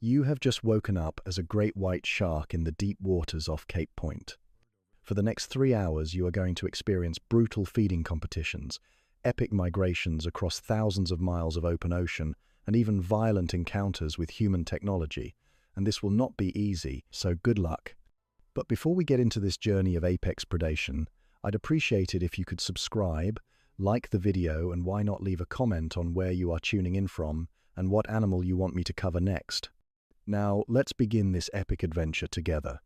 You have just woken up as a great white shark in the deep waters off Cape Point. For the next 3 hours, you are going to experience brutal feeding competitions, epic migrations across thousands of miles of open ocean, and even violent encounters with human technology. And this will not be easy, so good luck. But before we get into this journey of apex predation, I'd appreciate it if you could subscribe, like the video, and why not leave a comment on where you are tuning in from and what animal you want me to cover next. Now, let's begin this epic adventure together.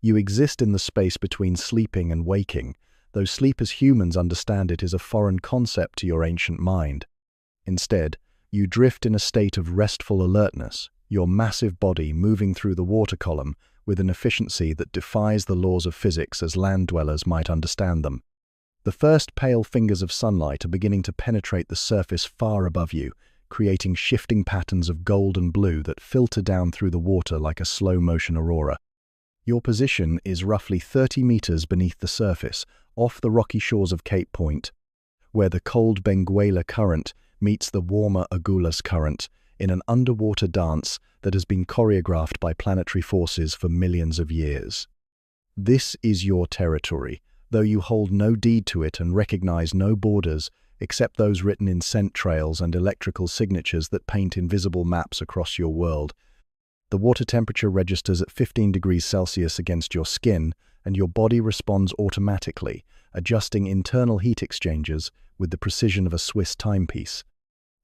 You exist in the space between sleeping and waking, though sleep as humans understand it is a foreign concept to your ancient mind. Instead, you drift in a state of restful alertness, your massive body moving through the water column with an efficiency that defies the laws of physics as land dwellers might understand them. The first pale fingers of sunlight are beginning to penetrate the surface far above you, creating shifting patterns of gold and blue that filter down through the water like a slow-motion aurora. Your position is roughly 30 meters beneath the surface, off the rocky shores of Cape Point, where the cold Benguela Current meets the warmer Agulhas Current in an underwater dance that has been choreographed by planetary forces for millions of years. This is your territory, though you hold no deed to it and recognize no borders except those written in scent trails and electrical signatures that paint invisible maps across your world. The water temperature registers at 15 degrees Celsius against your skin, and your body responds automatically, adjusting internal heat exchangers with the precision of a Swiss timepiece.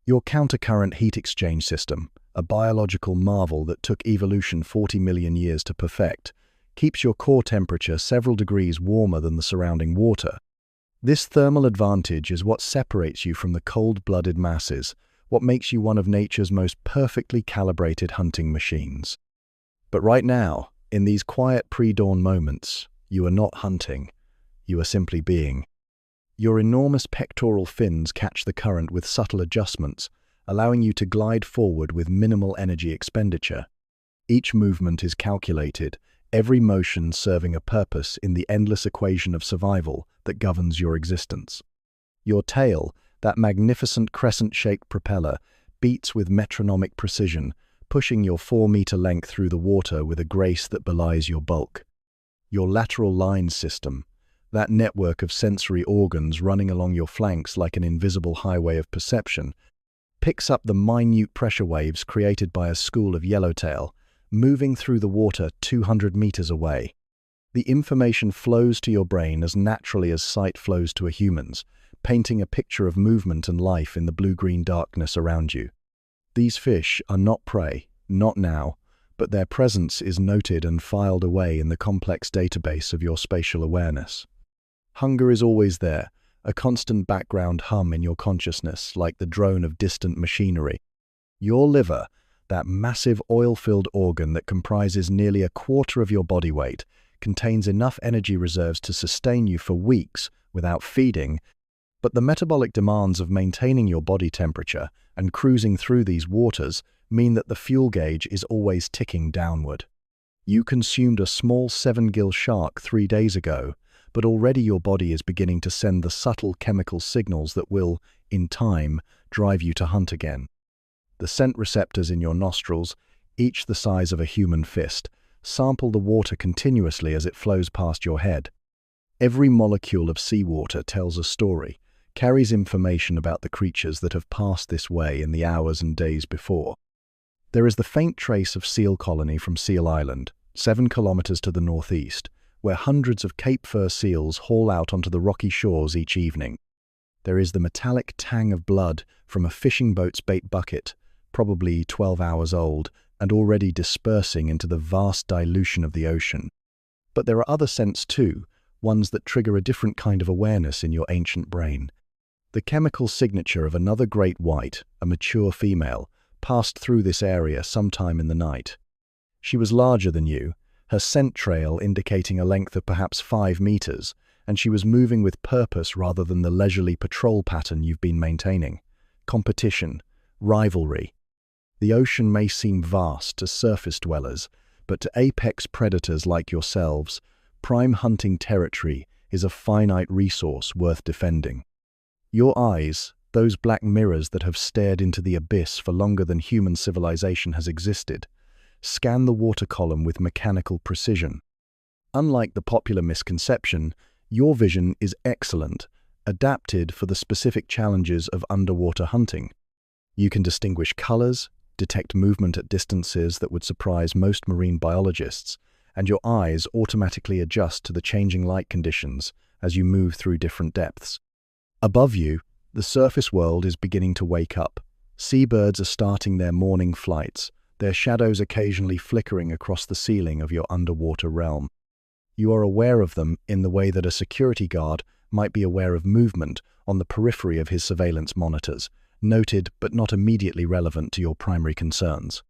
Your countercurrent heat exchange system, a biological marvel that took evolution 40 million years to perfect, keeps your core temperature several degrees warmer than the surrounding water. This thermal advantage is what separates you from the cold-blooded masses, what makes you one of nature's most perfectly calibrated hunting machines. But right now, in these quiet pre-dawn moments, you are not hunting, you are simply being. Your enormous pectoral fins catch the current with subtle adjustments, allowing you to glide forward with minimal energy expenditure. Each movement is calculated, every motion serving a purpose in the endless equation of survival that governs your existence. Your tail, that magnificent crescent-shaped propeller, beats with metronomic precision, pushing your 4-meter length through the water with a grace that belies your bulk. Your lateral line system, that network of sensory organs running along your flanks like an invisible highway of perception, picks up the minute pressure waves created by a school of yellowtail, moving through the water 200 meters away. The information flows to your brain as naturally as sight flows to a human's, painting a picture of movement and life in the blue-green darkness around you. These fish are not prey, not now, but their presence is noted and filed away in the complex database of your spatial awareness. Hunger is always there, a constant background hum in your consciousness like the drone of distant machinery. Your liver, that massive oil-filled organ that comprises nearly a quarter of your body weight, contains enough energy reserves to sustain you for weeks without feeding, but the metabolic demands of maintaining your body temperature and cruising through these waters mean that the fuel gauge is always ticking downward. You consumed a small 7-gill shark 3 days ago, but already your body is beginning to send the subtle chemical signals that will, in time, drive you to hunt again. The scent receptors in your nostrils, each the size of a human fist, sample the water continuously as it flows past your head. Every molecule of seawater tells a story, carries information about the creatures that have passed this way in the hours and days before. There is the faint trace of seal colony from Seal Island, 7 kilometers to the northeast, where hundreds of Cape Fur seals haul out onto the rocky shores each evening. There is the metallic tang of blood from a fishing boat's bait bucket, probably 12 hours old, and already dispersing into the vast dilution of the ocean. But there are other scents too, ones that trigger a different kind of awareness in your ancient brain. The chemical signature of another great white, a mature female, passed through this area sometime in the night. She was larger than you, her scent trail indicating a length of perhaps 5 meters, and she was moving with purpose rather than the leisurely patrol pattern you've been maintaining. Competition, rivalry. The ocean may seem vast to surface dwellers, but to apex predators like yourselves, prime hunting territory is a finite resource worth defending. Your eyes, those black mirrors that have stared into the abyss for longer than human civilization has existed, scan the water column with mechanical precision. Unlike the popular misconception, your vision is excellent, adapted for the specific challenges of underwater hunting. You can distinguish colors, detect movement at distances that would surprise most marine biologists, and your eyes automatically adjust to the changing light conditions as you move through different depths. Above you, the surface world is beginning to wake up. Seabirds are starting their morning flights, their shadows occasionally flickering across the ceiling of your underwater realm. You are aware of them in the way that a security guard might be aware of movement on the periphery of his surveillance monitors, noted but not immediately relevant to your primary concerns.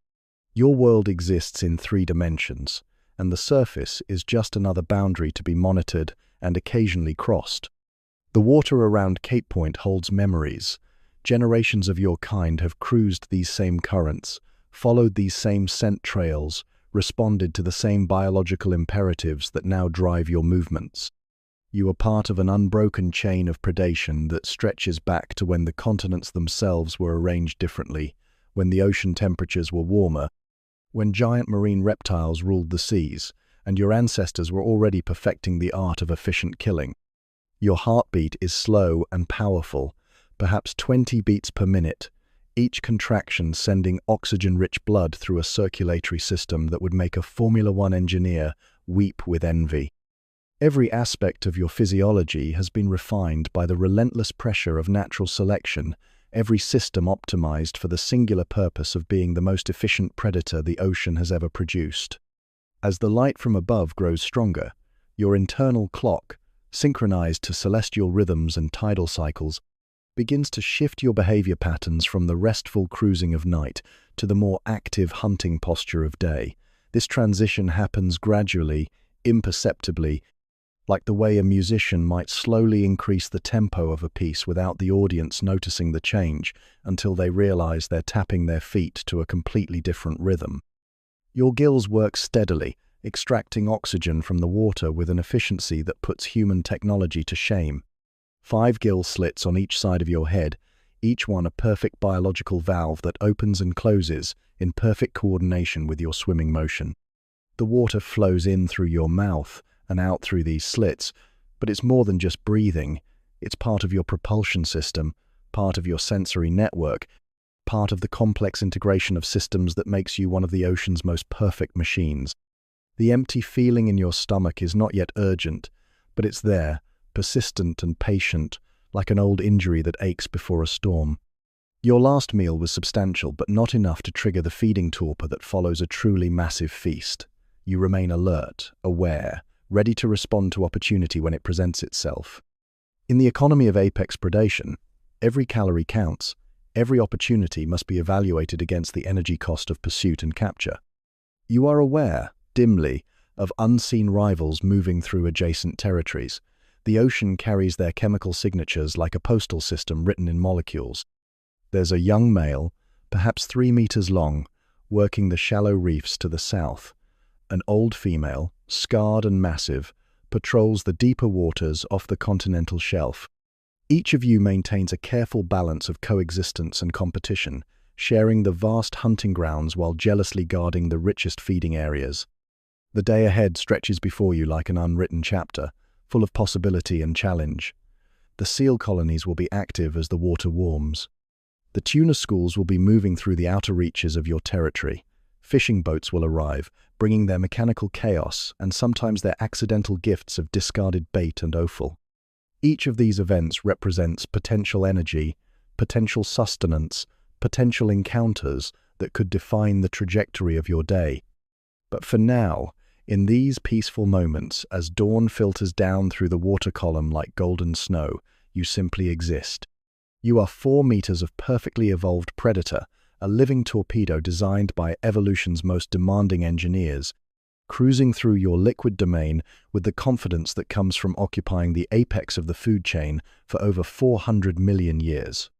Your world exists in 3 dimensions, and the surface is just another boundary to be monitored and occasionally crossed. The water around Cape Point holds memories. Generations of your kind have cruised these same currents, followed these same scent trails, responded to the same biological imperatives that now drive your movements. You are part of an unbroken chain of predation that stretches back to when the continents themselves were arranged differently, when the ocean temperatures were warmer, when giant marine reptiles ruled the seas, and your ancestors were already perfecting the art of efficient killing. Your heartbeat is slow and powerful, perhaps 20 beats per minute, each contraction sending oxygen-rich blood through a circulatory system that would make a Formula One engineer weep with envy. Every aspect of your physiology has been refined by the relentless pressure of natural selection, every system optimized for the singular purpose of being the most efficient predator the ocean has ever produced. As the light from above grows stronger, your internal clock, synchronized to celestial rhythms and tidal cycles, begins to shift your behavior patterns from the restful cruising of night to the more active hunting posture of day. This transition happens gradually, imperceptibly, like the way a musician might slowly increase the tempo of a piece without the audience noticing the change until they realize they're tapping their feet to a completely different rhythm. Your gills work steadily, extracting oxygen from the water with an efficiency that puts human technology to shame. 5 gill slits on each side of your head, each one a perfect biological valve that opens and closes in perfect coordination with your swimming motion. The water flows in through your mouth and out through these slits, but it's more than just breathing. It's part of your propulsion system, part of your sensory network, part of the complex integration of systems that makes you one of the ocean's most perfect machines. The empty feeling in your stomach is not yet urgent, but it's there, persistent and patient, like an old injury that aches before a storm. Your last meal was substantial, but not enough to trigger the feeding torpor that follows a truly massive feast. You remain alert, aware, ready to respond to opportunity when it presents itself. In the economy of apex predation, every calorie counts, every opportunity must be evaluated against the energy cost of pursuit and capture. You are aware, dimly, of unseen rivals moving through adjacent territories. The ocean carries their chemical signatures like a postal system written in molecules. There's a young male, perhaps 3 meters long, working the shallow reefs to the south. An old female, scarred and massive, patrols the deeper waters off the continental shelf. Each of you maintains a careful balance of coexistence and competition, sharing the vast hunting grounds while jealously guarding the richest feeding areas. The day ahead stretches before you like an unwritten chapter, full of possibility and challenge. The seal colonies will be active as the water warms. The tuna schools will be moving through the outer reaches of your territory. Fishing boats will arrive, bringing their mechanical chaos and sometimes their accidental gifts of discarded bait and offal. Each of these events represents potential energy, potential sustenance, potential encounters that could define the trajectory of your day. But for now, in these peaceful moments, as dawn filters down through the water column like golden snow, you simply exist. You are 4 meters of perfectly evolved predator, a living torpedo designed by evolution's most demanding engineers, cruising through your liquid domain with the confidence that comes from occupying the apex of the food chain for over 400 million years.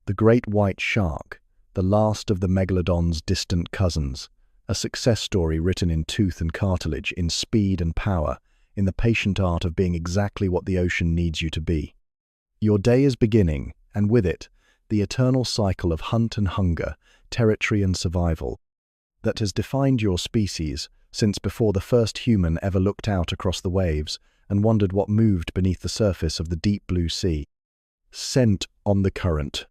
The great white shark, the last of the megalodon's distant cousins, a success story written in tooth and cartilage, in speed and power, in the patient art of being exactly what the ocean needs you to be. Your day is beginning, and with it, the eternal cycle of hunt and hunger, territory and survival. that has defined your species since before the first human ever looked out across the waves and wondered what moved beneath the surface of the deep blue sea. Scent on the current.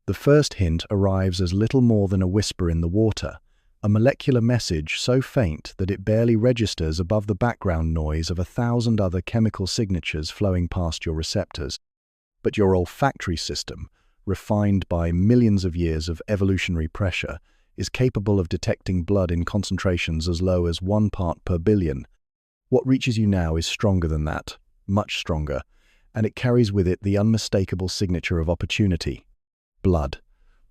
The first hint arrives as little more than a whisper in the water, a molecular message so faint that it barely registers above the background noise of 1,000 other chemical signatures flowing past your receptors. But your olfactory system, refined by millions of years of evolutionary pressure, is capable of detecting blood in concentrations as low as 1 part per billion. What reaches you now is stronger than that, much stronger, and it carries with it the unmistakable signature of opportunity. Blood.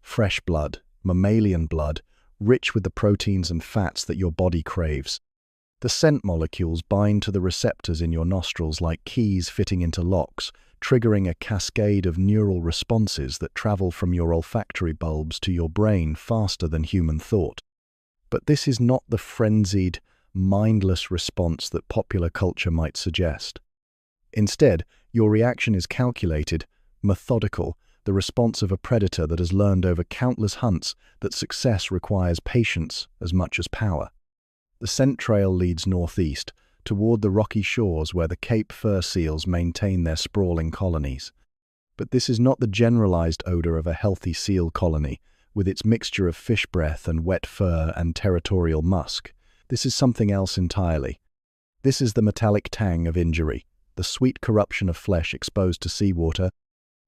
Fresh blood, mammalian blood, rich with the proteins and fats that your body craves. The scent molecules bind to the receptors in your nostrils like keys fitting into locks, triggering a cascade of neural responses that travel from your olfactory bulbs to your brain faster than human thought. But this is not the frenzied, mindless response that popular culture might suggest. Instead, your reaction is calculated, methodical, the response of a predator that has learned over countless hunts that success requires patience as much as power. The scent trail leads northeast, toward the rocky shores where the Cape fur seals maintain their sprawling colonies. But this is not the generalized odor of a healthy seal colony, with its mixture of fish breath and wet fur and territorial musk. This is something else entirely. This is the metallic tang of injury, the sweet corruption of flesh exposed to seawater,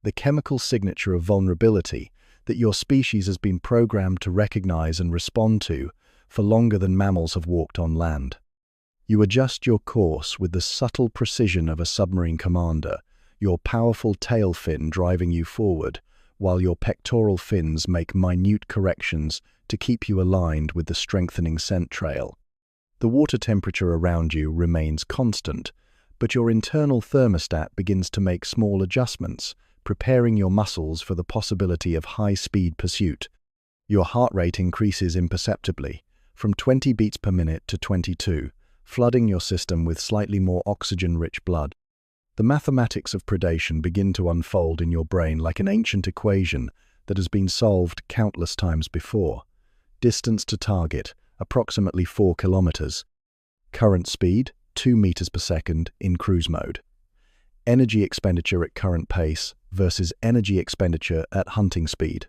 the chemical signature of vulnerability that your species has been programmed to recognize and respond to for longer than mammals have walked on land. You adjust your course with the subtle precision of a submarine commander, your powerful tail fin driving you forward, while your pectoral fins make minute corrections to keep you aligned with the strengthening scent trail. The water temperature around you remains constant, but your internal thermostat begins to make small adjustments, preparing your muscles for the possibility of high-speed pursuit. Your heart rate increases imperceptibly, from 20 beats per minute to 22, flooding your system with slightly more oxygen-rich blood. The mathematics of predation begin to unfold in your brain like an ancient equation that has been solved countless times before. Distance to target, approximately 4 kilometers. Current speed, 2 meters per second in cruise mode. Energy expenditure at current pace versus energy expenditure at hunting speed.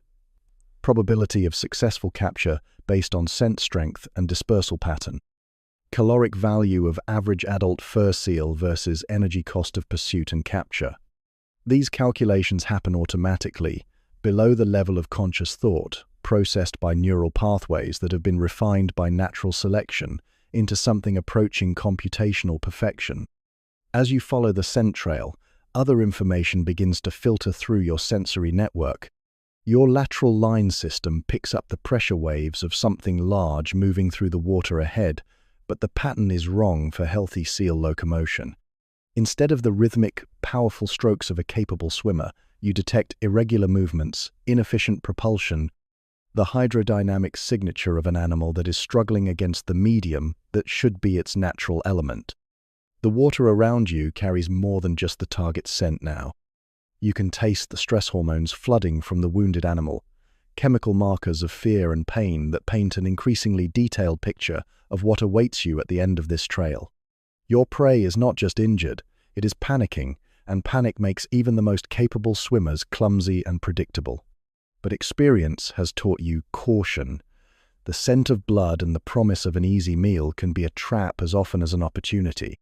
Probability of successful capture based on scent strength and dispersal pattern. Caloric value of average adult fur seal versus energy cost of pursuit and capture. These calculations happen automatically, below the level of conscious thought, processed by neural pathways that have been refined by natural selection into something approaching computational perfection. As you follow the scent trail, other information begins to filter through your sensory network. Your lateral line system picks up the pressure waves of something large moving through the water ahead, but the pattern is wrong for healthy seal locomotion. Instead of the rhythmic, powerful strokes of a capable swimmer, you detect irregular movements, inefficient propulsion, the hydrodynamic signature of an animal that is struggling against the medium that should be its natural element. The water around you carries more than just the target's scent now. You can taste the stress hormones flooding from the wounded animal, chemical markers of fear and pain that paint an increasingly detailed picture of what awaits you at the end of this trail. Your prey is not just injured, it is panicking, and panic makes even the most capable swimmers clumsy and predictable. But experience has taught you caution. The scent of blood and the promise of an easy meal can be a trap as often as an opportunity.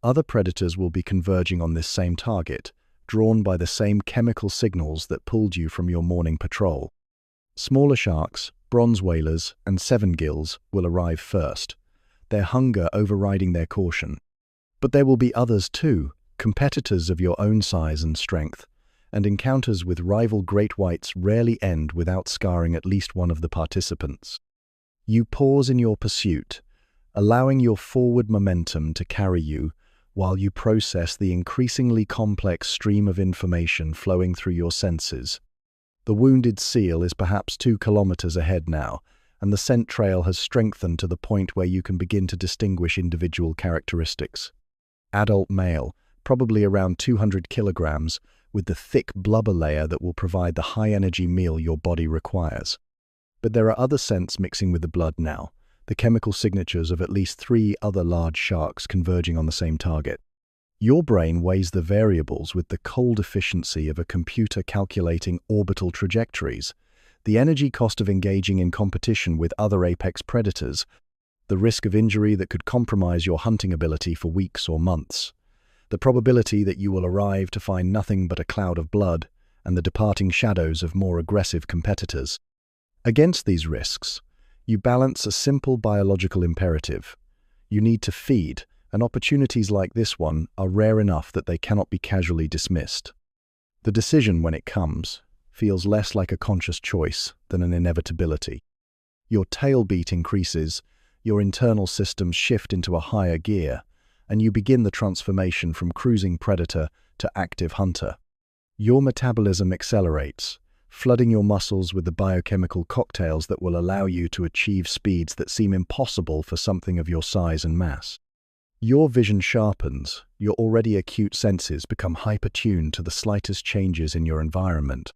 Other predators will be converging on this same target, drawn by the same chemical signals that pulled you from your morning patrol. Smaller sharks, bronze whalers, and seven gills will arrive first, their hunger overriding their caution. But there will be others too, competitors of your own size and strength, and encounters with rival great whites rarely end without scarring at least one of the participants. You pause in your pursuit, allowing your forward momentum to carry you while you process the increasingly complex stream of information flowing through your senses. The wounded seal is perhaps 2 kilometers ahead now, and the scent trail has strengthened to the point where you can begin to distinguish individual characteristics. Adult male, probably around 200 kilograms, with the thick blubber layer that will provide the high-energy meal your body requires. But there are other scents mixing with the blood now, the chemical signatures of at least 3 other large sharks converging on the same target. Your brain weighs the variables with the cold efficiency of a computer calculating orbital trajectories, the energy cost of engaging in competition with other apex predators, the risk of injury that could compromise your hunting ability for weeks or months, the probability that you will arrive to find nothing but a cloud of blood, and the departing shadows of more aggressive competitors. Against these risks, you balance a simple biological imperative. You need to feed, and opportunities like this one are rare enough that they cannot be casually dismissed. The decision, when it comes, feels less like a conscious choice than an inevitability. Your tail beat increases, your internal systems shift into a higher gear, and you begin the transformation from cruising predator to active hunter. Your metabolism accelerates, flooding your muscles with the biochemical cocktails that will allow you to achieve speeds that seem impossible for something of your size and mass. Your vision sharpens, your already acute senses become hyper-tuned to the slightest changes in your environment.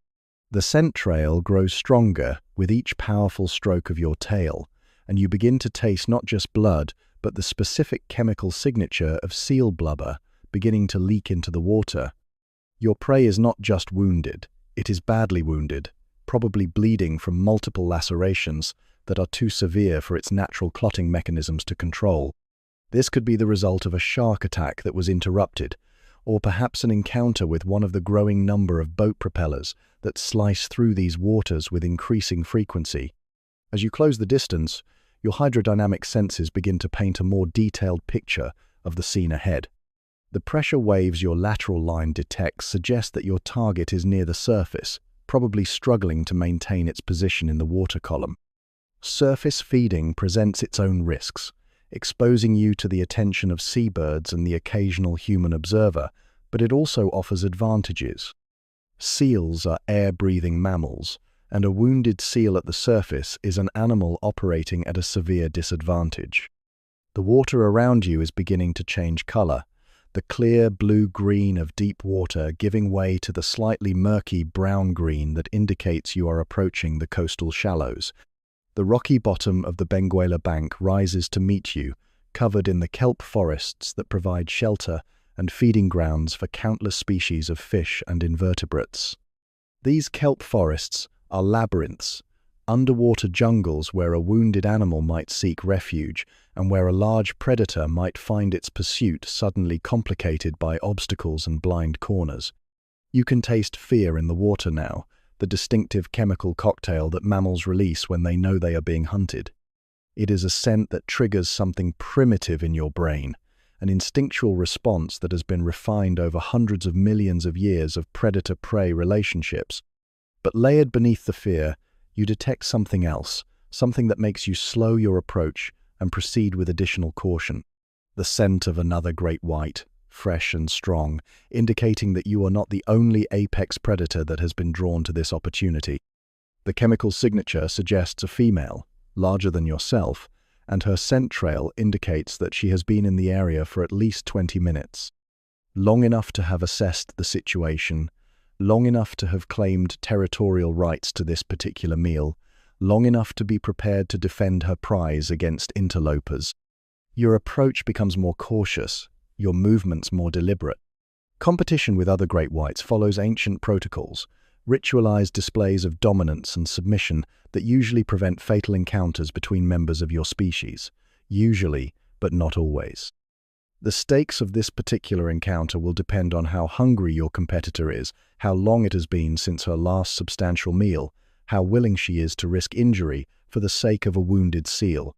The scent trail grows stronger with each powerful stroke of your tail, and you begin to taste not just blood, but the specific chemical signature of seal blubber beginning to leak into the water. Your prey is not just wounded, it is badly wounded, probably bleeding from multiple lacerations that are too severe for its natural clotting mechanisms to control. This could be the result of a shark attack that was interrupted, or perhaps an encounter with one of the growing number of boat propellers that slice through these waters with increasing frequency. As you close the distance, your hydrodynamic senses begin to paint a more detailed picture of the scene ahead. The pressure waves your lateral line detects suggest that your target is near the surface, probably struggling to maintain its position in the water column. Surface feeding presents its own risks, exposing you to the attention of seabirds and the occasional human observer, but it also offers advantages. Seals are air-breathing mammals, and a wounded seal at the surface is an animal operating at a severe disadvantage. The water around you is beginning to change color, the clear blue-green of deep water giving way to the slightly murky brown-green that indicates you are approaching the coastal shallows. The rocky bottom of the Benguela Bank rises to meet you, covered in the kelp forests that provide shelter and feeding grounds for countless species of fish and invertebrates. These kelp forests are labyrinths, underwater jungles where a wounded animal might seek refuge and where a large predator might find its pursuit suddenly complicated by obstacles and blind corners. You can taste fear in the water now, the distinctive chemical cocktail that mammals release when they know they are being hunted. It is a scent that triggers something primitive in your brain, an instinctual response that has been refined over hundreds of millions of years of predator-prey relationships. But layered beneath the fear, you detect something else, something that makes you slow your approach and proceed with additional caution. The scent of another great white, fresh and strong, indicating that you are not the only apex predator that has been drawn to this opportunity. The chemical signature suggests a female, larger than yourself, and her scent trail indicates that she has been in the area for at least 20 minutes. Long enough to have assessed the situation, long enough to have claimed territorial rights to this particular meal, long enough to be prepared to defend her prize against interlopers. Your approach becomes more cautious, your movements more deliberate. Competition with other great whites follows ancient protocols, ritualized displays of dominance and submission that usually prevent fatal encounters between members of your species, usually, but not always. The stakes of this particular encounter will depend on how hungry your competitor is, how long it has been since her last substantial meal, how willing she is to risk injury for the sake of a wounded seal.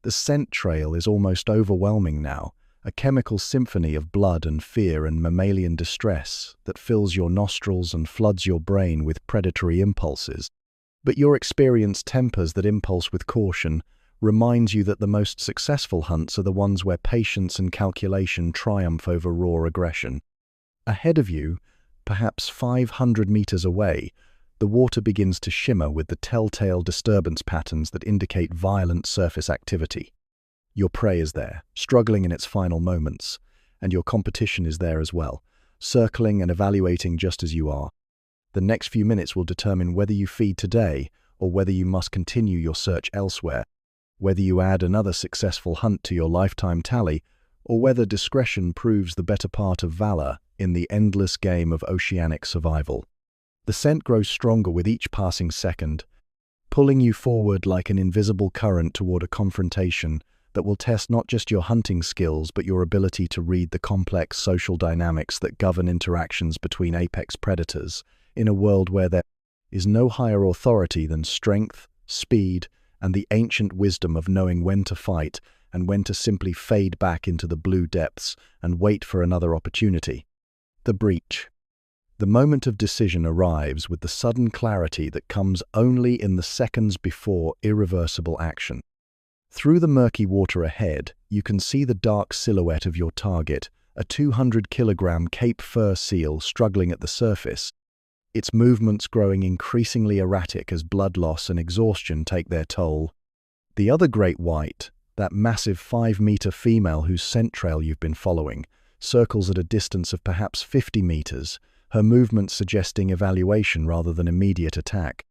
The scent trail is almost overwhelming now, a chemical symphony of blood and fear and mammalian distress that fills your nostrils and floods your brain with predatory impulses. But your experience tempers that impulse with caution, reminds you that the most successful hunts are the ones where patience and calculation triumph over raw aggression. Ahead of you, perhaps 500 meters away, the water begins to shimmer with the telltale disturbance patterns that indicate violent surface activity. Your prey is there, struggling in its final moments, and your competition is there as well, circling and evaluating just as you are. The next few minutes will determine whether you feed today or whether you must continue your search elsewhere, whether you add another successful hunt to your lifetime tally, or whether discretion proves the better part of valor in the endless game of oceanic survival. The scent grows stronger with each passing second, pulling you forward like an invisible current toward a confrontation that will test not just your hunting skills but your ability to read the complex social dynamics that govern interactions between apex predators in a world where there is no higher authority than strength, speed, and the ancient wisdom of knowing when to fight and when to simply fade back into the blue depths and wait for another opportunity. The breach. The moment of decision arrives with the sudden clarity that comes only in the seconds before irreversible action. Through the murky water ahead, you can see the dark silhouette of your target, a 200-kilogram Cape fur seal struggling at the surface, its movements growing increasingly erratic as blood loss and exhaustion take their toll. The other great white, that massive 5-meter female whose scent trail you've been following, circles at a distance of perhaps 50 meters, her movements suggesting evaluation rather than immediate attack.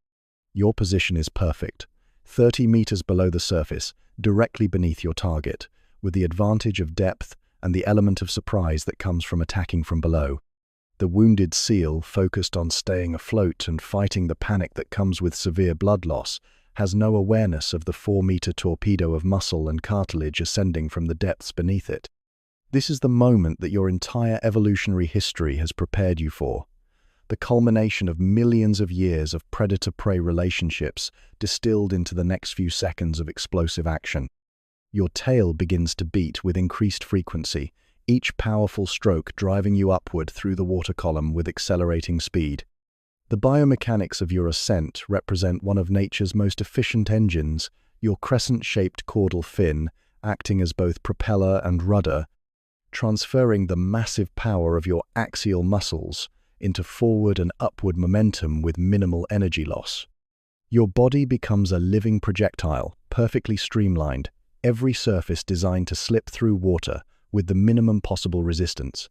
Your position is perfect, 30 meters below the surface, directly beneath your target, with the advantage of depth and the element of surprise that comes from attacking from below. The wounded seal, focused on staying afloat and fighting the panic that comes with severe blood loss, has no awareness of the 4-meter torpedo of muscle and cartilage ascending from the depths beneath it. This is the moment that your entire evolutionary history has prepared you for, the culmination of millions of years of predator-prey relationships distilled into the next few seconds of explosive action. Your tail begins to beat with increased frequency, each powerful stroke driving you upward through the water column with accelerating speed. The biomechanics of your ascent represent one of nature's most efficient engines, your crescent-shaped caudal fin, acting as both propeller and rudder, transferring the massive power of your axial muscles into forward and upward momentum with minimal energy loss. Your body becomes a living projectile, perfectly streamlined, every surface designed to slip through water with the minimum possible resistance.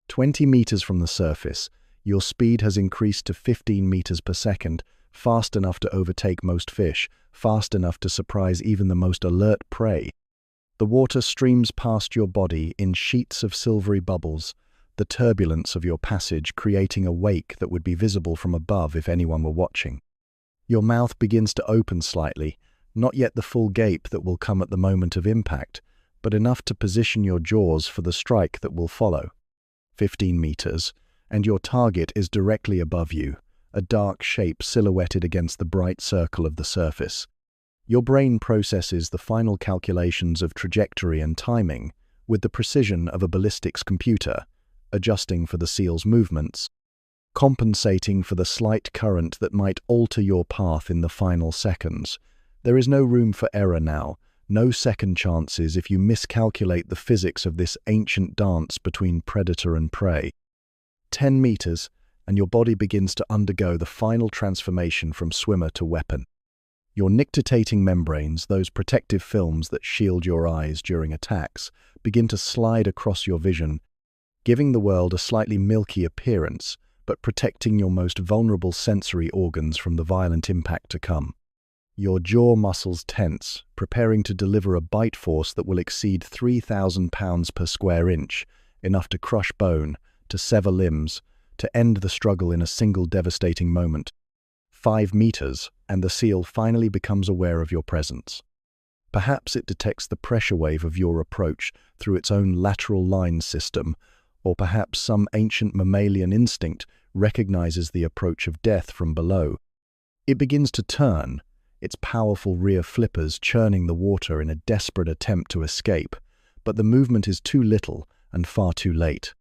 20 meters from the surface, your speed has increased to 15 meters per second, fast enough to overtake most fish, fast enough to surprise even the most alert prey. The water streams past your body in sheets of silvery bubbles, the turbulence of your passage creating a wake that would be visible from above if anyone were watching. Your mouth begins to open slightly, not yet the full gape that will come at the moment of impact, but enough to position your jaws for the strike that will follow. 15 meters, and your target is directly above you, a dark shape silhouetted against the bright circle of the surface. Your brain processes the final calculations of trajectory and timing with the precision of a ballistics computer, adjusting for the seal's movements, compensating for the slight current that might alter your path in the final seconds. There is no room for error now, no second chances if you miscalculate the physics of this ancient dance between predator and prey. 10 meters, and your body begins to undergo the final transformation from swimmer to weapon. Your nictitating membranes, those protective films that shield your eyes during attacks, begin to slide across your vision, giving the world a slightly milky appearance, but protecting your most vulnerable sensory organs from the violent impact to come. Your jaw muscles tense, preparing to deliver a bite force that will exceed 3,000 pounds per square inch, enough to crush bone, to sever limbs, to end the struggle in a single devastating moment. 5 meters, and the seal finally becomes aware of your presence. Perhaps it detects the pressure wave of your approach through its own lateral line system, or perhaps some ancient mammalian instinct recognizes the approach of death from below. It begins to turn, its powerful rear flippers churning the water in a desperate attempt to escape, but the movement is too little and far too late.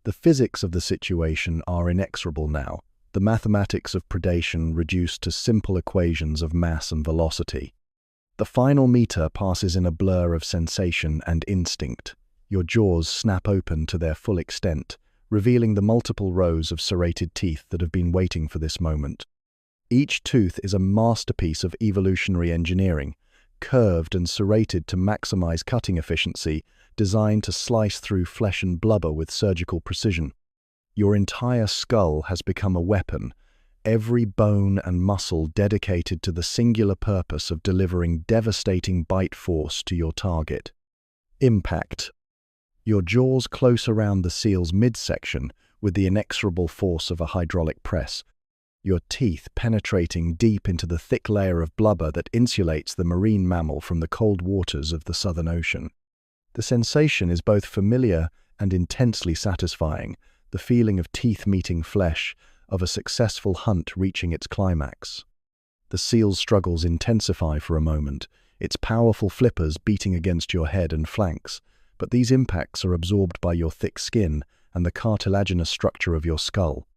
The physics of the situation are inexorable now, the mathematics of predation reduced to simple equations of mass and velocity. The final meter passes in a blur of sensation and instinct. Your jaws snap open to their full extent, revealing the multiple rows of serrated teeth that have been waiting for this moment. Each tooth is a masterpiece of evolutionary engineering, curved and serrated to maximize cutting efficiency, designed to slice through flesh and blubber with surgical precision. Your entire skull has become a weapon, every bone and muscle dedicated to the singular purpose of delivering devastating bite force to your target. Impact. Your jaws close around the seal's midsection with the inexorable force of a hydraulic press, your teeth penetrating deep into the thick layer of blubber that insulates the marine mammal from the cold waters of the Southern Ocean. The sensation is both familiar and intensely satisfying, the feeling of teeth meeting flesh, of a successful hunt reaching its climax. The seal's struggles intensify for a moment, its powerful flippers beating against your head and flanks, but these impacts are absorbed by your thick skin and the cartilaginous structure of your skull.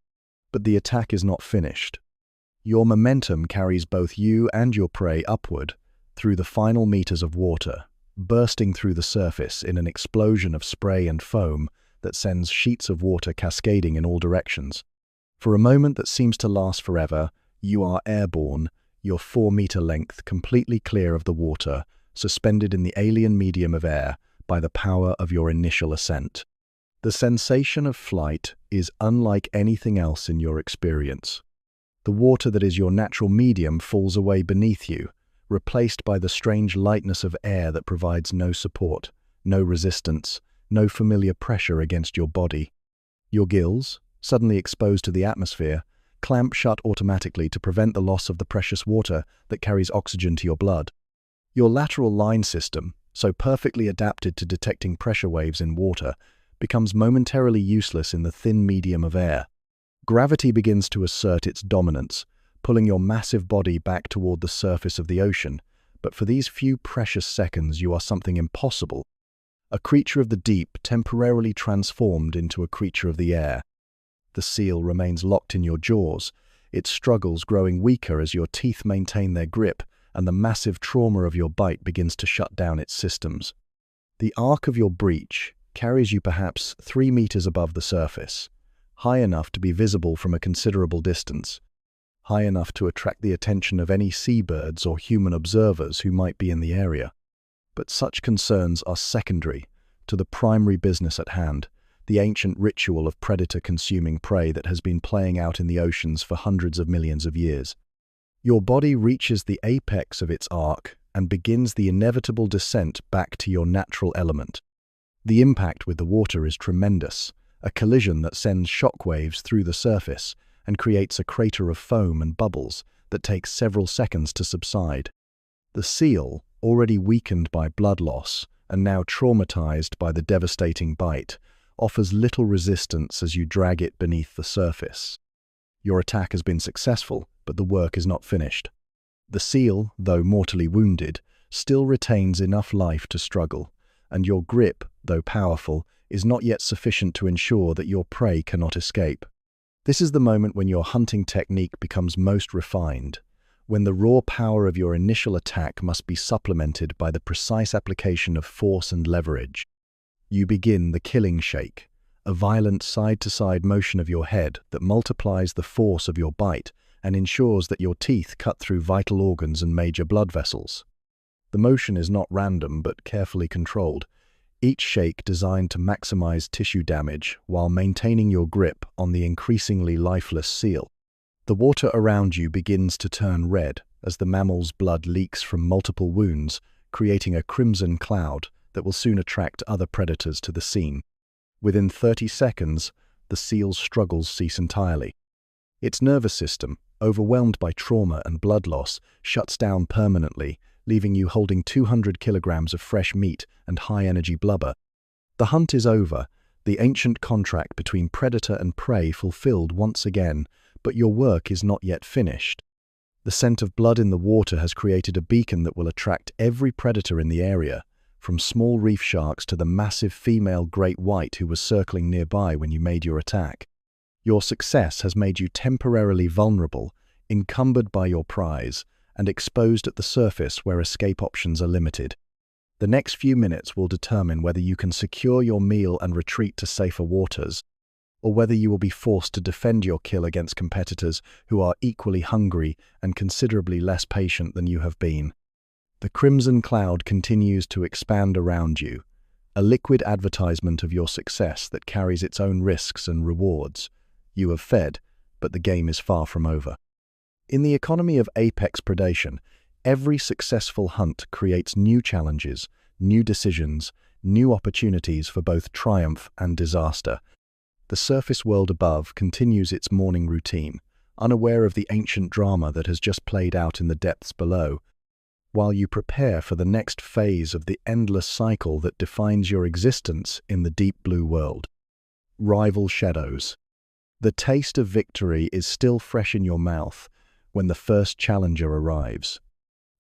But the attack is not finished. Your momentum carries both you and your prey upward through the final meters of water, bursting through the surface in an explosion of spray and foam that sends sheets of water cascading in all directions. For a moment that seems to last forever, you are airborne, your 4-meter length completely clear of the water, suspended in the alien medium of air by the power of your initial ascent. The sensation of flight is unlike anything else in your experience. The water that is your natural medium falls away beneath you, replaced by the strange lightness of air that provides no support, no resistance, no familiar pressure against your body. Your gills, suddenly exposed to the atmosphere, clamp shut automatically to prevent the loss of the precious water that carries oxygen to your blood. Your lateral line system, so perfectly adapted to detecting pressure waves in water, becomes momentarily useless in the thin medium of air. Gravity begins to assert its dominance, pulling your massive body back toward the surface of the ocean, but for these few precious seconds you are something impossible. A creature of the deep temporarily transformed into a creature of the air. The seal remains locked in your jaws, its struggles growing weaker as your teeth maintain their grip and the massive trauma of your bite begins to shut down its systems. The arc of your breach carries you perhaps 3 meters above the surface, high enough to be visible from a considerable distance, high enough to attract the attention of any seabirds or human observers who might be in the area. But such concerns are secondary to the primary business at hand, the ancient ritual of predator-consuming prey that has been playing out in the oceans for hundreds of millions of years. Your body reaches the apex of its arc and begins the inevitable descent back to your natural element. The impact with the water is tremendous, a collision that sends shockwaves through the surface and creates a crater of foam and bubbles that takes several seconds to subside. The seal, already weakened by blood loss and now traumatized by the devastating bite, offers little resistance as you drag it beneath the surface. Your attack has been successful, but the work is not finished. The seal, though mortally wounded, still retains enough life to struggle, and your grip, though powerful, is not yet sufficient to ensure that your prey cannot escape. This is the moment when your hunting technique becomes most refined, when the raw power of your initial attack must be supplemented by the precise application of force and leverage. You begin the killing shake, a violent side-to-side motion of your head that multiplies the force of your bite and ensures that your teeth cut through vital organs and major blood vessels. The motion is not random but carefully controlled, each shake designed to maximize tissue damage while maintaining your grip on the increasingly lifeless seal. The water around you begins to turn red as the mammal's blood leaks from multiple wounds, creating a crimson cloud that will soon attract other predators to the scene. Within 30 seconds, the seal's struggles cease entirely. Its nervous system, overwhelmed by trauma and blood loss, shuts down permanently, leaving you holding 200 kilograms of fresh meat and high-energy blubber. The hunt is over, the ancient contract between predator and prey fulfilled once again, but your work is not yet finished. The scent of blood in the water has created a beacon that will attract every predator in the area, from small reef sharks to the massive female great white who was circling nearby when you made your attack. Your success has made you temporarily vulnerable, encumbered by your prize, and exposed at the surface where escape options are limited. The next few minutes will determine whether you can secure your meal and retreat to safer waters, or whether you will be forced to defend your kill against competitors who are equally hungry and considerably less patient than you have been. The crimson cloud continues to expand around you, a liquid advertisement of your success that carries its own risks and rewards. You have fed, but the game is far from over. In the economy of apex predation, every successful hunt creates new challenges, new decisions, new opportunities for both triumph and disaster. The surface world above continues its morning routine, unaware of the ancient drama that has just played out in the depths below, while you prepare for the next phase of the endless cycle that defines your existence in the deep blue world. Rival shadows. The taste of victory is still fresh in your mouth when the first challenger arrives.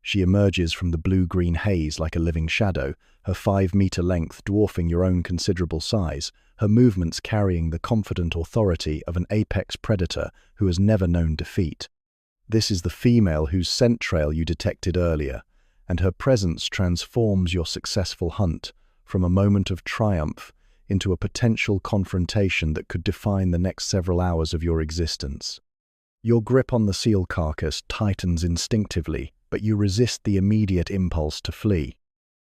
She emerges from the blue-green haze like a living shadow, her 5-meter length dwarfing your own considerable size, her movements carrying the confident authority of an apex predator who has never known defeat. This is the female whose scent trail you detected earlier, and her presence transforms your successful hunt from a moment of triumph into a potential confrontation that could define the next several hours of your existence. Your grip on the seal carcass tightens instinctively, but you resist the immediate impulse to flee.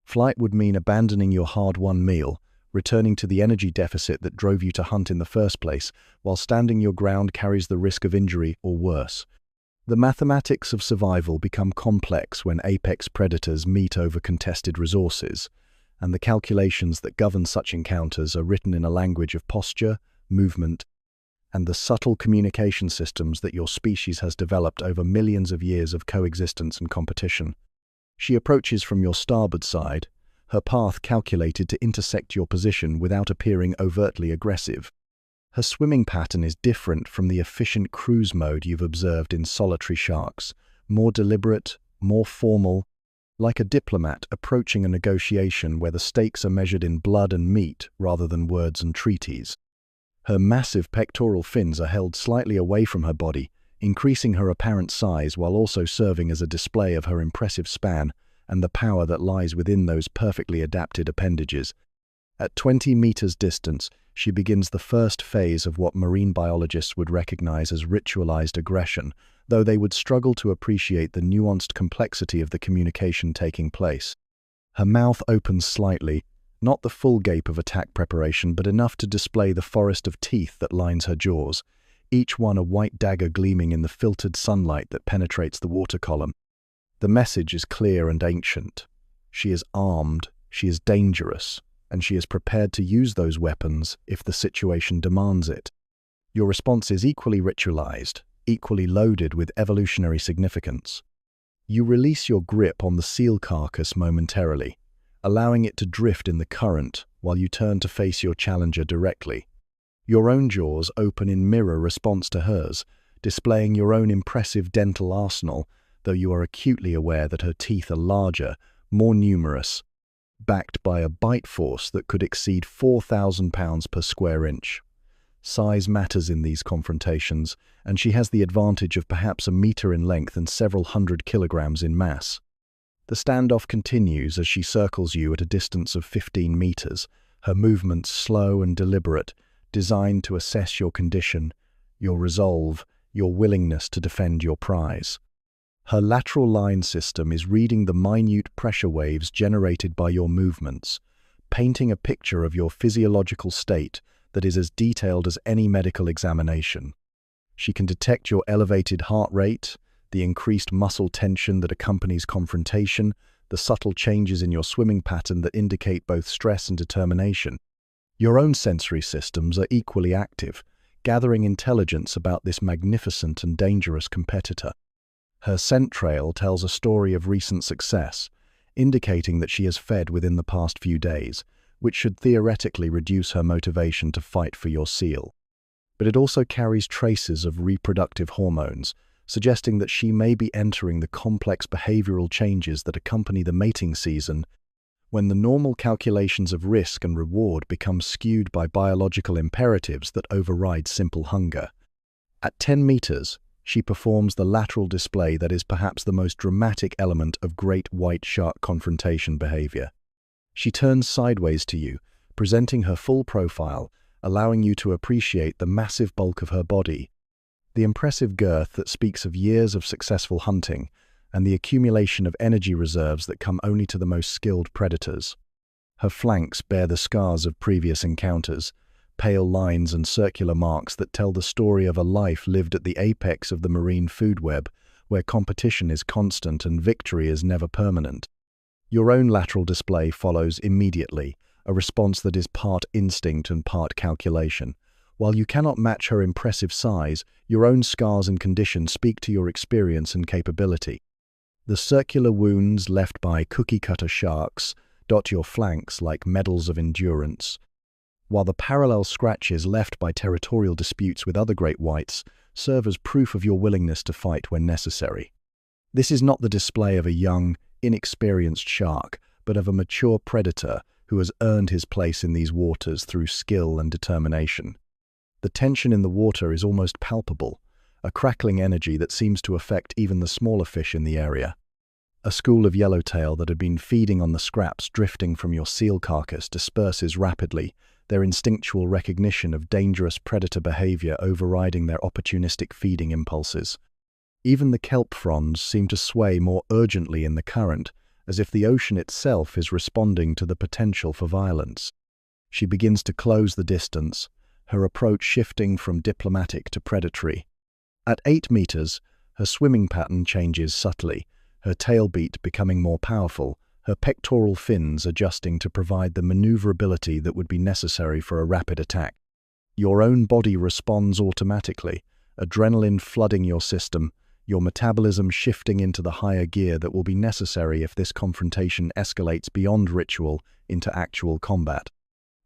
Flight would mean abandoning your hard-won meal, returning to the energy deficit that drove you to hunt in the first place, while standing your ground carries the risk of injury or worse. The mathematics of survival become complex when apex predators meet over contested resources, and the calculations that govern such encounters are written in a language of posture, movement, and the subtle communication systems that your species has developed over millions of years of coexistence and competition. She approaches from your starboard side, her path calculated to intersect your position without appearing overtly aggressive. Her swimming pattern is different from the efficient cruise mode you've observed in solitary sharks, more deliberate, more formal, like a diplomat approaching a negotiation where the stakes are measured in blood and meat rather than words and treaties. Her massive pectoral fins are held slightly away from her body, increasing her apparent size while also serving as a display of her impressive span and the power that lies within those perfectly adapted appendages. At 20 meters distance, she begins the first phase of what marine biologists would recognize as ritualized aggression, though they would struggle to appreciate the nuanced complexity of the communication taking place. Her mouth opens slightly, not the full gape of attack preparation, but enough to display the forest of teeth that lines her jaws, each one a white dagger gleaming in the filtered sunlight that penetrates the water column. The message is clear and ancient. She is armed, she is dangerous, and she is prepared to use those weapons if the situation demands it. Your response is equally ritualized, equally loaded with evolutionary significance. You release your grip on the seal carcass momentarily, allowing it to drift in the current while you turn to face your challenger directly. Your own jaws open in mirror response to hers, displaying your own impressive dental arsenal, though you are acutely aware that her teeth are larger, more numerous, backed by a bite force that could exceed 4,000 pounds per square inch. Size matters in these confrontations, and she has the advantage of perhaps a meter in length and several hundred kilograms in mass. The standoff continues as she circles you at a distance of 15 meters, her movements slow and deliberate, designed to assess your condition, your resolve, your willingness to defend your prize. Her lateral line system is reading the minute pressure waves generated by your movements, painting a picture of your physiological state that is as detailed as any medical examination. She can detect your elevated heart rate, the increased muscle tension that accompanies confrontation, the subtle changes in your swimming pattern that indicate both stress and determination. Your own sensory systems are equally active, gathering intelligence about this magnificent and dangerous competitor. Her scent trail tells a story of recent success, indicating that she has fed within the past few days, which should theoretically reduce her motivation to fight for your seal. But it also carries traces of reproductive hormones, suggesting that she may be entering the complex behavioral changes that accompany the mating season, when the normal calculations of risk and reward become skewed by biological imperatives that override simple hunger. At 10 meters, she performs the lateral display that is perhaps the most dramatic element of great white shark confrontation behavior. She turns sideways to you, presenting her full profile, allowing you to appreciate the massive bulk of her body, the impressive girth that speaks of years of successful hunting, and the accumulation of energy reserves that come only to the most skilled predators. Her flanks bear the scars of previous encounters, pale lines and circular marks that tell the story of a life lived at the apex of the marine food web, where competition is constant and victory is never permanent. Your own lateral display follows immediately, a response that is part instinct and part calculation. While you cannot match her impressive size, your own scars and condition speak to your experience and capability. The circular wounds left by cookie-cutter sharks dot your flanks like medals of endurance, while the parallel scratches left by territorial disputes with other great whites serve as proof of your willingness to fight when necessary. This is not the display of a young, inexperienced shark, but of a mature predator who has earned his place in these waters through skill and determination. The tension in the water is almost palpable, a crackling energy that seems to affect even the smaller fish in the area. A school of yellowtail that had been feeding on the scraps drifting from your seal carcass disperses rapidly, their instinctual recognition of dangerous predator behavior overriding their opportunistic feeding impulses. Even the kelp fronds seem to sway more urgently in the current, as if the ocean itself is responding to the potential for violence. She begins to close the distance, her approach shifting from diplomatic to predatory. At 8 meters, her swimming pattern changes subtly, her tail beat becoming more powerful, her pectoral fins adjusting to provide the maneuverability that would be necessary for a rapid attack. Your own body responds automatically, adrenaline flooding your system, your metabolism shifting into the higher gear that will be necessary if this confrontation escalates beyond ritual into actual combat.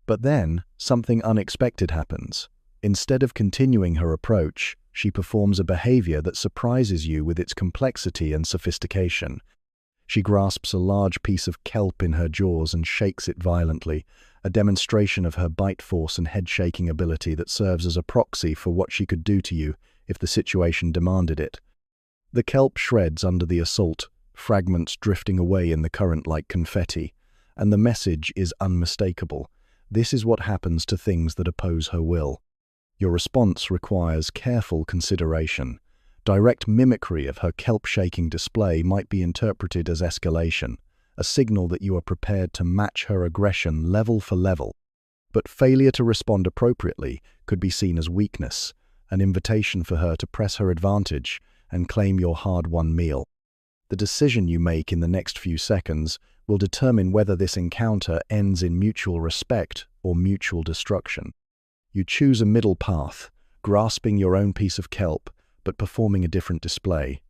But then, something unexpected happens. Instead of continuing her approach, she performs a behavior that surprises you with its complexity and sophistication. She grasps a large piece of kelp in her jaws and shakes it violently, a demonstration of her bite force and head-shaking ability that serves as a proxy for what she could do to you if the situation demanded it. The kelp shreds under the assault, fragments drifting away in the current like confetti, and the message is unmistakable. This is what happens to things that oppose her will. Your response requires careful consideration. Direct mimicry of her kelp-shaking display might be interpreted as escalation, a signal that you are prepared to match her aggression level for level. But failure to respond appropriately could be seen as weakness, an invitation for her to press her advantage and claim your hard-won meal. The decision you make in the next few seconds will determine whether this encounter ends in mutual respect or mutual destruction. You choose a middle path, grasping your own piece of kelp, but performing a different display.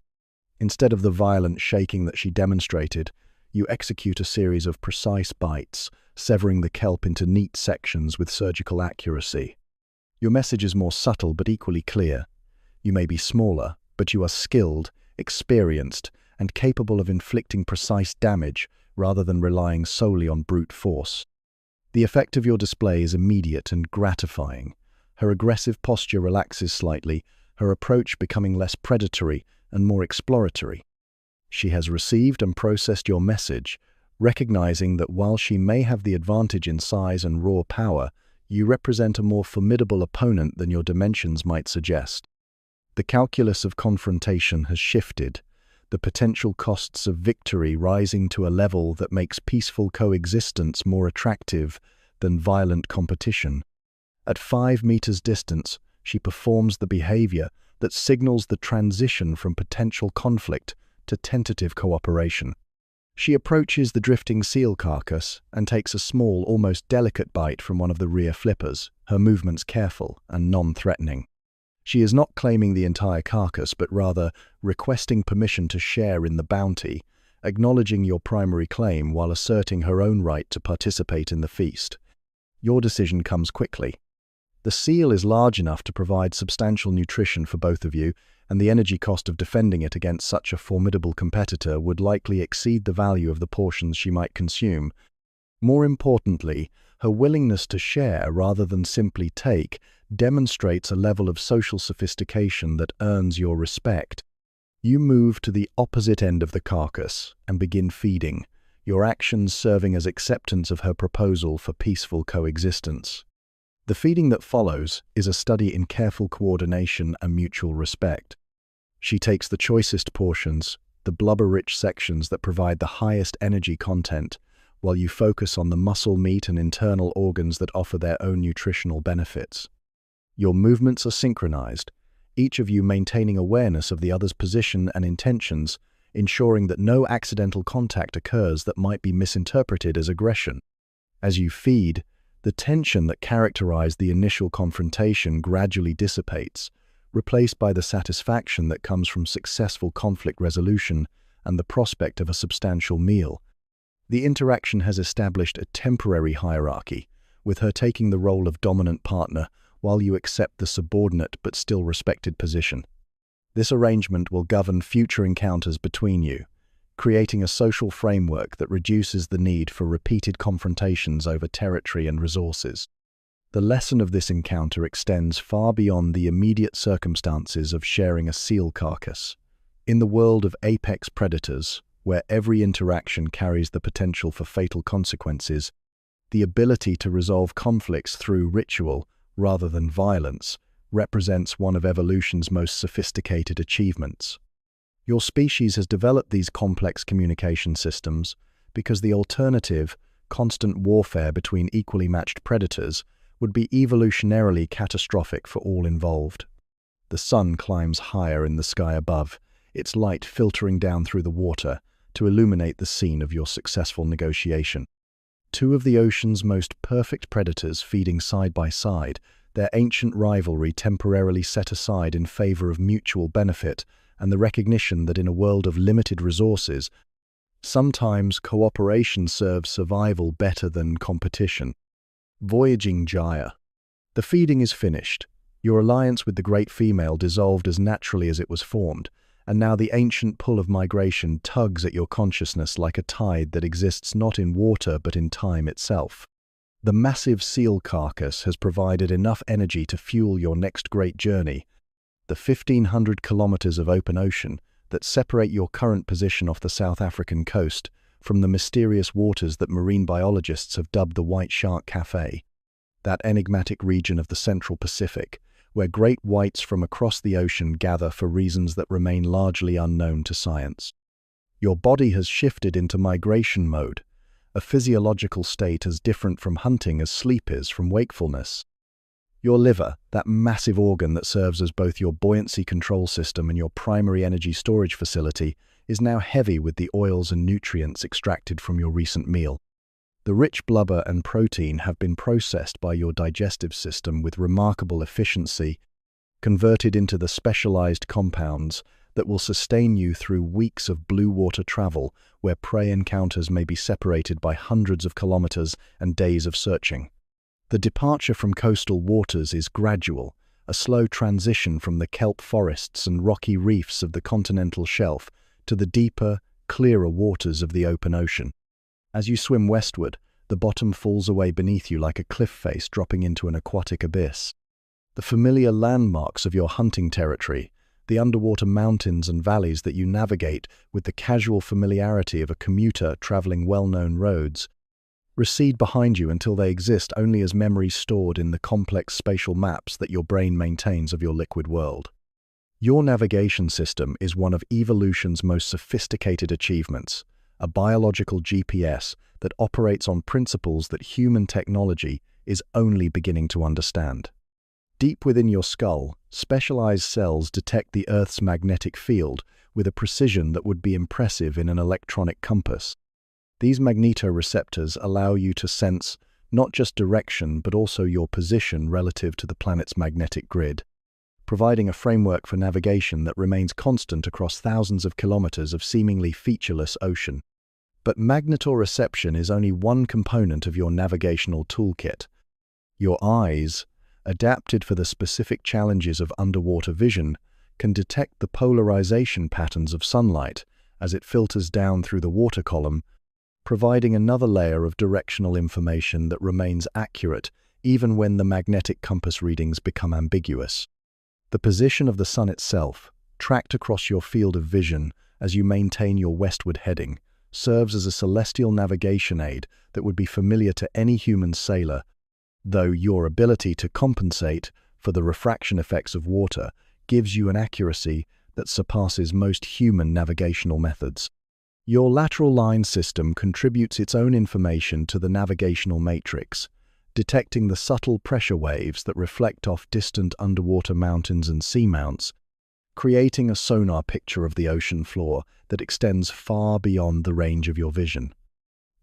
Instead of the violent shaking that she demonstrated, you execute a series of precise bites, severing the kelp into neat sections with surgical accuracy. Your message is more subtle but equally clear. You may be smaller, but you are skilled, experienced, and capable of inflicting precise damage rather than relying solely on brute force. The effect of your display is immediate and gratifying. Her aggressive posture relaxes slightly, her approach becoming less predatory and more exploratory. She has received and processed your message, recognizing that while she may have the advantage in size and raw power, you represent a more formidable opponent than your dimensions might suggest. The calculus of confrontation has shifted, the potential costs of victory rising to a level that makes peaceful coexistence more attractive than violent competition. At 5 meters distance, she performs the behavior that signals the transition from potential conflict to tentative cooperation. She approaches the drifting seal carcass and takes a small, almost delicate bite from one of the rear flippers, her movements careful and non-threatening. She is not claiming the entire carcass, but rather requesting permission to share in the bounty, acknowledging your primary claim while asserting her own right to participate in the feast. Your decision comes quickly. The seal is large enough to provide substantial nutrition for both of you, and the energy cost of defending it against such a formidable competitor would likely exceed the value of the portions she might consume. More importantly, her willingness to share rather than simply take demonstrates a level of social sophistication that earns your respect. You move to the opposite end of the carcass and begin feeding, your actions serving as acceptance of her proposal for peaceful coexistence. The feeding that follows is a study in careful coordination and mutual respect. She takes the choicest portions, the blubber-rich sections that provide the highest energy content, while you focus on the muscle, meat, and internal organs that offer their own nutritional benefits. Your movements are synchronized, each of you maintaining awareness of the other's position and intentions, ensuring that no accidental contact occurs that might be misinterpreted as aggression. As you feed, the tension that characterized the initial confrontation gradually dissipates, replaced by the satisfaction that comes from successful conflict resolution and the prospect of a substantial meal. The interaction has established a temporary hierarchy, with her taking the role of dominant partner while you accept the subordinate but still respected position. This arrangement will govern future encounters between you, creating a social framework that reduces the need for repeated confrontations over territory and resources. The lesson of this encounter extends far beyond the immediate circumstances of sharing a seal carcass. In the world of apex predators, where every interaction carries the potential for fatal consequences, the ability to resolve conflicts through ritual rather than violence represents one of evolution's most sophisticated achievements. Your species has developed these complex communication systems because the alternative, constant warfare between equally matched predators, would be evolutionarily catastrophic for all involved. The sun climbs higher in the sky above, its light filtering down through the water to illuminate the scene of your successful negotiation. Two of the ocean's most perfect predators feeding side by side, their ancient rivalry temporarily set aside in favor of mutual benefit and the recognition that in a world of limited resources, sometimes cooperation serves survival better than competition. Voyaging Gyre. The feeding is finished. Your alliance with the great female dissolved as naturally as it was formed, and now the ancient pull of migration tugs at your consciousness like a tide that exists not in water but in time itself. The massive seal carcass has provided enough energy to fuel your next great journey, the 1,500 kilometers of open ocean that separate your current position off the South African coast from the mysterious waters that marine biologists have dubbed the White Shark Cafe, that enigmatic region of the Central Pacific, where great whites from across the ocean gather for reasons that remain largely unknown to science. Your body has shifted into migration mode, a physiological state as different from hunting as sleep is from wakefulness. Your liver, that massive organ that serves as both your buoyancy control system and your primary energy storage facility, is now heavy with the oils and nutrients extracted from your recent meal. The rich blubber and protein have been processed by your digestive system with remarkable efficiency, converted into the specialized compounds that will sustain you through weeks of blue water travel where prey encounters may be separated by hundreds of kilometers and days of searching. The departure from coastal waters is gradual, a slow transition from the kelp forests and rocky reefs of the continental shelf to the deeper, clearer waters of the open ocean. As you swim westward, the bottom falls away beneath you like a cliff face dropping into an aquatic abyss. The familiar landmarks of your hunting territory, the underwater mountains and valleys that you navigate with the casual familiarity of a commuter traveling well-known roads, recede behind you until they exist only as memories stored in the complex spatial maps that your brain maintains of your liquid world. Your navigation system is one of evolution's most sophisticated achievements, a biological GPS that operates on principles that human technology is only beginning to understand. Deep within your skull, specialized cells detect the Earth's magnetic field with a precision that would be impressive in an electronic compass. These magnetoreceptors allow you to sense not just direction but also your position relative to the planet's magnetic grid, providing a framework for navigation that remains constant across thousands of kilometers of seemingly featureless ocean. But magnetoreception is only one component of your navigational toolkit. Your eyes, adapted for the specific challenges of underwater vision, can detect the polarization patterns of sunlight as it filters down through the water column, providing another layer of directional information that remains accurate even when the magnetic compass readings become ambiguous. The position of the sun itself, tracked across your field of vision as you maintain your westward heading, serves as a celestial navigation aid that would be familiar to any human sailor, though your ability to compensate for the refraction effects of water gives you an accuracy that surpasses most human navigational methods. Your lateral line system contributes its own information to the navigational matrix, detecting the subtle pressure waves that reflect off distant underwater mountains and seamounts, creating a sonar picture of the ocean floor that extends far beyond the range of your vision.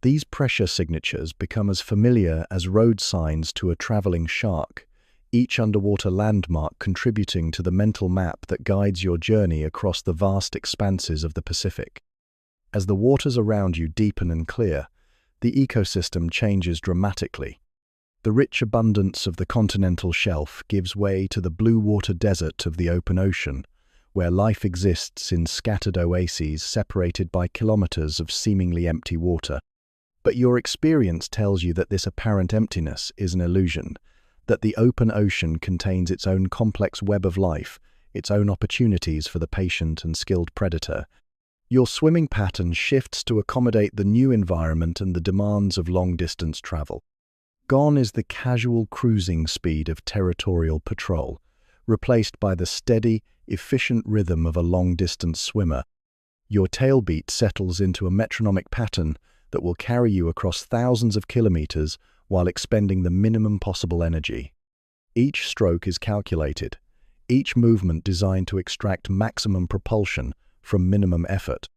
These pressure signatures become as familiar as road signs to a traveling shark, each underwater landmark contributing to the mental map that guides your journey across the vast expanses of the Pacific. As the waters around you deepen and clear, the ecosystem changes dramatically. The rich abundance of the continental shelf gives way to the blue water desert of the open ocean, where life exists in scattered oases separated by kilometers of seemingly empty water. But your experience tells you that this apparent emptiness is an illusion, that the open ocean contains its own complex web of life, its own opportunities for the patient and skilled predator. Your swimming pattern shifts to accommodate the new environment and the demands of long-distance travel. Gone is the casual cruising speed of territorial patrol, replaced by the steady, efficient rhythm of a long-distance swimmer. Your tailbeat settles into a metronomic pattern that will carry you across thousands of kilometers while expending the minimum possible energy. Each stroke is calculated, each movement designed to extract maximum propulsion from minimum effort.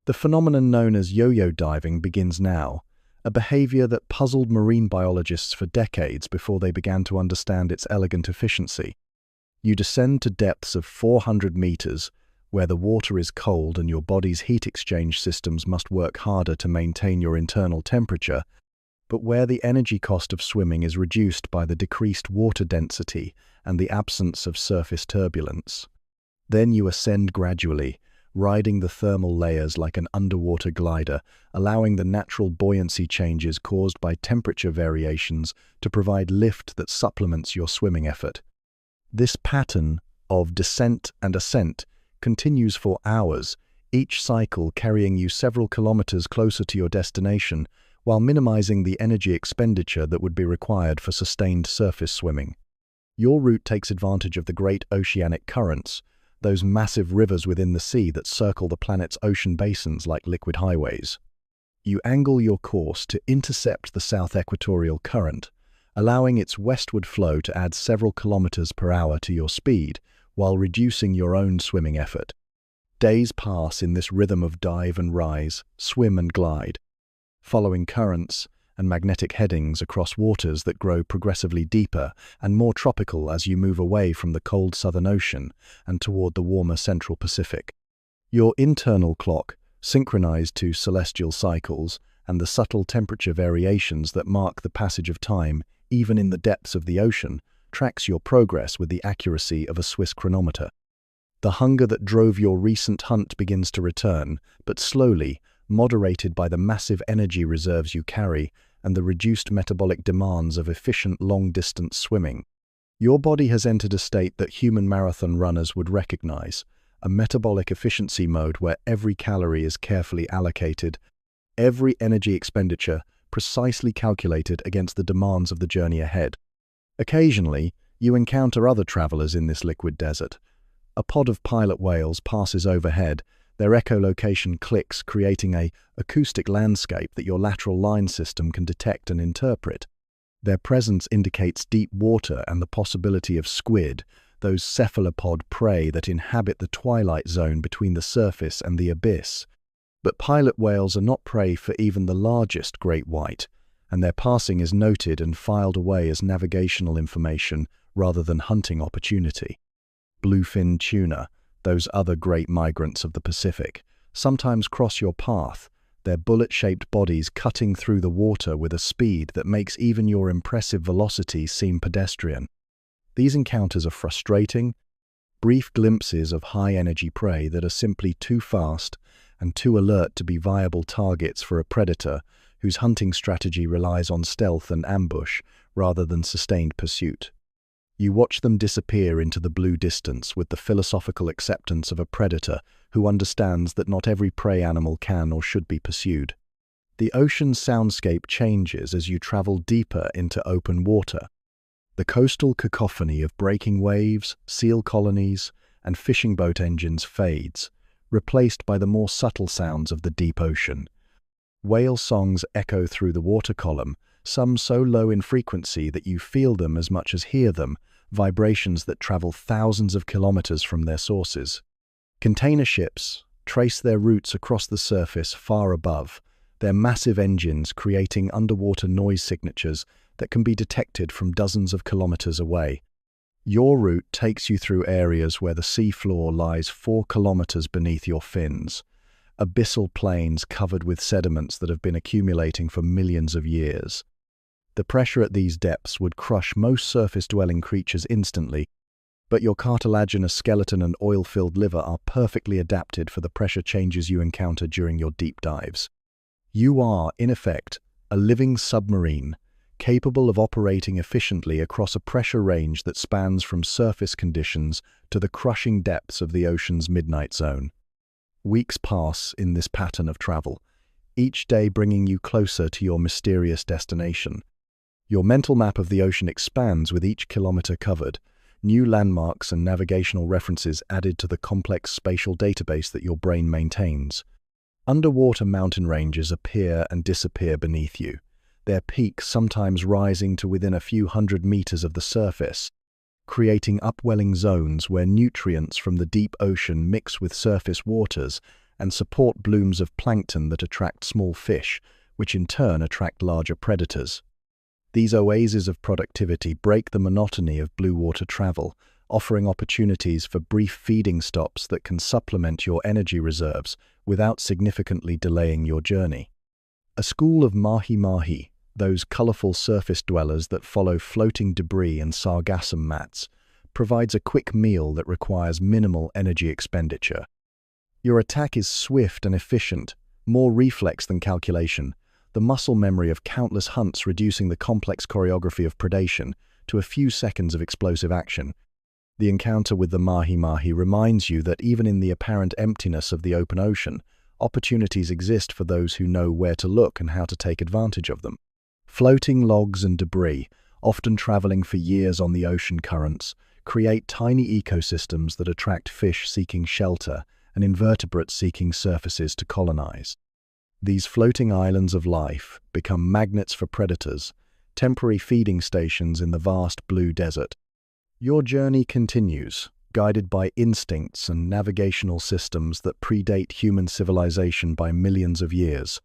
The phenomenon known as yo-yo diving begins now, a behavior that puzzled marine biologists for decades before they began to understand its elegant efficiency. You descend to depths of 400 meters, where the water is cold and your body's heat exchange systems must work harder to maintain your internal temperature, but where the energy cost of swimming is reduced by the decreased water density and the absence of surface turbulence. Then you ascend gradually, riding the thermal layers like an underwater glider, allowing the natural buoyancy changes caused by temperature variations to provide lift that supplements your swimming effort. This pattern of descent and ascent continues for hours, each cycle carrying you several kilometers closer to your destination, while minimizing the energy expenditure that would be required for sustained surface swimming. Your route takes advantage of the great oceanic currents, those massive rivers within the sea that circle the planet's ocean basins like liquid highways. You angle your course to intercept the south equatorial current, allowing its westward flow to add several kilometers per hour to your speed, while reducing your own swimming effort. Days pass in this rhythm of dive and rise, swim and glide, following currents and magnetic headings across waters that grow progressively deeper and more tropical as you move away from the cold Southern Ocean and toward the warmer Central Pacific. Your internal clock, synchronized to celestial cycles and the subtle temperature variations that mark the passage of time, even in the depths of the ocean, tracks your progress with the accuracy of a Swiss chronometer. The hunger that drove your recent hunt begins to return, but slowly, moderated by the massive energy reserves you carry and the reduced metabolic demands of efficient long-distance swimming. Your body has entered a state that human marathon runners would recognize, a metabolic efficiency mode where every calorie is carefully allocated, every energy expenditure precisely calculated against the demands of the journey ahead. Occasionally, you encounter other travelers in this liquid desert. A pod of pilot whales passes overhead, their echolocation clicks, creating an acoustic landscape that your lateral line system can detect and interpret. Their presence indicates deep water and the possibility of squid, those cephalopod prey that inhabit the twilight zone between the surface and the abyss. But pilot whales are not prey for even the largest great white, and their passing is noted and filed away as navigational information rather than hunting opportunity. Bluefin tuna, those other great migrants of the Pacific, sometimes cross your path, their bullet-shaped bodies cutting through the water with a speed that makes even your impressive velocity seem pedestrian. These encounters are frustrating, brief glimpses of high-energy prey that are simply too fast and too alert to be viable targets for a predator whose hunting strategy relies on stealth and ambush rather than sustained pursuit. You watch them disappear into the blue distance with the philosophical acceptance of a predator who understands that not every prey animal can or should be pursued. The ocean soundscape changes as you travel deeper into open water. The coastal cacophony of breaking waves, seal colonies, and fishing boat engines fades, replaced by the more subtle sounds of the deep ocean. Whale songs echo through the water column, some so low in frequency that you feel them as much as hear them, vibrations that travel thousands of kilometers from their sources. Container ships trace their routes across the surface far above, their massive engines creating underwater noise signatures that can be detected from dozens of kilometers away. Your route takes you through areas where the seafloor lies 4 kilometers beneath your fins, abyssal plains covered with sediments that have been accumulating for millions of years. The pressure at these depths would crush most surface-dwelling creatures instantly, but your cartilaginous skeleton and oil-filled liver are perfectly adapted for the pressure changes you encounter during your deep dives. You are, in effect, a living submarine, capable of operating efficiently across a pressure range that spans from surface conditions to the crushing depths of the ocean's midnight zone. Weeks pass in this pattern of travel, each day bringing you closer to your mysterious destination. Your mental map of the ocean expands with each kilometer covered, new landmarks and navigational references added to the complex spatial database that your brain maintains. Underwater mountain ranges appear and disappear beneath you, their peaks sometimes rising to within a few hundred meters of the surface, creating upwelling zones where nutrients from the deep ocean mix with surface waters and support blooms of plankton that attract small fish, which in turn attract larger predators. These oases of productivity break the monotony of blue water travel, offering opportunities for brief feeding stops that can supplement your energy reserves without significantly delaying your journey. A school of mahi-mahi, those colorful surface dwellers that follow floating debris and sargassum mats, provides a quick meal that requires minimal energy expenditure. Your attack is swift and efficient, more reflex than calculation, the muscle memory of countless hunts reducing the complex choreography of predation to a few seconds of explosive action. The encounter with the mahi-mahi reminds you that even in the apparent emptiness of the open ocean, opportunities exist for those who know where to look and how to take advantage of them. Floating logs and debris, often traveling for years on the ocean currents, create tiny ecosystems that attract fish seeking shelter and invertebrates seeking surfaces to colonize. These floating islands of life become magnets for predators, temporary feeding stations in the vast blue desert. Your journey continues, guided by instincts and navigational systems that predate human civilization by millions of years.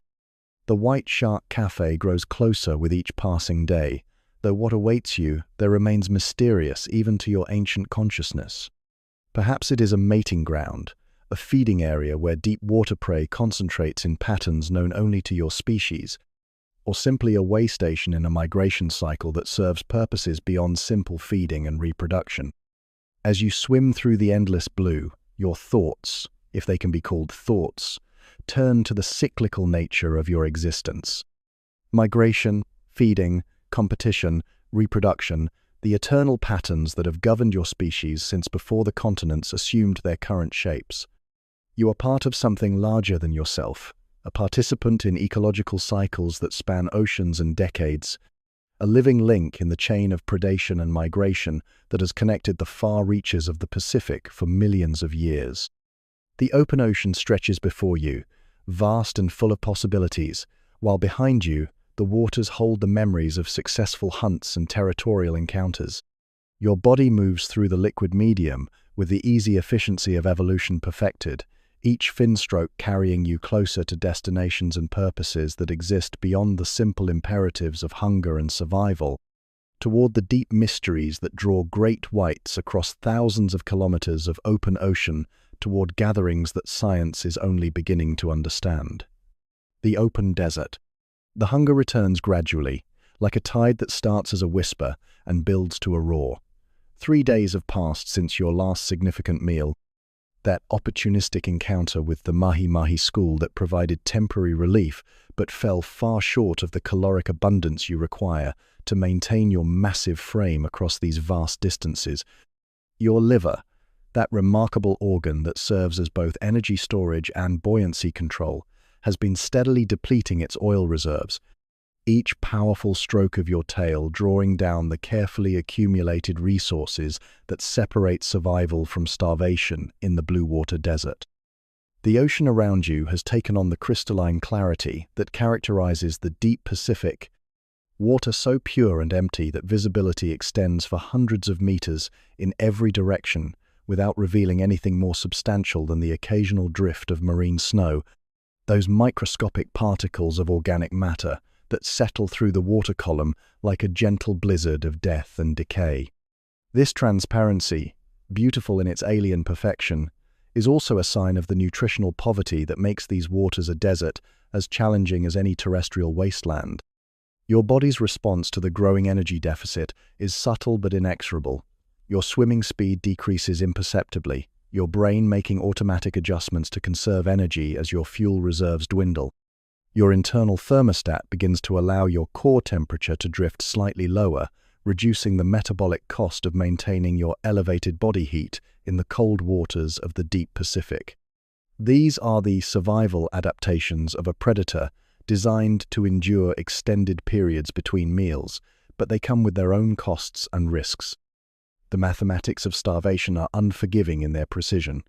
The White Shark Cafe grows closer with each passing day, though what awaits you there remains mysterious even to your ancient consciousness. Perhaps it is a mating ground, a feeding area where deep water prey concentrates in patterns known only to your species, or simply a way station in a migration cycle that serves purposes beyond simple feeding and reproduction. As you swim through the endless blue, your thoughts, if they can be called thoughts, turn to the cyclical nature of your existence. Migration, feeding, competition, reproduction, the eternal patterns that have governed your species since before the continents assumed their current shapes. You are part of something larger than yourself, a participant in ecological cycles that span oceans and decades, a living link in the chain of predation and migration that has connected the far reaches of the Pacific for millions of years. The open ocean stretches before you, vast and full of possibilities, while behind you, the waters hold the memories of successful hunts and territorial encounters. Your body moves through the liquid medium with the easy efficiency of evolution perfected, each fin stroke carrying you closer to destinations and purposes that exist beyond the simple imperatives of hunger and survival, toward the deep mysteries that draw great whites across thousands of kilometers of open ocean toward gatherings that science is only beginning to understand. The open desert. The hunger returns gradually, like a tide that starts as a whisper and builds to a roar. 3 days have passed since your last significant meal, that opportunistic encounter with the mahi-mahi school that provided temporary relief but fell far short of the caloric abundance you require to maintain your massive frame across these vast distances. Your liver, that remarkable organ that serves as both energy storage and buoyancy control, has been steadily depleting its oil reserves, each powerful stroke of your tail drawing down the carefully accumulated resources that separate survival from starvation in the blue water desert. The ocean around you has taken on the crystalline clarity that characterizes the deep Pacific, water so pure and empty that visibility extends for hundreds of meters in every direction without revealing anything more substantial than the occasional drift of marine snow, those microscopic particles of organic matter that settle through the water column like a gentle blizzard of death and decay. This transparency, beautiful in its alien perfection, is also a sign of the nutritional poverty that makes these waters a desert as challenging as any terrestrial wasteland. Your body's response to the growing energy deficit is subtle but inexorable. Your swimming speed decreases imperceptibly, your brain making automatic adjustments to conserve energy as your fuel reserves dwindle. Your internal thermostat begins to allow your core temperature to drift slightly lower, reducing the metabolic cost of maintaining your elevated body heat in the cold waters of the deep Pacific. These are the survival adaptations of a predator designed to endure extended periods between meals, but they come with their own costs and risks. The mathematics of starvation are unforgiving in their precision.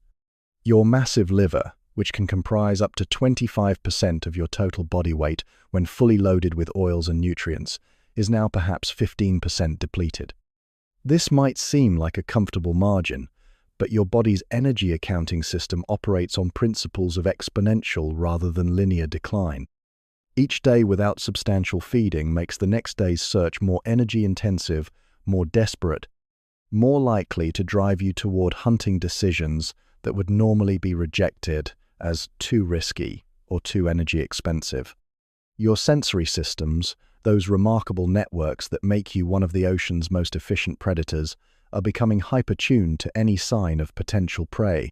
Your massive liver, which can comprise up to 25% of your total body weight when fully loaded with oils and nutrients, is now perhaps 15% depleted. This might seem like a comfortable margin, but your body's energy accounting system operates on principles of exponential rather than linear decline. Each day without substantial feeding makes the next day's search more energy-intensive, more desperate, more likely to drive you toward hunting decisions that would normally be rejected as too risky or too energy expensive. Your sensory systems, those remarkable networks that make you one of the ocean's most efficient predators, are becoming hyper-tuned to any sign of potential prey.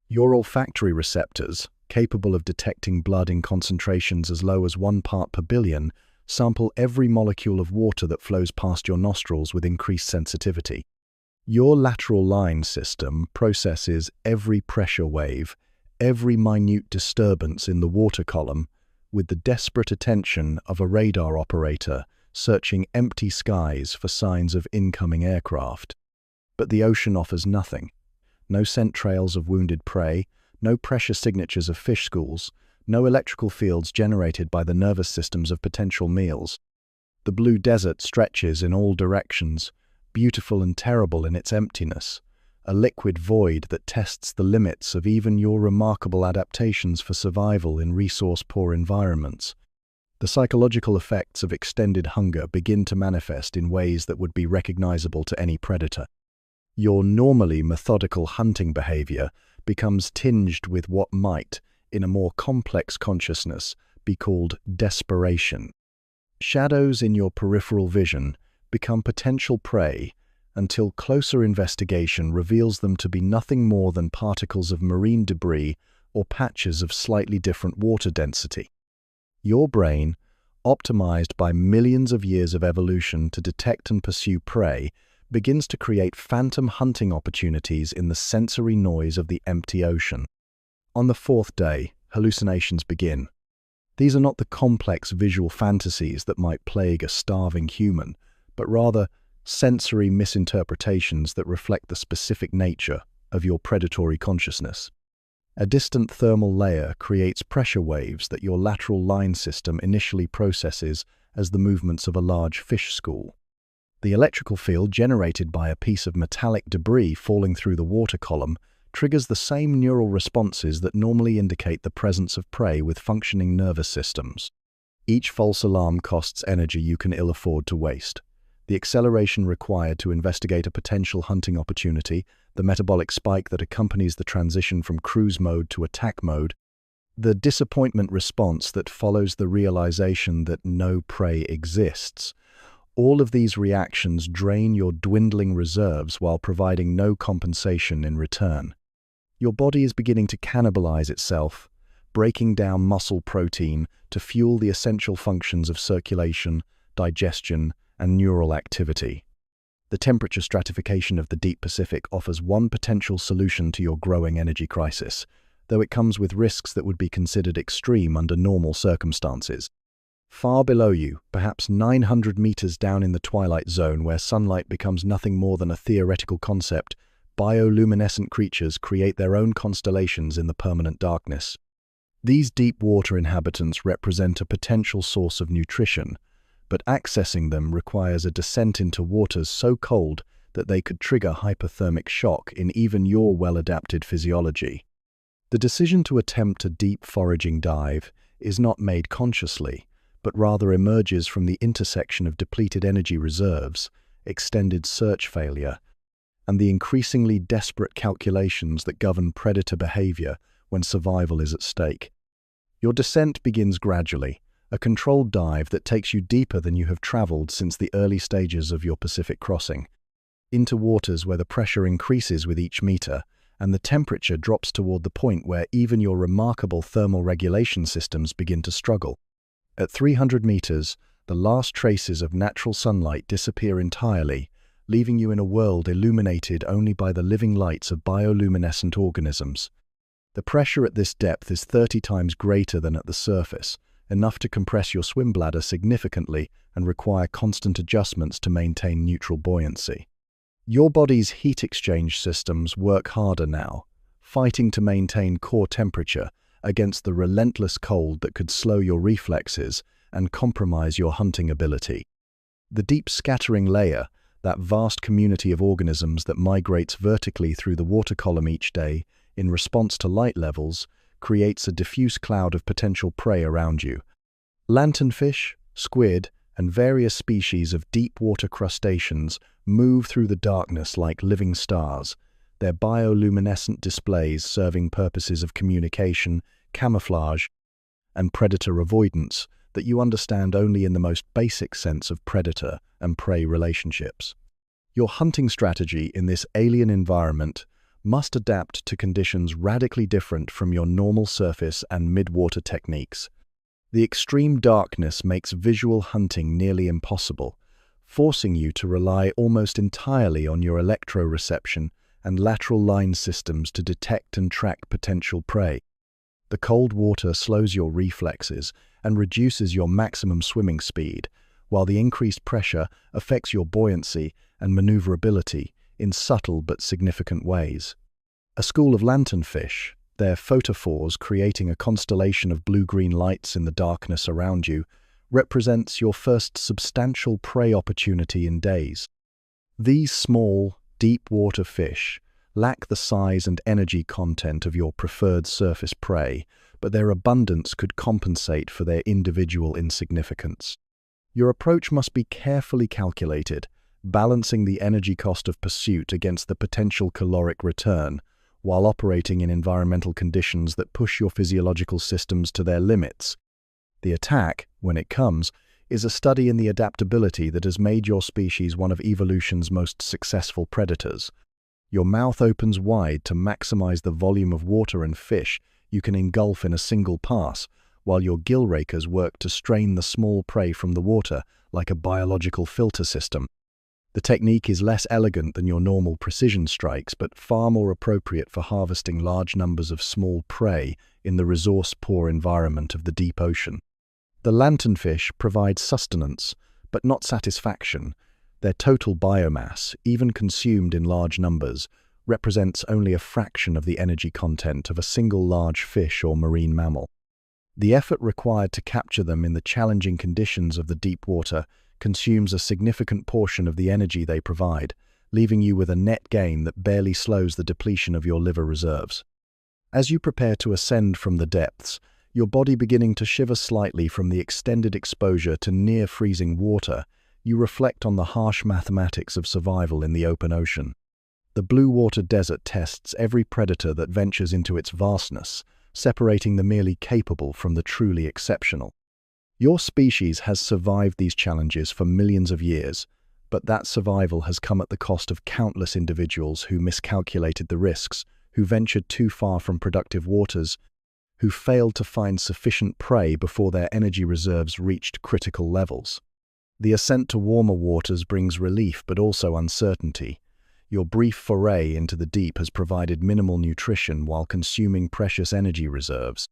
Your olfactory receptors, capable of detecting blood in concentrations as low as 1 part per billion, sample every molecule of water that flows past your nostrils with increased sensitivity. Your lateral line system processes every pressure wave, every minute disturbance in the water column, with the desperate attention of a radar operator searching empty skies for signs of incoming aircraft. But the ocean offers nothing. No scent trails of wounded prey, no pressure signatures of fish schools, no electrical fields generated by the nervous systems of potential meals. The blue desert stretches in all directions, beautiful and terrible in its emptiness, a liquid void that tests the limits of even your remarkable adaptations for survival in resource-poor environments. The psychological effects of extended hunger begin to manifest in ways that would be recognizable to any predator. Your normally methodical hunting behavior becomes tinged with what might, in a more complex consciousness, be called desperation. Shadows in your peripheral vision become potential prey until closer investigation reveals them to be nothing more than particles of marine debris or patches of slightly different water density. Your brain, optimized by millions of years of evolution to detect and pursue prey, begins to create phantom hunting opportunities in the sensory noise of the empty ocean. On the 4th day, hallucinations begin. These are not the complex visual fantasies that might plague a starving human, but rather sensory misinterpretations that reflect the specific nature of your predatory consciousness. A distant thermal layer creates pressure waves that your lateral line system initially processes as the movements of a large fish school. The electrical field generated by a piece of metallic debris falling through the water column triggers the same neural responses that normally indicate the presence of prey with functioning nervous systems. Each false alarm costs energy you can ill afford to waste. The acceleration required to investigate a potential hunting opportunity, the metabolic spike that accompanies the transition from cruise mode to attack mode, the disappointment response that follows the realization that no prey exists. All of these reactions drain your dwindling reserves while providing no compensation in return. Your body is beginning to cannibalize itself, breaking down muscle protein to fuel the essential functions of circulation, digestion, and neural activity. The temperature stratification of the deep Pacific offers one potential solution to your growing energy crisis, though it comes with risks that would be considered extreme under normal circumstances. Far below you, perhaps 900 meters down in the twilight zone where sunlight becomes nothing more than a theoretical concept, bioluminescent creatures create their own constellations in the permanent darkness. These deep water inhabitants represent a potential source of nutrition, but accessing them requires a descent into waters so cold that they could trigger hypothermic shock in even your well-adapted physiology. The decision to attempt a deep foraging dive is not made consciously, but rather emerges from the intersection of depleted energy reserves, extended search failure, and the increasingly desperate calculations that govern predator behavior when survival is at stake. Your descent begins gradually, a controlled dive that takes you deeper than you have traveled since the early stages of your Pacific crossing, into waters where the pressure increases with each meter and the temperature drops toward the point where even your remarkable thermal regulation systems begin to struggle. At 300 meters, the last traces of natural sunlight disappear entirely, leaving you in a world illuminated only by the living lights of bioluminescent organisms. The pressure at this depth is 30 times greater than at the surface, enough to compress your swim bladder significantly and require constant adjustments to maintain neutral buoyancy. Your body's heat exchange systems work harder now, fighting to maintain core temperature against the relentless cold that could slow your reflexes and compromise your hunting ability. The deep scattering layer, that vast community of organisms that migrates vertically through the water column each day in response to light levels, creates a diffuse cloud of potential prey around you. Lanternfish, squid, and various species of deep-water crustaceans move through the darkness like living stars, their bioluminescent displays serving purposes of communication, camouflage, and predator avoidance that you understand only in the most basic sense of predator and prey relationships. Your hunting strategy in this alien environment must adapt to conditions radically different from your normal surface and mid-water techniques. The extreme darkness makes visual hunting nearly impossible, forcing you to rely almost entirely on your electroreception and lateral line systems to detect and track potential prey. The cold water slows your reflexes and reduces your maximum swimming speed, while the increased pressure affects your buoyancy and maneuverability in subtle but significant ways. A school of lanternfish, their photophores creating a constellation of blue-green lights in the darkness around you, represents your first substantial prey opportunity in days. These small, deep-water fish lack the size and energy content of your preferred surface prey, but their abundance could compensate for their individual insignificance. Your approach must be carefully calculated, balancing the energy cost of pursuit against the potential caloric return, while operating in environmental conditions that push your physiological systems to their limits. The attack, when it comes, is a study in the adaptability that has made your species one of evolution's most successful predators. Your mouth opens wide to maximize the volume of water and fish you can engulf in a single pass, while your gill rakers work to strain the small prey from the water like a biological filter system. The technique is less elegant than your normal precision strikes, but far more appropriate for harvesting large numbers of small prey in the resource-poor environment of the deep ocean. The lanternfish provide sustenance, but not satisfaction. Their total biomass, even consumed in large numbers, represents only a fraction of the energy content of a single large fish or marine mammal. The effort required to capture them in the challenging conditions of the deep water consumes a significant portion of the energy they provide, leaving you with a net gain that barely slows the depletion of your liver reserves. As you prepare to ascend from the depths, your body beginning to shiver slightly from the extended exposure to near-freezing water, you reflect on the harsh mathematics of survival in the open ocean. The blue water desert tests every predator that ventures into its vastness, separating the merely capable from the truly exceptional. Your species has survived these challenges for millions of years, but that survival has come at the cost of countless individuals who miscalculated the risks, who ventured too far from productive waters, who failed to find sufficient prey before their energy reserves reached critical levels. The ascent to warmer waters brings relief but also uncertainty. Your brief foray into the deep has provided minimal nutrition while consuming precious energy reserves.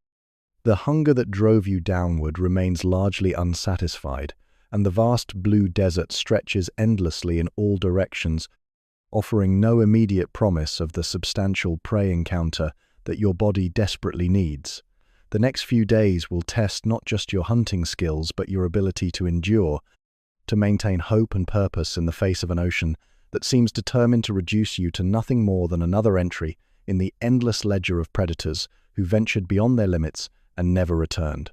The hunger that drove you downward remains largely unsatisfied, and the vast blue desert stretches endlessly in all directions, offering no immediate promise of the substantial prey encounter that your body desperately needs. The next few days will test not just your hunting skills but your ability to endure, to maintain hope and purpose in the face of an ocean that seems determined to reduce you to nothing more than another entry in the endless ledger of predators who ventured beyond their limits and never returned.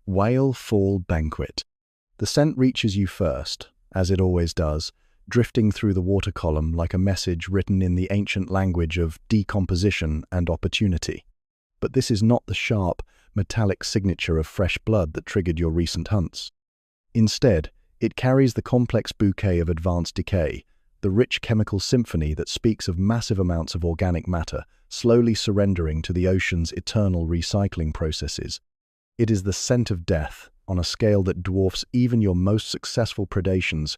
Whale Fall Banquet. The scent reaches you first, as it always does, drifting through the water column like a message written in the ancient language of decomposition and opportunity. But this is not the sharp, metallic signature of fresh blood that triggered your recent hunts. Instead, it carries the complex bouquet of advanced decay, the rich chemical symphony that speaks of massive amounts of organic matter slowly surrendering to the ocean's eternal recycling processes. It is the scent of death on a scale that dwarfs even your most successful predations,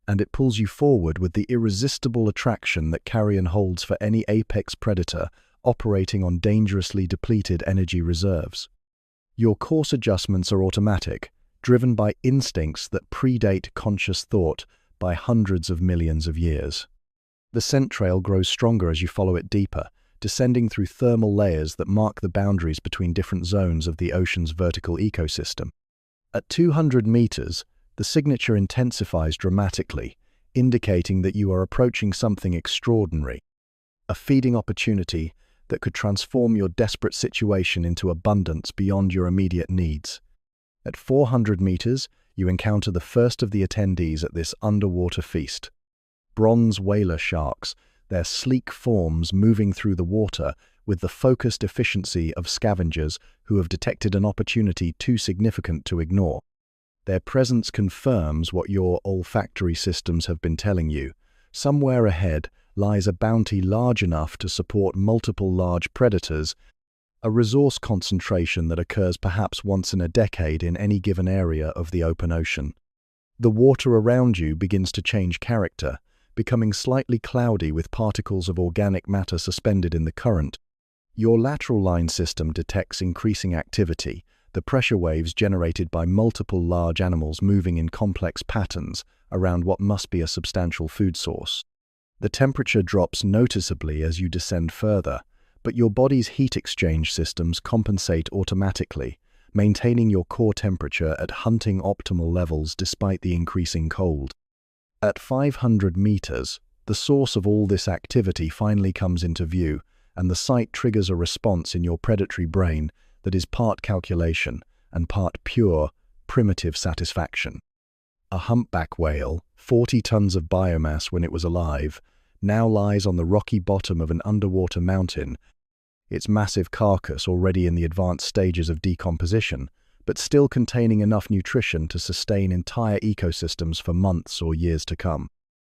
and it pulls you forward with the irresistible attraction that carrion holds for any apex predator operating on dangerously depleted energy reserves. Your course adjustments are automatic, driven by instincts that predate conscious thought by hundreds of millions of years. The scent trail grows stronger as you follow it deeper, descending through thermal layers that mark the boundaries between different zones of the ocean's vertical ecosystem. At 200 meters, the signature intensifies dramatically, indicating that you are approaching something extraordinary, a feeding opportunity that could transform your desperate situation into abundance beyond your immediate needs. At 400 meters, you encounter the first of the attendees at this underwater feast. Bronze whaler sharks, their sleek forms moving through the water with the focused efficiency of scavengers who have detected an opportunity too significant to ignore. Their presence confirms what your olfactory systems have been telling you. Somewhere ahead lies a bounty large enough to support multiple large predators, a resource concentration that occurs perhaps once in a decade in any given area of the open ocean. The water around you begins to change character, becoming slightly cloudy with particles of organic matter suspended in the current. Your lateral line system detects increasing activity, the pressure waves generated by multiple large animals moving in complex patterns around what must be a substantial food source. The temperature drops noticeably as you descend further, but your body's heat exchange systems compensate automatically, maintaining your core temperature at hunting optimal levels despite the increasing cold. At 500 meters, the source of all this activity finally comes into view, and the sight triggers a response in your predatory brain that is part calculation and part pure, primitive satisfaction. A humpback whale, 40 tons of biomass when it was alive, now lies on the rocky bottom of an underwater mountain, its massive carcass already in the advanced stages of decomposition, but still containing enough nutrition to sustain entire ecosystems for months or years to come.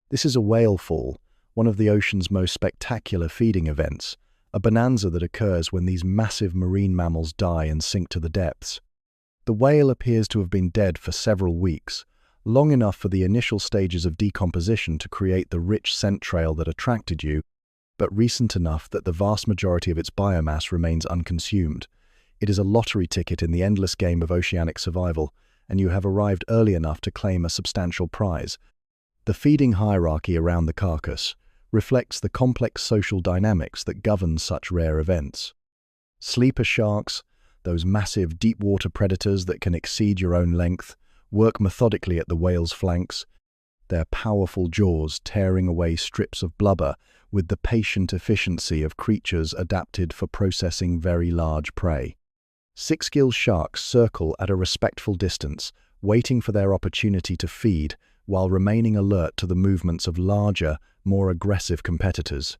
This is a whale fall, one of the ocean's most spectacular feeding events, a bonanza that occurs when these massive marine mammals die and sink to the depths. The whale appears to have been dead for several weeks, long enough for the initial stages of decomposition to create the rich scent trail that attracted you, but recent enough that the vast majority of its biomass remains unconsumed. It is a lottery ticket in the endless game of oceanic survival, and you have arrived early enough to claim a substantial prize. The feeding hierarchy around the carcass reflects the complex social dynamics that govern such rare events. Sleeper sharks, those massive deep-water predators that can exceed your own length, work methodically at the whale's flanks, their powerful jaws tearing away strips of blubber with the patient efficiency of creatures adapted for processing very large prey. Six-gill sharks circle at a respectful distance, waiting for their opportunity to feed while remaining alert to the movements of larger, more aggressive competitors.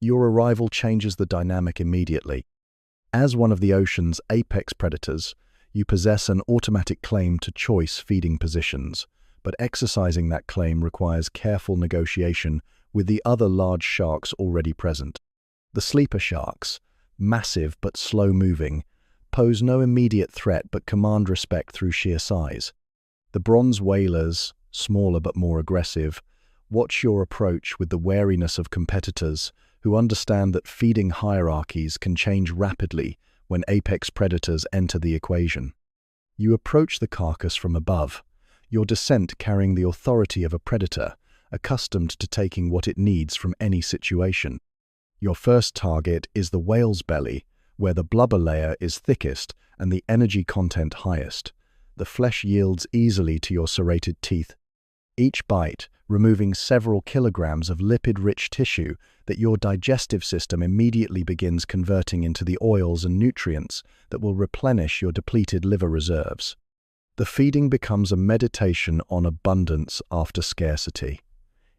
Your arrival changes the dynamic immediately. As one of the ocean's apex predators, you possess an automatic claim to choice feeding positions, but exercising that claim requires careful negotiation with the other large sharks already present. The sleeper sharks, massive but slow-moving, pose no immediate threat but command respect through sheer size. The bronze whalers, smaller but more aggressive, watch your approach with the wariness of competitors who understand that feeding hierarchies can change rapidly when apex predators enter the equation. You approach the carcass from above, your descent carrying the authority of a predator, accustomed to taking what it needs from any situation. Your first target is the whale's belly, where the blubber layer is thickest and the energy content highest. The flesh yields easily to your serrated teeth, each bite removing several kilograms of lipid-rich tissue that your digestive system immediately begins converting into the oils and nutrients that will replenish your depleted liver reserves. The feeding becomes a meditation on abundance after scarcity.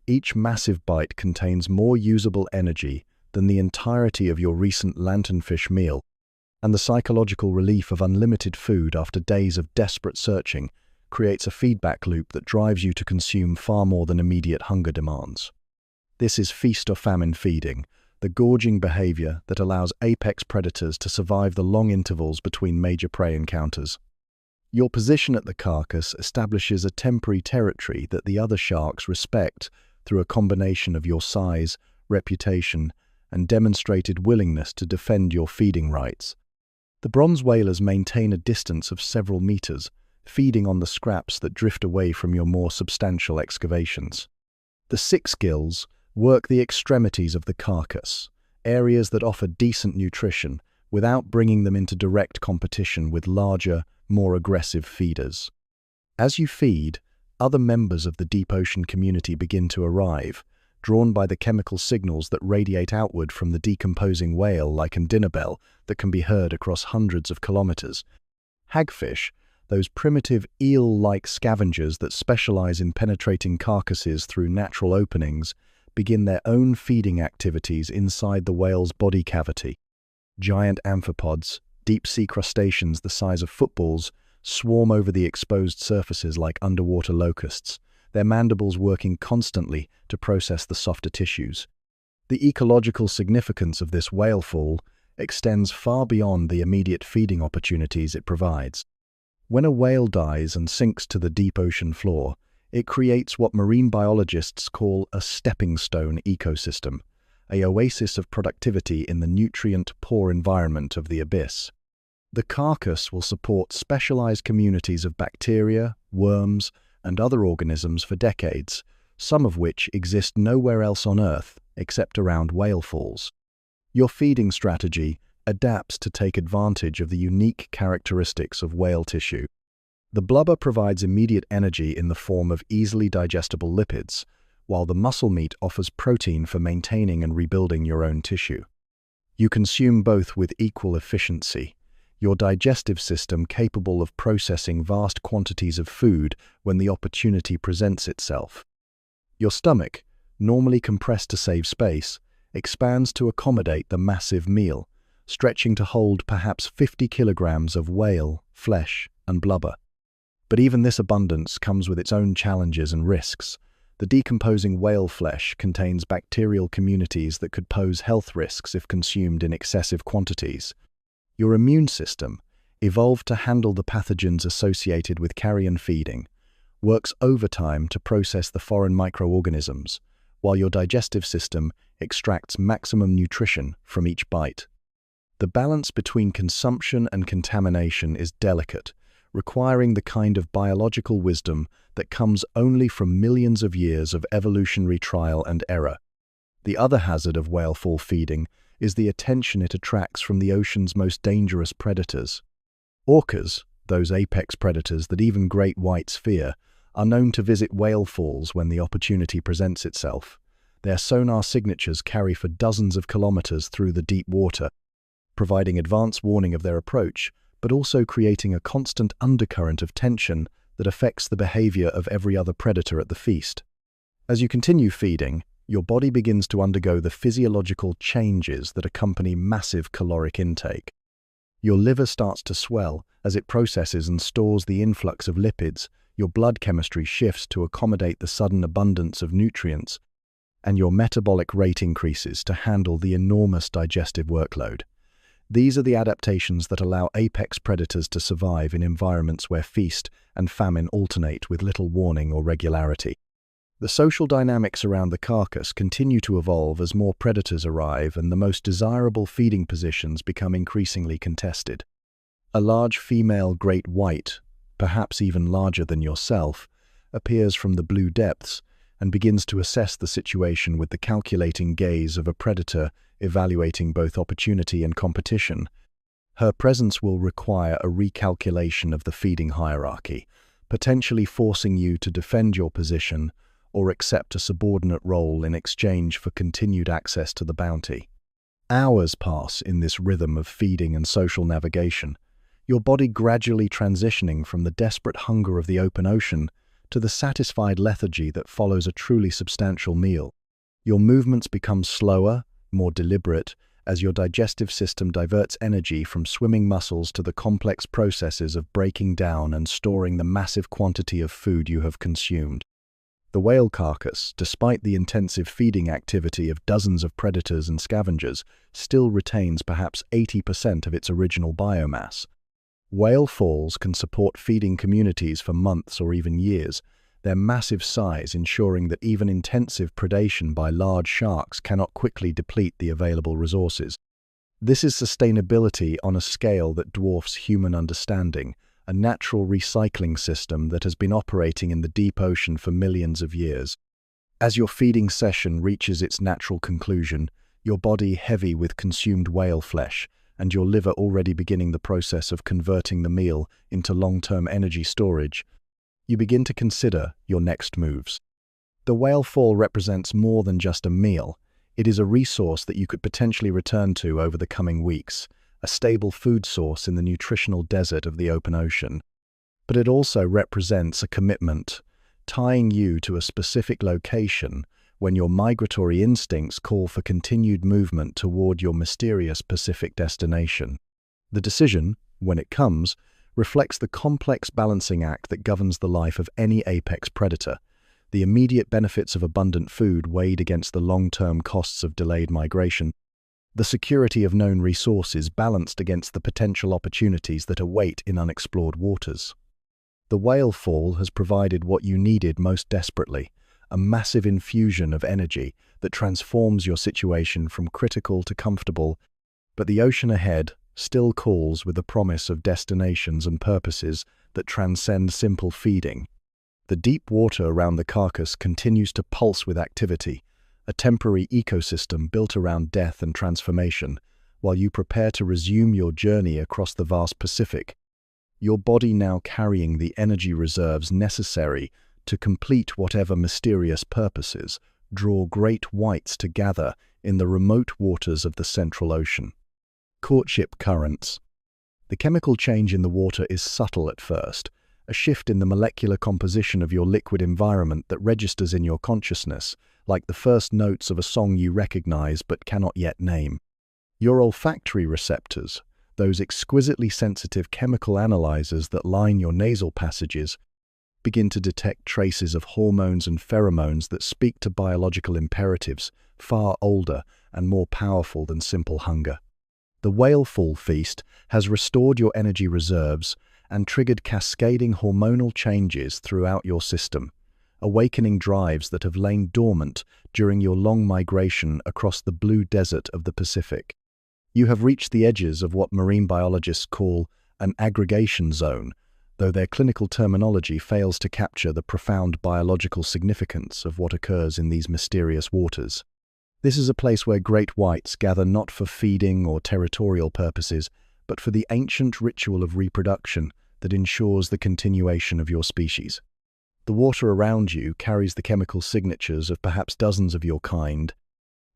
Each massive bite contains more usable energy than the entirety of your recent lanternfish meal, and the psychological relief of unlimited food after days of desperate searching creates a feedback loop that drives you to consume far more than immediate hunger demands. This is feast or famine feeding, the gorging behavior that allows apex predators to survive the long intervals between major prey encounters. Your position at the carcass establishes a temporary territory that the other sharks respect through a combination of your size, reputation, and demonstrated willingness to defend your feeding rights. The bronze whalers maintain a distance of several meters, feeding on the scraps that drift away from your more substantial excavations. The six gills work the extremities of the carcass, areas that offer decent nutrition without bringing them into direct competition with larger, more aggressive feeders. As you feed, other members of the deep ocean community begin to arrive, drawn by the chemical signals that radiate outward from the decomposing whale like an dinner bell that can be heard across hundreds of kilometers. Hagfish, those primitive eel-like scavengers that specialize in penetrating carcasses through natural openings, begin their own feeding activities inside the whale's body cavity. Giant amphipods, deep-sea crustaceans the size of footballs, swarm over the exposed surfaces like underwater locusts, their mandibles working constantly to process the softer tissues. The ecological significance of this whalefall extends far beyond the immediate feeding opportunities it provides. When a whale dies and sinks to the deep ocean floor, it creates what marine biologists call a stepping stone ecosystem, an oasis of productivity in the nutrient-poor environment of the abyss. The carcass will support specialized communities of bacteria, worms, and other organisms for decades, some of which exist nowhere else on Earth except around whale falls. Your feeding strategy adapts to take advantage of the unique characteristics of whale tissue. The blubber provides immediate energy in the form of easily digestible lipids, while the muscle meat offers protein for maintaining and rebuilding your own tissue. You consume both with equal efficiency, your digestive system capable of processing vast quantities of food when the opportunity presents itself. Your stomach, normally compressed to save space, expands to accommodate the massive meal, stretching to hold perhaps 50 kilograms of whale, flesh, and blubber. But even this abundance comes with its own challenges and risks. The decomposing whale flesh contains bacterial communities that could pose health risks if consumed in excessive quantities. Your immune system, evolved to handle the pathogens associated with carrion feeding, works overtime to process the foreign microorganisms, while your digestive system extracts maximum nutrition from each bite. The balance between consumption and contamination is delicate, requiring the kind of biological wisdom that comes only from millions of years of evolutionary trial and error. The other hazard of whalefall feeding is the attention it attracts from the ocean's most dangerous predators. Orcas, those apex predators that even great whites fear, are known to visit whale falls when the opportunity presents itself. Their sonar signatures carry for dozens of kilometers through the deep water, providing advance warning of their approach, but also creating a constant undercurrent of tension that affects the behavior of every other predator at the feast. As you continue feeding, your body begins to undergo the physiological changes that accompany massive caloric intake. Your liver starts to swell as it processes and stores the influx of lipids, your blood chemistry shifts to accommodate the sudden abundance of nutrients, and your metabolic rate increases to handle the enormous digestive workload. These are the adaptations that allow apex predators to survive in environments where feast and famine alternate with little warning or regularity. The social dynamics around the carcass continue to evolve as more predators arrive and the most desirable feeding positions become increasingly contested. A large female great white, perhaps even larger than yourself, appears from the blue depths and begins to assess the situation with the calculating gaze of a predator evaluating both opportunity and competition. Her presence will require a recalculation of the feeding hierarchy, potentially forcing you to defend your position or accept a subordinate role in exchange for continued access to the bounty. Hours pass in this rhythm of feeding and social navigation, your body gradually transitioning from the desperate hunger of the open ocean to the satisfied lethargy that follows a truly substantial meal. Your movements become slower, more deliberate, as your digestive system diverts energy from swimming muscles to the complex processes of breaking down and storing the massive quantity of food you have consumed. The whale carcass, despite the intensive feeding activity of dozens of predators and scavengers, still retains perhaps 80% of its original biomass. Whale falls can support feeding communities for months or even years, their massive size ensuring that even intensive predation by large sharks cannot quickly deplete the available resources. This is sustainability on a scale that dwarfs human understanding, a natural recycling system that has been operating in the deep ocean for millions of years. As your feeding session reaches its natural conclusion, your body heavy with consumed whale flesh, and your liver already beginning the process of converting the meal into long-term energy storage, you begin to consider your next moves. The whale fall represents more than just a meal. It is a resource that you could potentially return to over the coming weeks, a stable food source in the nutritional desert of the open ocean. But it also represents a commitment, tying you to a specific location when your migratory instincts call for continued movement toward your mysterious Pacific destination. The decision, when it comes, reflects the complex balancing act that governs the life of any apex predator, the immediate benefits of abundant food weighed against the long-term costs of delayed migration, the security of known resources balanced against the potential opportunities that await in unexplored waters. The whale fall has provided what you needed most desperately, a massive infusion of energy that transforms your situation from critical to comfortable, but the ocean ahead still calls with the promise of destinations and purposes that transcend simple feeding. The deep water around the carcass continues to pulse with activity, a temporary ecosystem built around death and transformation, while you prepare to resume your journey across the vast Pacific, your body now carrying the energy reserves necessary to complete whatever mysterious purposes draw great whites to gather in the remote waters of the Central Ocean. Courtship currents. The chemical change in the water is subtle at first, a shift in the molecular composition of your liquid environment that registers in your consciousness, like the first notes of a song you recognize but cannot yet name. Your olfactory receptors, those exquisitely sensitive chemical analyzers that line your nasal passages, begin to detect traces of hormones and pheromones that speak to biological imperatives far older and more powerful than simple hunger. The whale fall feast has restored your energy reserves and triggered cascading hormonal changes throughout your system, awakening drives that have lain dormant during your long migration across the blue desert of the Pacific. You have reached the edges of what marine biologists call an aggregation zone, though their clinical terminology fails to capture the profound biological significance of what occurs in these mysterious waters. This is a place where great whites gather not for feeding or territorial purposes, but for the ancient ritual of reproduction that ensures the continuation of your species. The water around you carries the chemical signatures of perhaps dozens of your kind,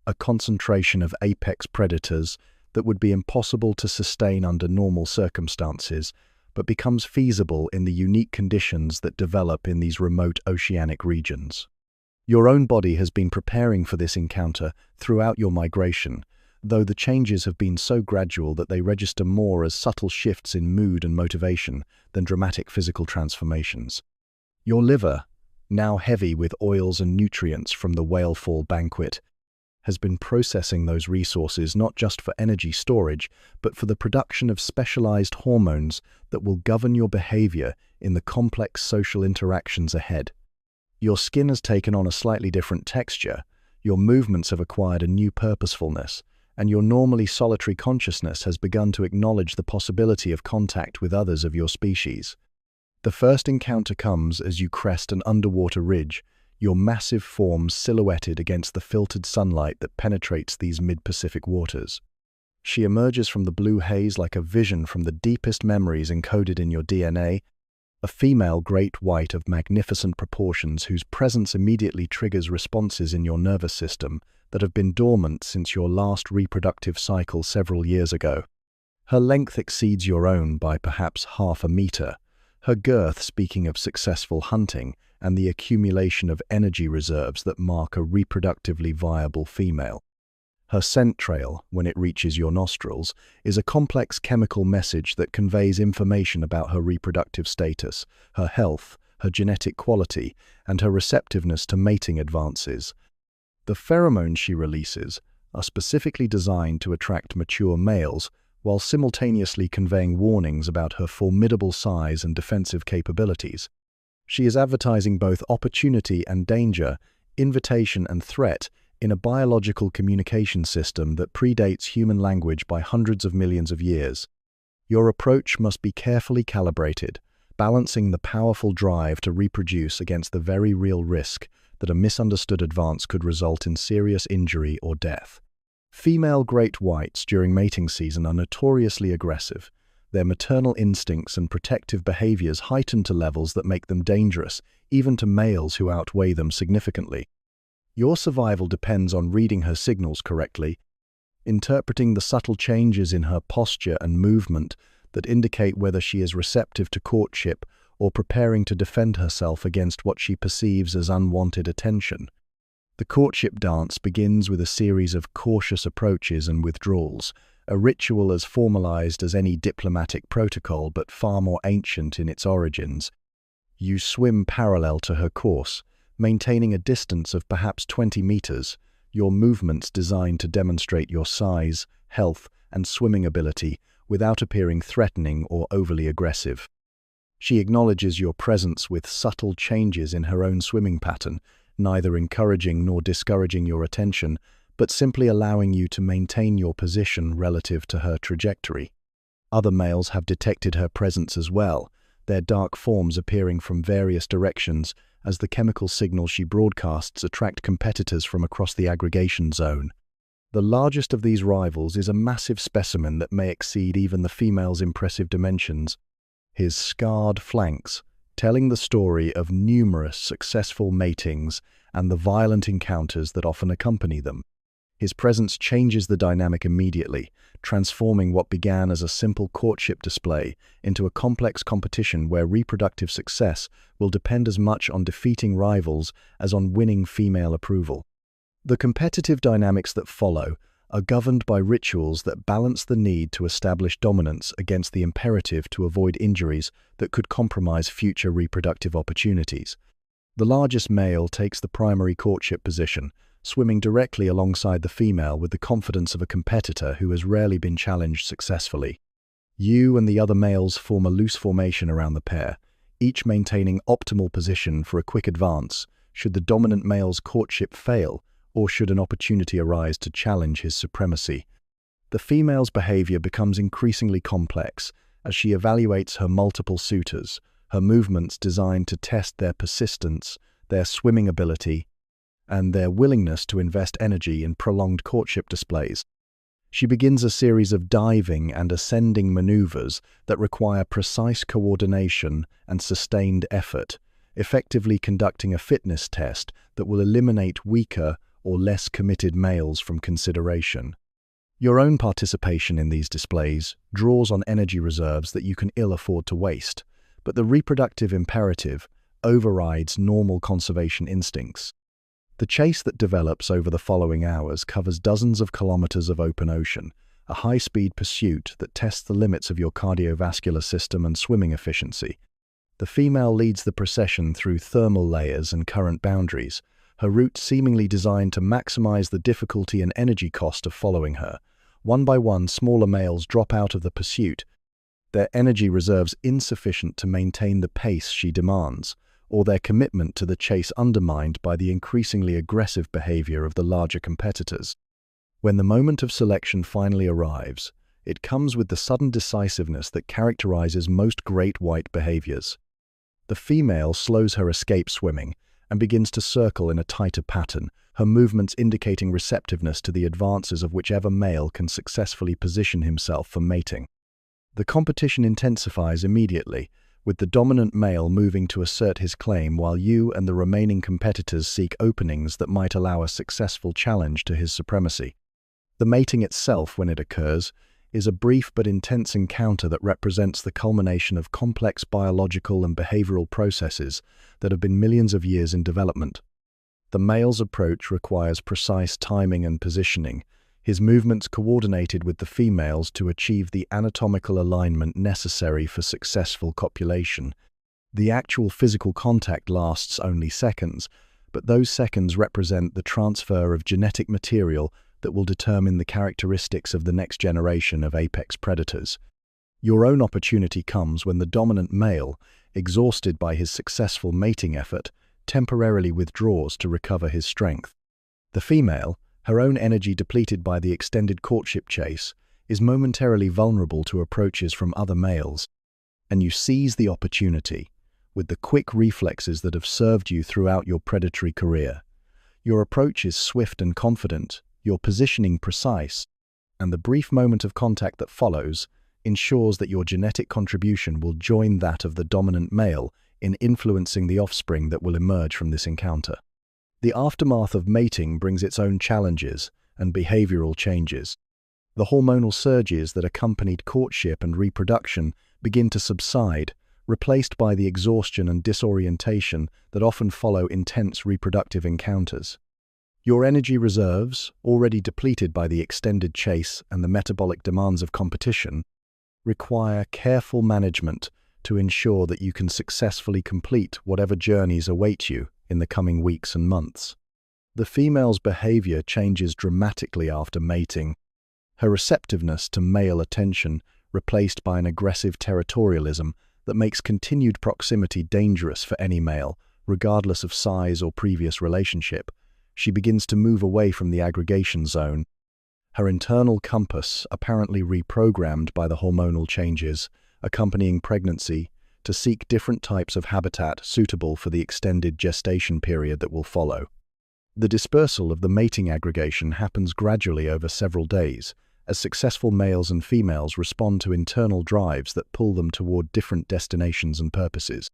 a concentration of apex predators that would be impossible to sustain under normal circumstances, but becomes feasible in the unique conditions that develop in these remote oceanic regions. Your own body has been preparing for this encounter throughout your migration, though the changes have been so gradual that they register more as subtle shifts in mood and motivation than dramatic physical transformations. Your liver, now heavy with oils and nutrients from the whale fall banquet, has been processing those resources not just for energy storage, but for the production of specialized hormones that will govern your behavior in the complex social interactions ahead. Your skin has taken on a slightly different texture, your movements have acquired a new purposefulness, and your normally solitary consciousness has begun to acknowledge the possibility of contact with others of your species. The first encounter comes as you crest an underwater ridge, your massive form silhouetted against the filtered sunlight that penetrates these mid-Pacific waters. She emerges from the blue haze like a vision from the deepest memories encoded in your DNA, a female great white of magnificent proportions whose presence immediately triggers responses in your nervous system that have been dormant since your last reproductive cycle several years ago. Her length exceeds your own by perhaps half a meter, her girth speaking of successful hunting and the accumulation of energy reserves that mark a reproductively viable female. Her scent trail, when it reaches your nostrils, is a complex chemical message that conveys information about her reproductive status, her health, her genetic quality, and her receptiveness to mating advances. The pheromones she releases are specifically designed to attract mature males, while simultaneously conveying warnings about her formidable size and defensive capabilities. She is advertising both opportunity and danger, invitation and threat, in a biological communication system that predates human language by hundreds of millions of years. Your approach must be carefully calibrated, balancing the powerful drive to reproduce against the very real risk that a misunderstood advance could result in serious injury or death. Female great whites during mating season are notoriously aggressive, their maternal instincts and protective behaviors heightened to levels that make them dangerous, even to males who outweigh them significantly. Your survival depends on reading her signals correctly, interpreting the subtle changes in her posture and movement that indicate whether she is receptive to courtship or preparing to defend herself against what she perceives as unwanted attention. The courtship dance begins with a series of cautious approaches and withdrawals, a ritual as formalized as any diplomatic protocol but far more ancient in its origins. You swim parallel to her course, maintaining a distance of perhaps 20 meters, your movements designed to demonstrate your size, health, and swimming ability without appearing threatening or overly aggressive. She acknowledges your presence with subtle changes in her own swimming pattern, neither encouraging nor discouraging your attention, but simply allowing you to maintain your position relative to her trajectory. Other males have detected her presence as well, their dark forms appearing from various directions as the chemical signals she broadcasts attract competitors from across the aggregation zone. The largest of these rivals is a massive specimen that may exceed even the female's impressive dimensions, his scarred flanks, telling the story of numerous successful matings and the violent encounters that often accompany them. His presence changes the dynamic immediately, transforming what began as a simple courtship display into a complex competition where reproductive success will depend as much on defeating rivals as on winning female approval. The competitive dynamics that follow are governed by rituals that balance the need to establish dominance against the imperative to avoid injuries that could compromise future reproductive opportunities. The largest male takes the primary courtship position, swimming directly alongside the female with the confidence of a competitor who has rarely been challenged successfully. You and the other males form a loose formation around the pair, each maintaining optimal position for a quick advance should the dominant male's courtship fail or should an opportunity arise to challenge his supremacy. The female's behavior becomes increasingly complex as she evaluates her multiple suitors, her movements designed to test their persistence, their swimming ability, and their willingness to invest energy in prolonged courtship displays. She begins a series of diving and ascending maneuvers that require precise coordination and sustained effort, effectively conducting a fitness test that will eliminate weaker or less committed males from consideration. Your own participation in these displays draws on energy reserves that you can ill afford to waste, but the reproductive imperative overrides normal conservation instincts. The chase that develops over the following hours covers dozens of kilometers of open ocean, a high-speed pursuit that tests the limits of your cardiovascular system and swimming efficiency. The female leads the procession through thermal layers and current boundaries, her route seemingly designed to maximize the difficulty and energy cost of following her. One by one, smaller males drop out of the pursuit, their energy reserves insufficient to maintain the pace she demands, or their commitment to the chase undermined by the increasingly aggressive behavior of the larger competitors. When the moment of selection finally arrives, it comes with the sudden decisiveness that characterizes most great white behaviors. The female slows her escape swimming and begins to circle in a tighter pattern, her movements indicating receptiveness to the advances of whichever male can successfully position himself for mating. The competition intensifies immediately, with the dominant male moving to assert his claim while you and the remaining competitors seek openings that might allow a successful challenge to his supremacy. The mating itself, when it occurs, is a brief but intense encounter that represents the culmination of complex biological and behavioral processes that have been millions of years in development. The male's approach requires precise timing and positioning, his movements coordinated with the female's to achieve the anatomical alignment necessary for successful copulation. The actual physical contact lasts only seconds, but those seconds represent the transfer of genetic material that will determine the characteristics of the next generation of apex predators. Your own opportunity comes when the dominant male, exhausted by his successful mating effort, temporarily withdraws to recover his strength. The female, her own energy depleted by the extended courtship chase, is momentarily vulnerable to approaches from other males, and you seize the opportunity with the quick reflexes that have served you throughout your predatory career. Your approach is swift and confident, your positioning precise, and the brief moment of contact that follows ensures that your genetic contribution will join that of the dominant male in influencing the offspring that will emerge from this encounter. The aftermath of mating brings its own challenges and behavioral changes. The hormonal surges that accompanied courtship and reproduction begin to subside, replaced by the exhaustion and disorientation that often follow intense reproductive encounters. Your energy reserves, already depleted by the extended chase and the metabolic demands of competition, require careful management to ensure that you can successfully complete whatever journeys await you in the coming weeks and months. The female's behavior changes dramatically after mating, her receptiveness to male attention replaced by an aggressive territorialism that makes continued proximity dangerous for any male, regardless of size or previous relationship. She begins to move away from the aggregation zone, her internal compass apparently reprogrammed by the hormonal changes accompanying pregnancy to seek different types of habitat suitable for the extended gestation period that will follow. The dispersal of the mating aggregation happens gradually over several days, as successful males and females respond to internal drives that pull them toward different destinations and purposes.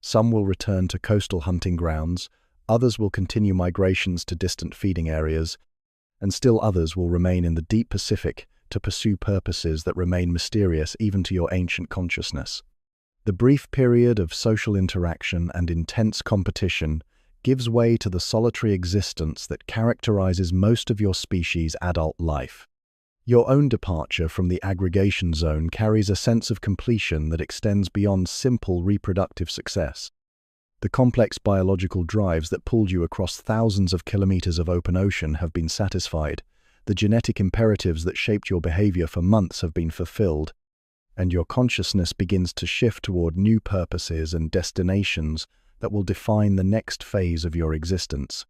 Some will return to coastal hunting grounds, others will continue migrations to distant feeding areas, and still others will remain in the deep Pacific to pursue purposes that remain mysterious even to your ancient consciousness. The brief period of social interaction and intense competition gives way to the solitary existence that characterizes most of your species' adult life. Your own departure from the aggregation zone carries a sense of completion that extends beyond simple reproductive success. The complex biological drives that pulled you across thousands of kilometers of open ocean have been satisfied, the genetic imperatives that shaped your behavior for months have been fulfilled, and your consciousness begins to shift toward new purposes and destinations that will define the next phase of your existence.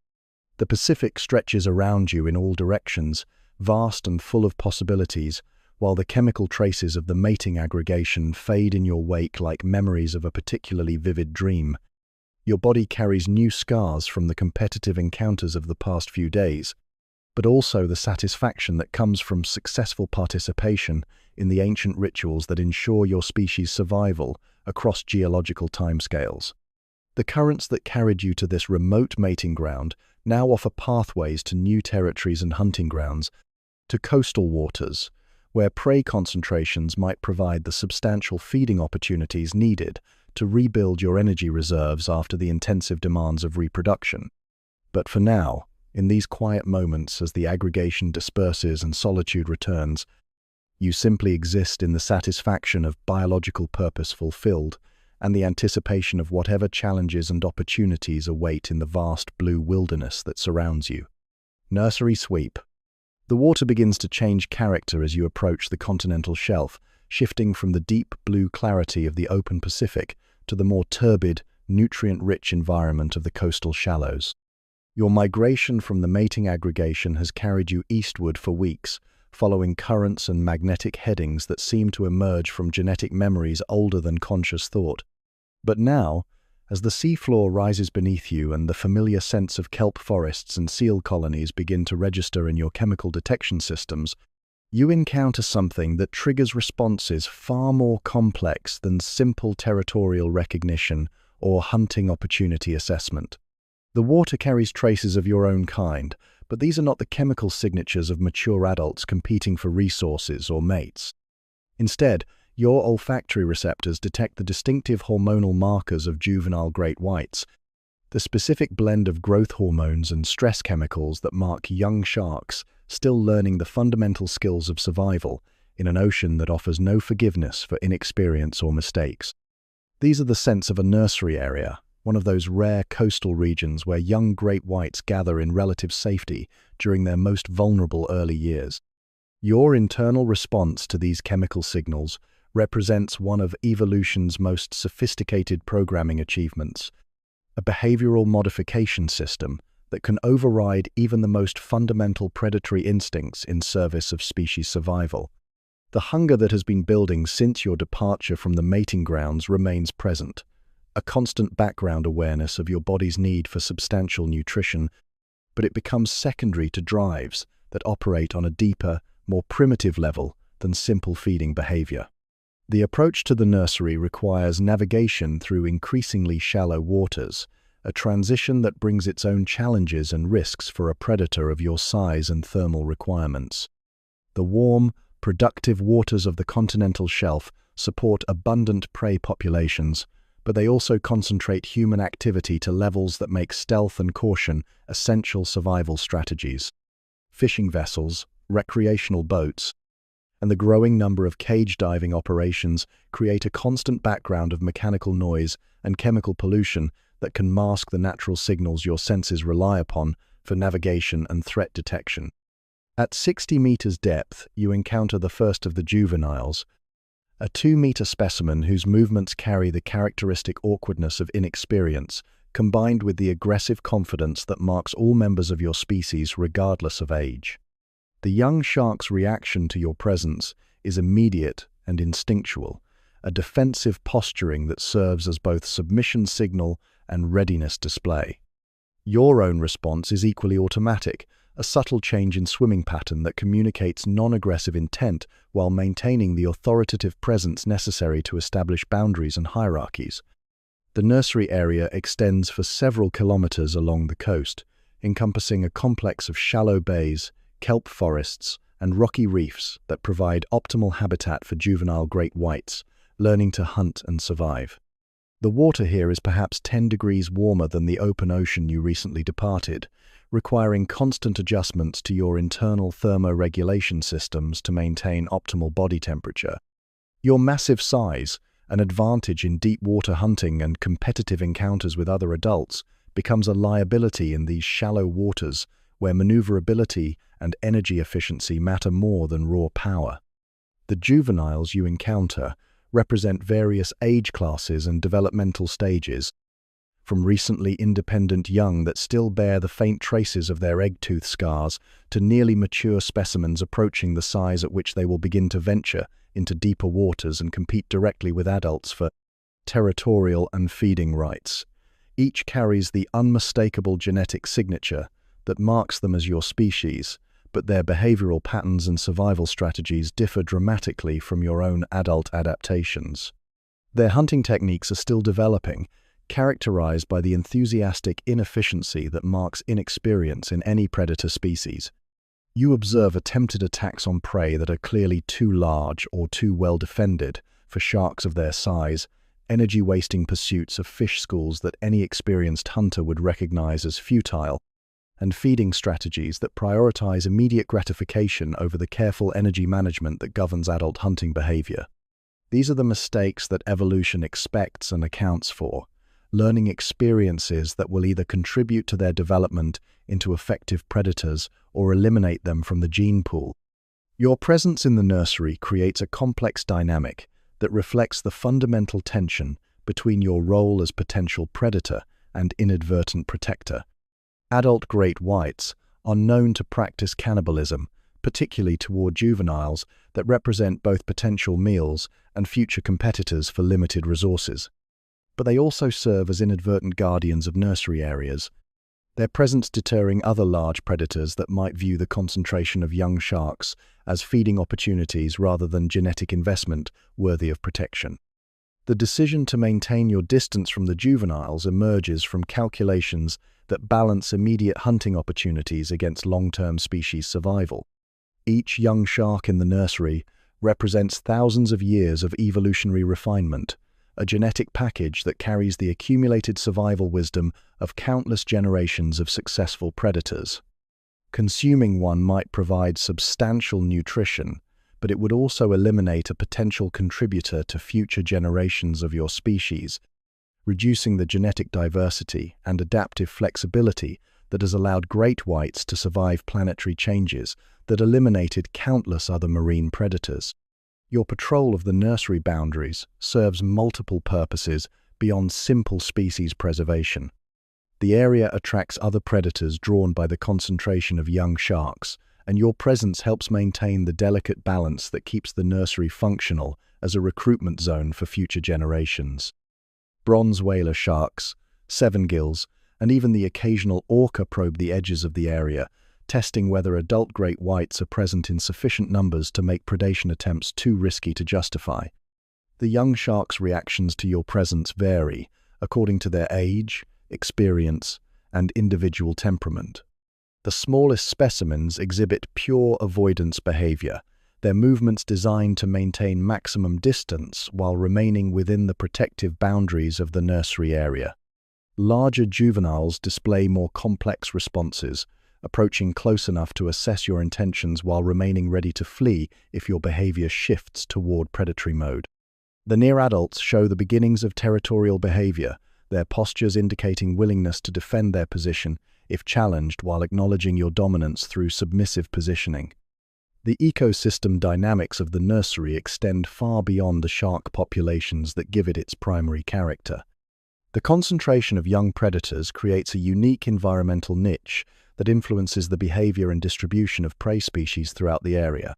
The Pacific stretches around you in all directions, vast and full of possibilities, while the chemical traces of the mating aggregation fade in your wake like memories of a particularly vivid dream. Your body carries new scars from the competitive encounters of the past few days, but also the satisfaction that comes from successful participation in the ancient rituals that ensure your species' survival across geological timescales. The currents that carried you to this remote mating ground now offer pathways to new territories and hunting grounds, to coastal waters, where prey concentrations might provide the substantial feeding opportunities needed to rebuild your energy reserves after the intensive demands of reproduction. But for now, in these quiet moments as the aggregation disperses and solitude returns, you simply exist in the satisfaction of biological purpose fulfilled and the anticipation of whatever challenges and opportunities await in the vast blue wilderness that surrounds you. Nursery sweep. The water begins to change character as you approach the continental shelf, shifting from the deep blue clarity of the open Pacific to the more turbid, nutrient-rich environment of the coastal shallows. Your migration from the mating aggregation has carried you eastward for weeks, following currents and magnetic headings that seem to emerge from genetic memories older than conscious thought. But now, As the seafloor rises beneath you and the familiar scents of kelp forests and seal colonies begin to register in your chemical detection systems, you encounter something that triggers responses far more complex than simple territorial recognition or hunting opportunity assessment. The water carries traces of your own kind, but these are not the chemical signatures of mature adults competing for resources or mates. Instead, your olfactory receptors detect the distinctive hormonal markers of juvenile great whites, the specific blend of growth hormones and stress chemicals that mark young sharks still learning the fundamental skills of survival in an ocean that offers no forgiveness for inexperience or mistakes. These are the scents of a nursery area, one of those rare coastal regions where young great whites gather in relative safety during their most vulnerable early years. Your internal response to these chemical signals represents one of evolution's most sophisticated programming achievements, a behavioral modification system that can override even the most fundamental predatory instincts in service of species survival. The hunger that has been building since your departure from the mating grounds remains present, a constant background awareness of your body's need for substantial nutrition, but it becomes secondary to drives that operate on a deeper, more primitive level than simple feeding behavior. The approach to the nursery requires navigation through increasingly shallow waters, a transition that brings its own challenges and risks for a predator of your size and thermal requirements. The warm, productive waters of the continental shelf support abundant prey populations, but they also concentrate human activity to levels that make stealth and caution essential survival strategies. Fishing vessels, recreational boats, and the growing number of cage diving operations create a constant background of mechanical noise and chemical pollution that can mask the natural signals your senses rely upon for navigation and threat detection. At 60 meters depth, you encounter the first of the juveniles, a 2-meter specimen whose movements carry the characteristic awkwardness of inexperience, combined with the aggressive confidence that marks all members of your species regardless of age. The young shark's reaction to your presence is immediate and instinctual, a defensive posturing that serves as both submission signal and readiness display. Your own response is equally automatic, a subtle change in swimming pattern that communicates non-aggressive intent while maintaining the authoritative presence necessary to establish boundaries and hierarchies. The nursery area extends for several kilometers along the coast, encompassing a complex of shallow bays, kelp forests, and rocky reefs that provide optimal habitat for juvenile great whites, learning to hunt and survive. The water here is perhaps 10 degrees warmer than the open ocean you recently departed, requiring constant adjustments to your internal thermoregulation systems to maintain optimal body temperature. Your massive size, an advantage in deep water hunting and competitive encounters with other adults, becomes a liability in these shallow waters where maneuverability and energy efficiency matter more than raw power. The juveniles you encounter represent various age classes and developmental stages, from recently independent young that still bear the faint traces of their egg tooth scars to nearly mature specimens approaching the size at which they will begin to venture into deeper waters and compete directly with adults for territorial and feeding rights. Each carries the unmistakable genetic signature that marks them as your species, but their behavioral patterns and survival strategies differ dramatically from your own adult adaptations. Their hunting techniques are still developing, characterized by the enthusiastic inefficiency that marks inexperience in any predator species. You observe attempted attacks on prey that are clearly too large or too well defended for sharks of their size, energy-wasting pursuits of fish schools that any experienced hunter would recognize as futile, and feeding strategies that prioritize immediate gratification over the careful energy management that governs adult hunting behavior. These are the mistakes that evolution expects and accounts for, learning experiences that will either contribute to their development into effective predators or eliminate them from the gene pool. Your presence in the nursery creates a complex dynamic that reflects the fundamental tension between your role as potential predator and inadvertent protector. Adult great whites are known to practice cannibalism, particularly toward juveniles that represent both potential meals and future competitors for limited resources. but they also serve as inadvertent guardians of nursery areas, their presence deterring other large predators that might view the concentration of young sharks as feeding opportunities rather than genetic investment worthy of protection. The decision to maintain your distance from the juveniles emerges from calculations that balance immediate hunting opportunities against long-term species survival. Each young shark in the nursery represents thousands of years of evolutionary refinement, a genetic package that carries the accumulated survival wisdom of countless generations of successful predators. Consuming one might provide substantial nutrition, but it would also eliminate a potential contributor to future generations of your species, reducing the genetic diversity and adaptive flexibility that has allowed great whites to survive planetary changes that eliminated countless other marine predators. Your patrol of the nursery boundaries serves multiple purposes beyond simple species preservation. The area attracts other predators drawn by the concentration of young sharks, and your presence helps maintain the delicate balance that keeps the nursery functional as a recruitment zone for future generations. Bronze whaler sharks, sevengills, and even the occasional orca probe the edges of the area, testing whether adult great whites are present in sufficient numbers to make predation attempts too risky to justify. The young sharks' reactions to your presence vary according to their age, experience, and individual temperament. The smallest specimens exhibit pure avoidance behavior, their movements designed to maintain maximum distance while remaining within the protective boundaries of the nursery area. Larger juveniles display more complex responses, approaching close enough to assess your intentions while remaining ready to flee if your behavior shifts toward predatory mode. The near adults show the beginnings of territorial behavior, their postures indicating willingness to defend their position if challenged while acknowledging your dominance through submissive positioning. The ecosystem dynamics of the nursery extend far beyond the shark populations that give it its primary character. The concentration of young predators creates a unique environmental niche that influences the behavior and distribution of prey species throughout the area.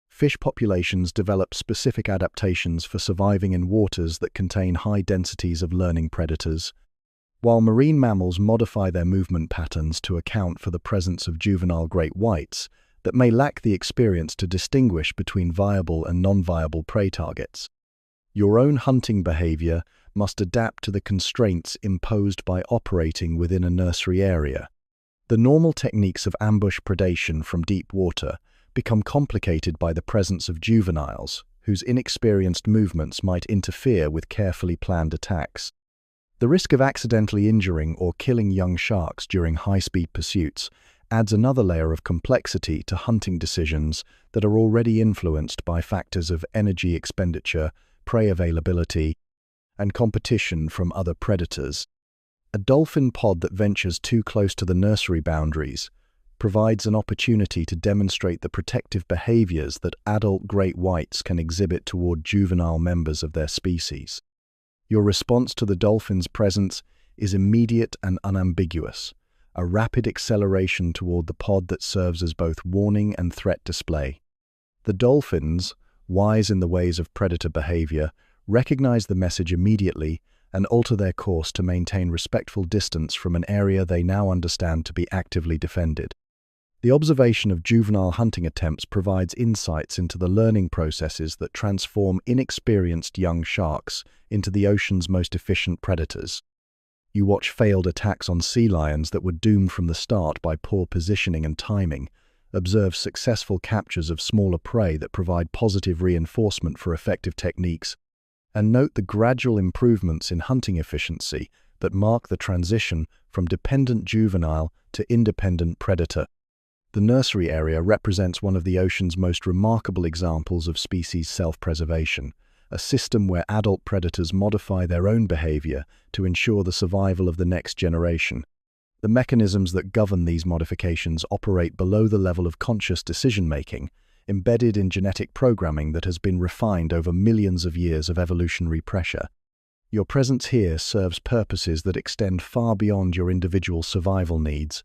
Fish populations develop specific adaptations for surviving in waters that contain high densities of learning predators, while marine mammals modify their movement patterns to account for the presence of juvenile great whites that may lack the experience to distinguish between viable and non-viable prey targets. Your own hunting behavior must adapt to the constraints imposed by operating within a nursery area. The normal techniques of ambush predation from deep water become complicated by the presence of juveniles, whose inexperienced movements might interfere with carefully planned attacks. The risk of accidentally injuring or killing young sharks during high-speed pursuits adds another layer of complexity to hunting decisions that are already influenced by factors of energy expenditure, prey availability, and competition from other predators. A dolphin pod that ventures too close to the nursery boundaries provides an opportunity to demonstrate the protective behaviors that adult great whites can exhibit toward juvenile members of their species. Your response to the dolphin's presence is immediate and unambiguous, a rapid acceleration toward the pod that serves as both warning and threat display. The dolphins, wise in the ways of predator behavior, recognize the message immediately and alter their course to maintain respectful distance from an area they now understand to be actively defended. The observation of juvenile hunting attempts provides insights into the learning processes that transform inexperienced young sharks into the ocean's most efficient predators. You watch failed attacks on sea lions that were doomed from the start by poor positioning and timing, observe successful captures of smaller prey that provide positive reinforcement for effective techniques, and note the gradual improvements in hunting efficiency that mark the transition from dependent juvenile to independent predator. The nursery area represents one of the ocean's most remarkable examples of species self-preservation, a system where adult predators modify their own behavior to ensure the survival of the next generation. The mechanisms that govern these modifications operate below the level of conscious decision-making, embedded in genetic programming that has been refined over millions of years of evolutionary pressure. Your presence here serves purposes that extend far beyond your individual survival needs,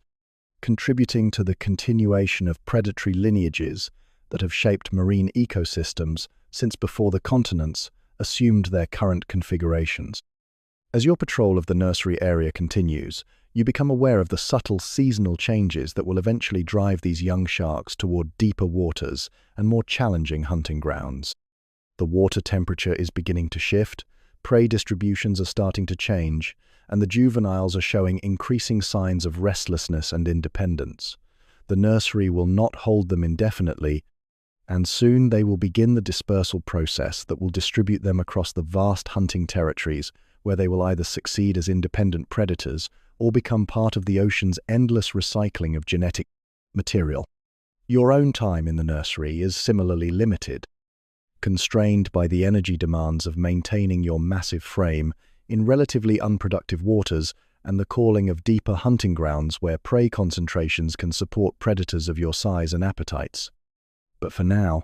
contributing to the continuation of predatory lineages that have shaped marine ecosystems since before the continents assumed their current configurations. As your patrol of the nursery area continues, you become aware of the subtle seasonal changes that will eventually drive these young sharks toward deeper waters and more challenging hunting grounds. The water temperature is beginning to shift, prey distributions are starting to change, and the juveniles are showing increasing signs of restlessness and independence. The nursery will not hold them indefinitely, and soon they will begin the dispersal process that will distribute them across the vast hunting territories where they will either succeed as independent predators or become part of the ocean's endless recycling of genetic material. Your own time in the nursery is similarly limited, constrained by the energy demands of maintaining your massive frame in relatively unproductive waters and the calling of deeper hunting grounds where prey concentrations can support predators of your size and appetites. But for now,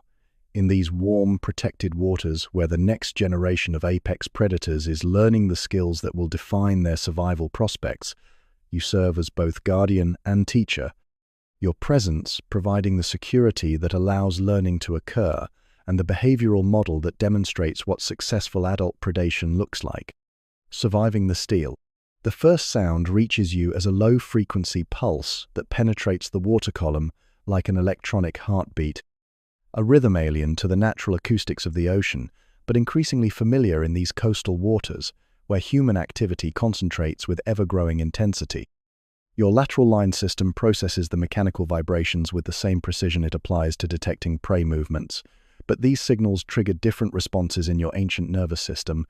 in these warm, protected waters where the next generation of apex predators is learning the skills that will define their survival prospects, you serve as both guardian and teacher, your presence providing the security that allows learning to occur and the behavioral model that demonstrates what successful adult predation looks like. Surviving the steal. The first sound reaches you as a low-frequency pulse that penetrates the water column like an electronic heartbeat, a rhythm alien to the natural acoustics of the ocean, but increasingly familiar in these coastal waters, where human activity concentrates with ever-growing intensity. Your lateral line system processes the mechanical vibrations with the same precision it applies to detecting prey movements, but these signals trigger different responses in your ancient nervous system,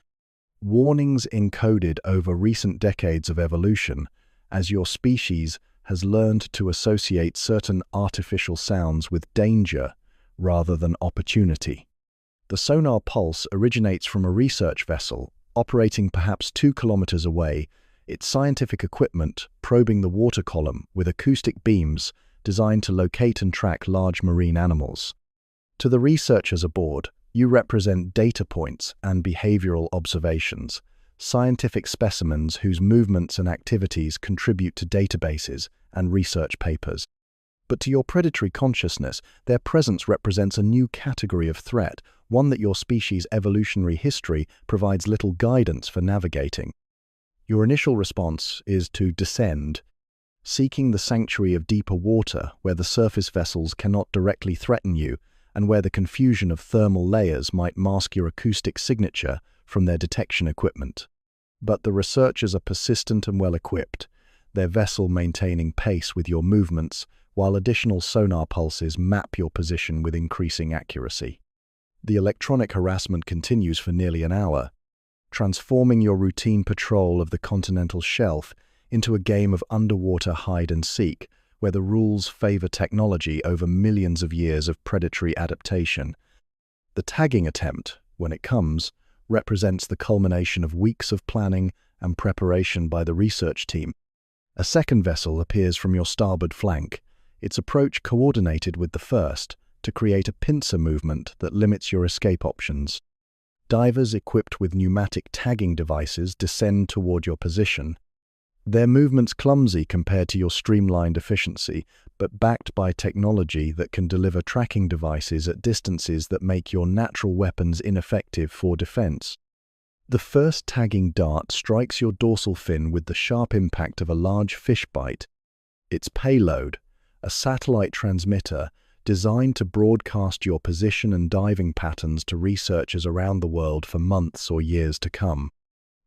warnings encoded over recent decades of evolution, as your species has learned to associate certain artificial sounds with danger rather than opportunity. The sonar pulse originates from a research vessel operating perhaps 2 kilometers away, its scientific equipment probing the water column with acoustic beams designed to locate and track large marine animals. To the researchers aboard, you represent data points and behavioral observations, scientific specimens whose movements and activities contribute to databases and research papers. But to your predatory consciousness, their presence represents a new category of threat, one that your species' evolutionary history provides little guidance for navigating. Your initial response is to descend, seeking the sanctuary of deeper water where the surface vessels cannot directly threaten you and where the confusion of thermal layers might mask your acoustic signature from their detection equipment. But the researchers are persistent and well-equipped, their vessel maintaining pace with your movements, while additional sonar pulses map your position with increasing accuracy. The electronic harassment continues for nearly an hour, transforming your routine patrol of the continental shelf into a game of underwater hide-and-seek, where the rules favor technology over millions of years of predatory adaptation. The tagging attempt, when it comes, represents the culmination of weeks of planning and preparation by the research team. A second vessel appears from your starboard flank, its approach coordinated with the first to create a pincer movement that limits your escape options. Divers equipped with pneumatic tagging devices descend toward your position, their movements clumsy compared to your streamlined efficiency, but backed by technology that can deliver tracking devices at distances that make your natural weapons ineffective for defense. The first tagging dart strikes your dorsal fin with the sharp impact of a large fish bite. Its payload, a satellite transmitter designed to broadcast your position and diving patterns to researchers around the world for months or years to come.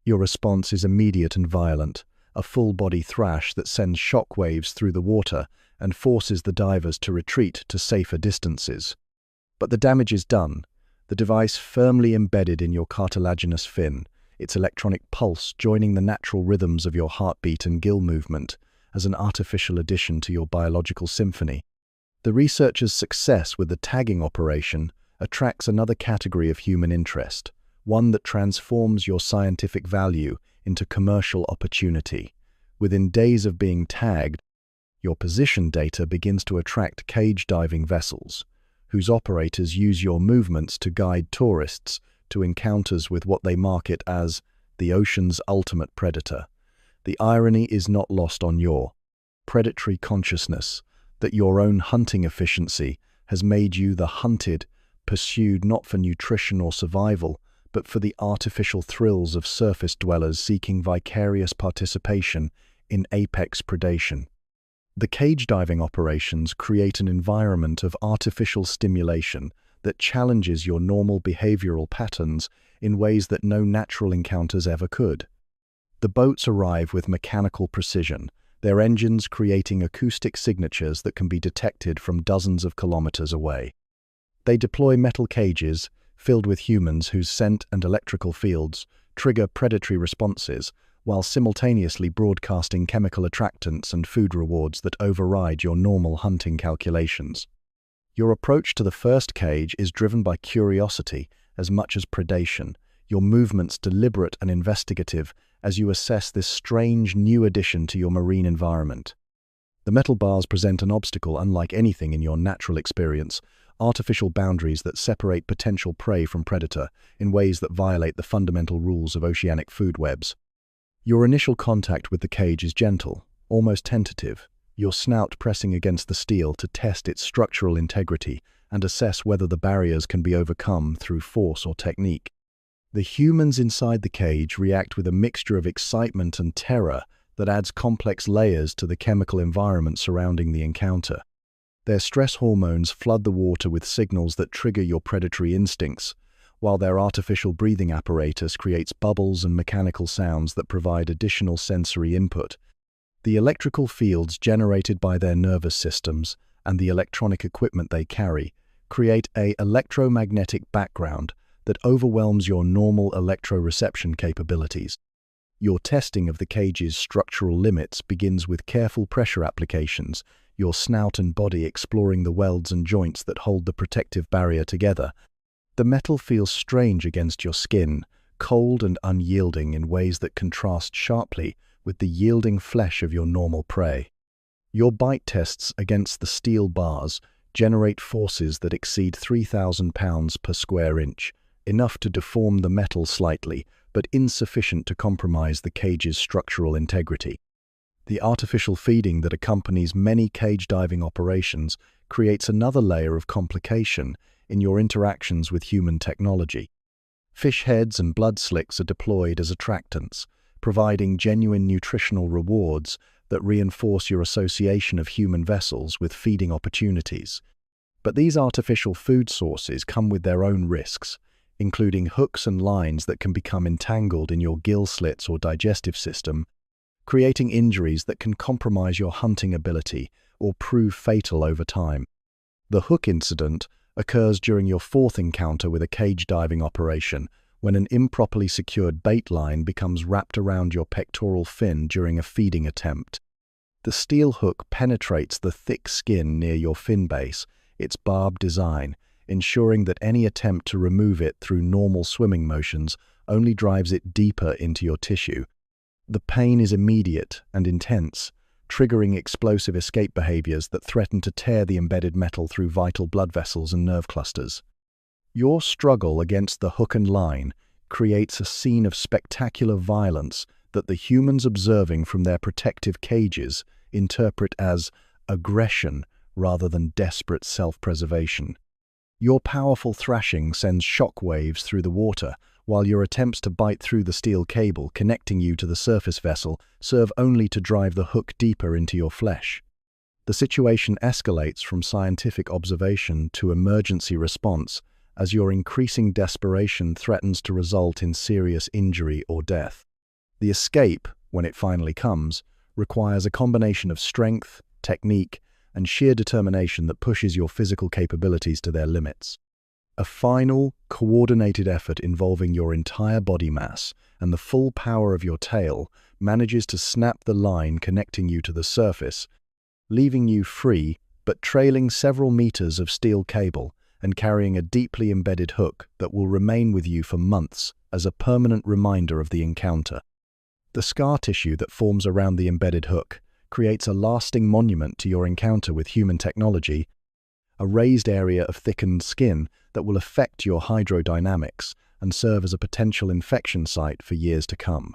Your response is immediate and violent, a full-body thrash that sends shockwaves through the water and forces the divers to retreat to safer distances. But the damage is done, the device firmly embedded in your cartilaginous fin, its electronic pulse joining the natural rhythms of your heartbeat and gill movement as an artificial addition to your biological symphony. The researchers' success with the tagging operation attracts another category of human interest, one that transforms your scientific value into commercial opportunity. Within days of being tagged, your position data begins to attract cage diving vessels, whose operators use your movements to guide tourists to encounters with what they market as the ocean's ultimate predator. The irony is not lost on your predatory consciousness that your own hunting efficiency has made you the hunted, pursued not for nutrition or survival, but for the artificial thrills of surface dwellers seeking vicarious participation in apex predation. The cage diving operations create an environment of artificial stimulation that challenges your normal behavioral patterns in ways that no natural encounters ever could. The boats arrive with mechanical precision, their engines creating acoustic signatures that can be detected from dozens of kilometers away. They deploy metal cages filled with humans whose scent and electrical fields trigger predatory responses, while simultaneously broadcasting chemical attractants and food rewards that override your normal hunting calculations. Your approach to the first cage is driven by curiosity as much as predation, your movements deliberate and investigative as you assess this strange new addition to your marine environment. The metal bars present an obstacle unlike anything in your natural experience, artificial boundaries that separate potential prey from predator in ways that violate the fundamental rules of oceanic food webs. Your initial contact with the cage is gentle, almost tentative, your snout pressing against the steel to test its structural integrity and assess whether the barriers can be overcome through force or technique. The humans inside the cage react with a mixture of excitement and terror that adds complex layers to the chemical environment surrounding the encounter. Their stress hormones flood the water with signals that trigger your predatory instincts, while their artificial breathing apparatus creates bubbles and mechanical sounds that provide additional sensory input. The electrical fields generated by their nervous systems and the electronic equipment they carry create an electromagnetic background that overwhelms your normal electroreception capabilities. Your testing of the cage's structural limits begins with careful pressure applications, your snout and body exploring the welds and joints that hold the protective barrier together. The metal feels strange against your skin, cold and unyielding in ways that contrast sharply with the yielding flesh of your normal prey. Your bite tests against the steel bars generate forces that exceed 3,000 pounds per square inch, enough to deform the metal slightly, but insufficient to compromise the cage's structural integrity. The artificial feeding that accompanies many cage diving operations creates another layer of complication in your interactions with human technology. Fish heads and blood slicks are deployed as attractants, providing genuine nutritional rewards that reinforce your association of human vessels with feeding opportunities. But these artificial food sources come with their own risks, including hooks and lines that can become entangled in your gill slits or digestive system, creating injuries that can compromise your hunting ability or prove fatal over time. The hook incident occurs during your fourth encounter with a cage diving operation, when an improperly secured bait line becomes wrapped around your pectoral fin during a feeding attempt. The steel hook penetrates the thick skin near your fin base, its barbed design, ensuring that any attempt to remove it through normal swimming motions only drives it deeper into your tissue. The pain is immediate and intense, triggering explosive escape behaviors that threaten to tear the embedded metal through vital blood vessels and nerve clusters. Your struggle against the hook and line creates a scene of spectacular violence that the humans observing from their protective cages interpret as aggression rather than desperate self-preservation. Your powerful thrashing sends shock waves through the water, while your attempts to bite through the steel cable connecting you to the surface vessel serve only to drive the hook deeper into your flesh. The situation escalates from scientific observation to emergency response as your increasing desperation threatens to result in serious injury or death. The escape, when it finally comes, requires a combination of strength, technique, and sheer determination that pushes your physical capabilities to their limits. A final, coordinated effort involving your entire body mass and the full power of your tail manages to snap the line connecting you to the surface, leaving you free but trailing several meters of steel cable and carrying a deeply embedded hook that will remain with you for months as a permanent reminder of the encounter. The scar tissue that forms around the embedded hook creates a lasting monument to your encounter with human technology, a raised area of thickened skin that will affect your hydrodynamics and serve as a potential infection site for years to come.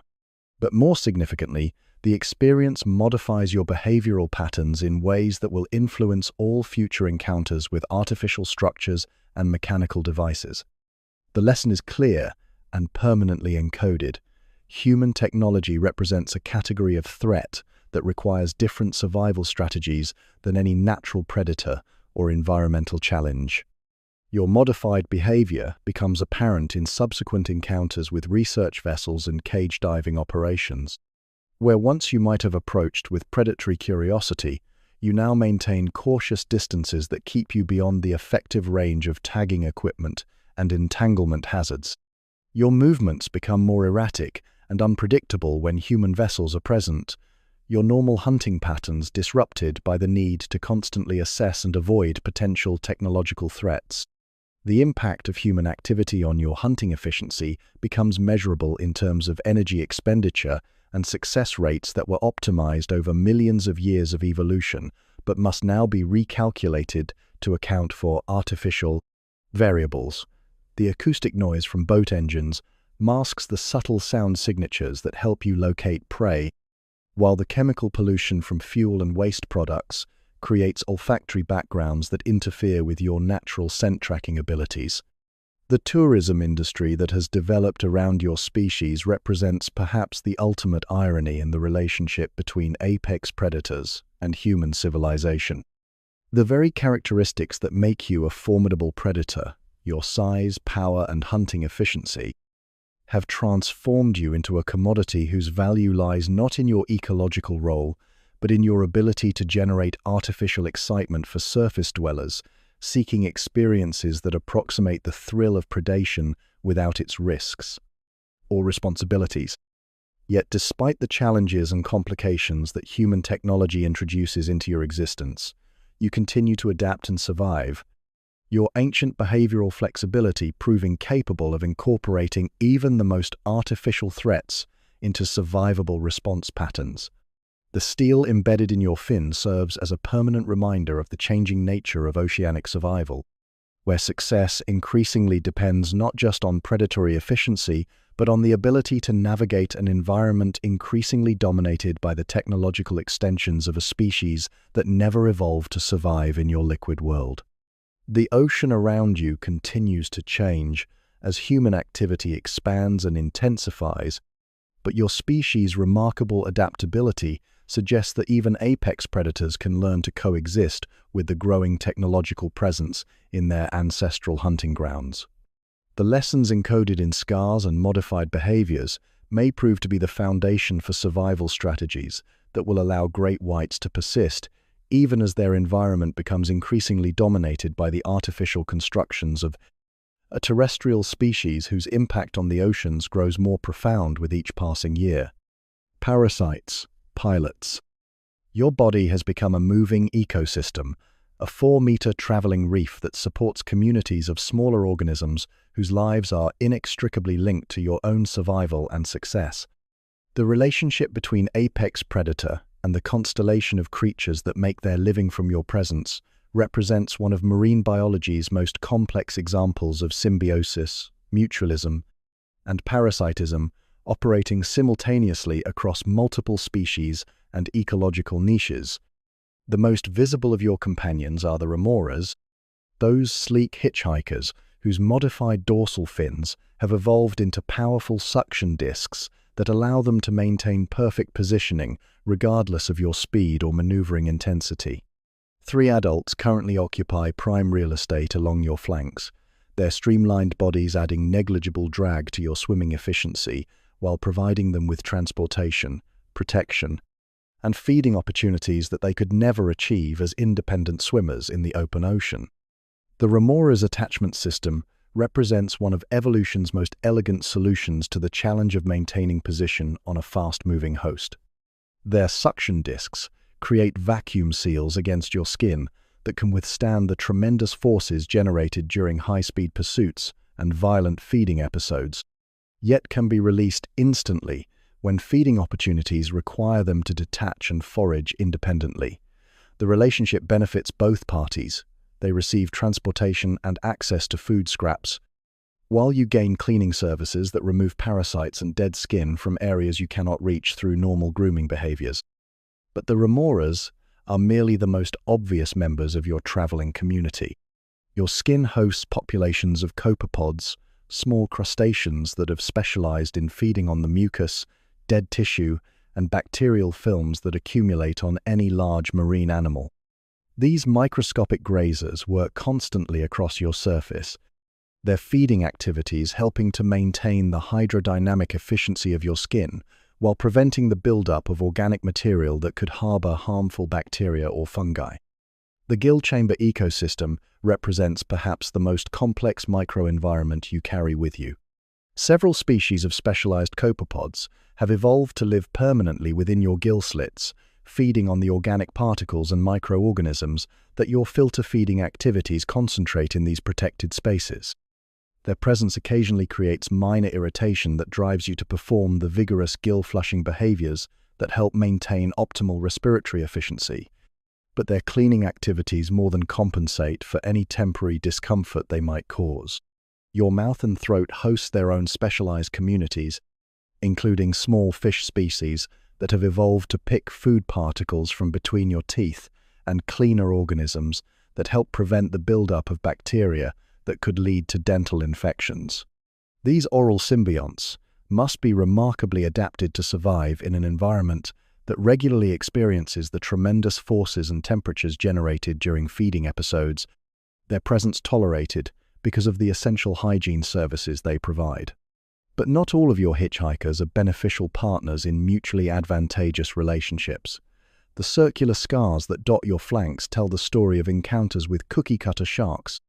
But more significantly, the experience modifies your behavioral patterns in ways that will influence all future encounters with artificial structures and mechanical devices. The lesson is clear: and permanently encoded. Human technology represents a category of threat that requires different survival strategies than any natural predator or environmental challenge. Your modified behavior becomes apparent in subsequent encounters with research vessels and cage diving operations. Where once you might have approached with predatory curiosity, you now maintain cautious distances that keep you beyond the effective range of tagging equipment and entanglement hazards. Your movements become more erratic and unpredictable when human vessels are present, your normal hunting patterns disrupted by the need to constantly assess and avoid potential technological threats. The impact of human activity on your hunting efficiency becomes measurable in terms of energy expenditure and success rates that were optimized over millions of years of evolution, but must now be recalculated to account for artificial variables. The acoustic noise from boat engines masks the subtle sound signatures that help you locate prey, while the chemical pollution from fuel and waste products creates olfactory backgrounds that interfere with your natural scent tracking abilities. The tourism industry that has developed around your species represents perhaps the ultimate irony in the relationship between apex predators and human civilization. The very characteristics that make you a formidable predator, your size, power, and hunting efficiency, have transformed you into a commodity whose value lies not in your ecological role, but in your ability to generate artificial excitement for surface dwellers, seeking experiences that approximate the thrill of predation without its risks or responsibilities. Yet despite the challenges and complications that human technology introduces into your existence, you continue to adapt and survive, your ancient behavioral flexibility proving capable of incorporating even the most artificial threats into survivable response patterns. The steel embedded in your fin serves as a permanent reminder of the changing nature of oceanic survival, where success increasingly depends not just on predatory efficiency, but on the ability to navigate an environment increasingly dominated by the technological extensions of a species that never evolved to survive in your liquid world. The ocean around you continues to change as human activity expands and intensifies, but your species' remarkable adaptability suggests that even apex predators can learn to coexist with the growing technological presence in their ancestral hunting grounds. The lessons encoded in scars and modified behaviors may prove to be the foundation for survival strategies that will allow great whites to persist even as their environment becomes increasingly dominated by the artificial constructions of a terrestrial species whose impact on the oceans grows more profound with each passing year. Parasites, pilots. Your body has become a moving ecosystem, a 4-meter traveling reef that supports communities of smaller organisms whose lives are inextricably linked to your own survival and success. The relationship between apex predator and the constellation of creatures that make their living from your presence represents one of marine biology's most complex examples of symbiosis, mutualism, and parasitism operating simultaneously across multiple species and ecological niches. The most visible of your companions are the remoras, those sleek hitchhikers whose modified dorsal fins have evolved into powerful suction discs that allow them to maintain perfect positioning regardless of your speed or maneuvering intensity. 3 adults currently occupy prime real estate along your flanks, their streamlined bodies adding negligible drag to your swimming efficiency while providing them with transportation, protection, and feeding opportunities that they could never achieve as independent swimmers in the open ocean. The remora's attachment system represents one of evolution's most elegant solutions to the challenge of maintaining position on a fast-moving host. Their suction discs create vacuum seals against your skin that can withstand the tremendous forces generated during high-speed pursuits and violent feeding episodes, yet can be released instantly when feeding opportunities require them to detach and forage independently. The relationship benefits both parties. They receive transportation and access to food scraps, while you gain cleaning services that remove parasites and dead skin from areas you cannot reach through normal grooming behaviors. But the remoras are merely the most obvious members of your traveling community. Your skin hosts populations of copepods, small crustaceans that have specialized in feeding on the mucus, dead tissue, and bacterial films that accumulate on any large marine animal. These microscopic grazers work constantly across your surface, their feeding activities helping to maintain the hydrodynamic efficiency of your skin while preventing the buildup of organic material that could harbor harmful bacteria or fungi. The gill chamber ecosystem represents perhaps the most complex microenvironment you carry with you. Several species of specialized copepods have evolved to live permanently within your gill slits, feeding on the organic particles and microorganisms that your filter feeding activities concentrate in these protected spaces. Their presence occasionally creates minor irritation that drives you to perform the vigorous gill-flushing behaviors that help maintain optimal respiratory efficiency. But their cleaning activities more than compensate for any temporary discomfort they might cause. Your mouth and throat host their own specialized communities, including small fish species that have evolved to pick food particles from between your teeth, and cleaner organisms that help prevent the buildup of bacteria that could lead to dental infections. These oral symbionts must be remarkably adapted to survive in an environment that regularly experiences the tremendous forces and temperatures generated during feeding episodes, their presence tolerated because of the essential hygiene services they provide. But not all of your hitchhikers are beneficial partners in mutually advantageous relationships. The circular scars that dot your flanks tell the story of encounters with cookie-cutter sharks,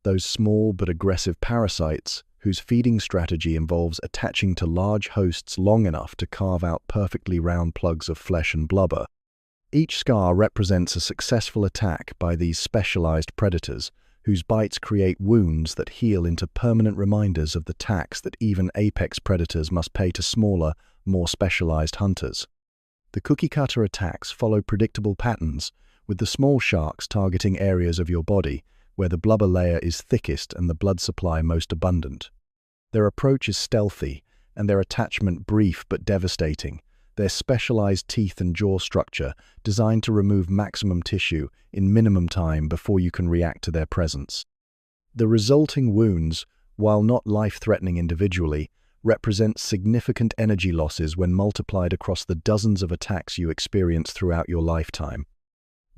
those small but aggressive parasites whose feeding strategy involves attaching to large hosts long enough to carve out perfectly round plugs of flesh and blubber. Each scar represents a successful attack by these specialized predators, whose bites create wounds that heal into permanent reminders of the tax that even apex predators must pay to smaller, more specialized hunters. The cookie-cutter attacks follow predictable patterns, with the small sharks targeting areas of your body where the blubber layer is thickest and the blood supply most abundant. Their approach is stealthy, and their attachment brief but devastating, their specialized teeth and jaw structure designed to remove maximum tissue in minimum time before you can react to their presence. The resulting wounds, while not life-threatening individually, represent significant energy losses when multiplied across the dozens of attacks you experience throughout your lifetime.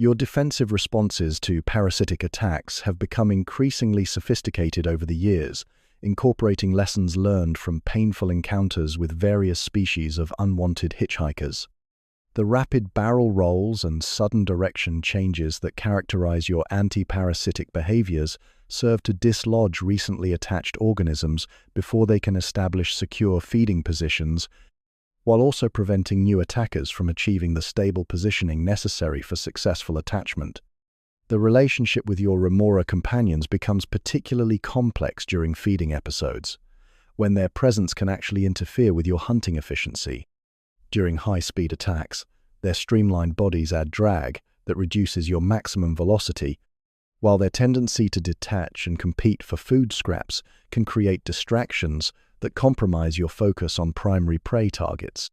Your defensive responses to parasitic attacks have become increasingly sophisticated over the years, incorporating lessons learned from painful encounters with various species of unwanted hitchhikers. The rapid barrel rolls and sudden direction changes that characterize your anti-parasitic behaviors serve to dislodge recently attached organisms before they can establish secure feeding positions, while also preventing new attackers from achieving the stable positioning necessary for successful attachment. The relationship with your remora companions becomes particularly complex during feeding episodes, when their presence can actually interfere with your hunting efficiency. During high-speed attacks, their streamlined bodies add drag that reduces your maximum velocity, while their tendency to detach and compete for food scraps can create distractions that compromise your focus on primary prey targets.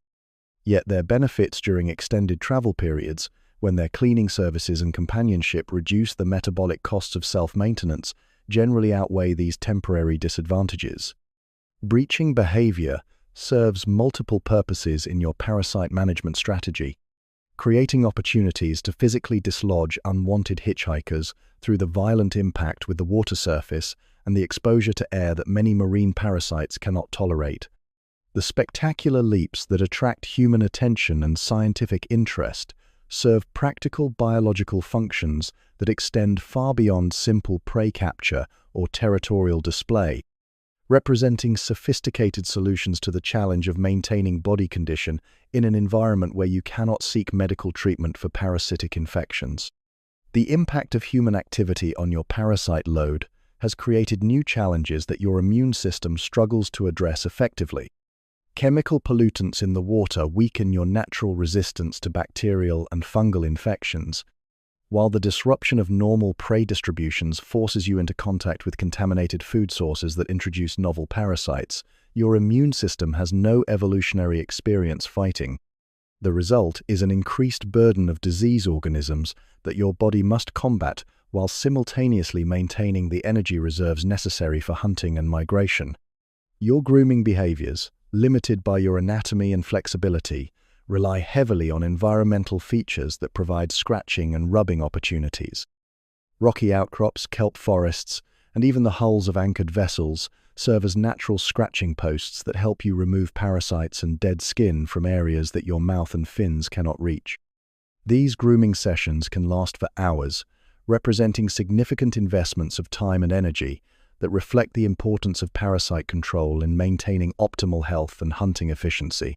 Yet their benefits during extended travel periods, when their cleaning services and companionship reduce the metabolic costs of self-maintenance, generally outweigh these temporary disadvantages. Breaching behavior serves multiple purposes in your parasite management strategy, creating opportunities to physically dislodge unwanted hitchhikers through the violent impact with the water surface and the exposure to air that many marine parasites cannot tolerate. The spectacular leaps that attract human attention and scientific interest serve practical biological functions that extend far beyond simple prey capture or territorial display, representing sophisticated solutions to the challenge of maintaining body condition in an environment where you cannot seek medical treatment for parasitic infections. The impact of human activity on your parasite load has created new challenges that your immune system struggles to address effectively. Chemical pollutants in the water weaken your natural resistance to bacterial and fungal infections, while the disruption of normal prey distributions forces you into contact with contaminated food sources that introduce novel parasites. Your immune system has no evolutionary experience fighting. The result is an increased burden of disease organisms that your body must combat while simultaneously maintaining the energy reserves necessary for hunting and migration. Your grooming behaviors, limited by your anatomy and flexibility, rely heavily on environmental features that provide scratching and rubbing opportunities. Rocky outcrops, kelp forests, and even the hulls of anchored vessels serve as natural scratching posts that help you remove parasites and dead skin from areas that your mouth and fins cannot reach. These grooming sessions can last for hours, representing significant investments of time and energy that reflect the importance of parasite control in maintaining optimal health and hunting efficiency.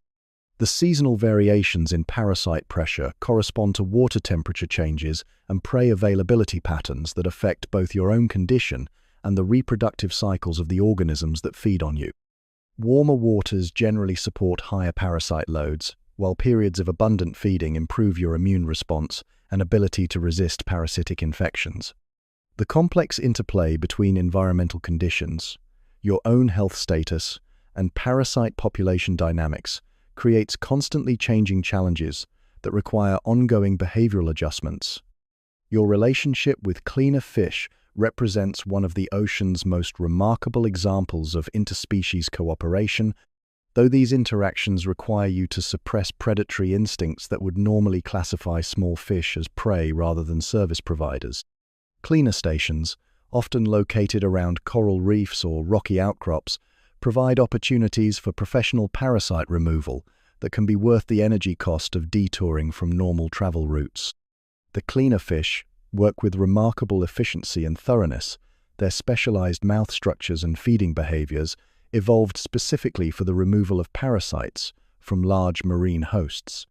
The seasonal variations in parasite pressure correspond to water temperature changes and prey availability patterns that affect both your own condition and the reproductive cycles of the organisms that feed on you. Warmer waters generally support higher parasite loads, while periods of abundant feeding improve your immune response and ability to resist parasitic infections. The complex interplay between environmental conditions, your own health status, and parasite population dynamics creates constantly changing challenges that require ongoing behavioral adjustments. Your relationship with cleaner fish represents one of the ocean's most remarkable examples of interspecies cooperation, though these interactions require you to suppress predatory instincts that would normally classify small fish as prey rather than service providers. Cleaner stations, often located around coral reefs or rocky outcrops, provide opportunities for professional parasite removal that can be worth the energy cost of detouring from normal travel routes. The cleaner fish work with remarkable efficiency and thoroughness. Their specialized mouth structures and feeding behaviors evolved specifically for the removal of parasites from large marine hosts.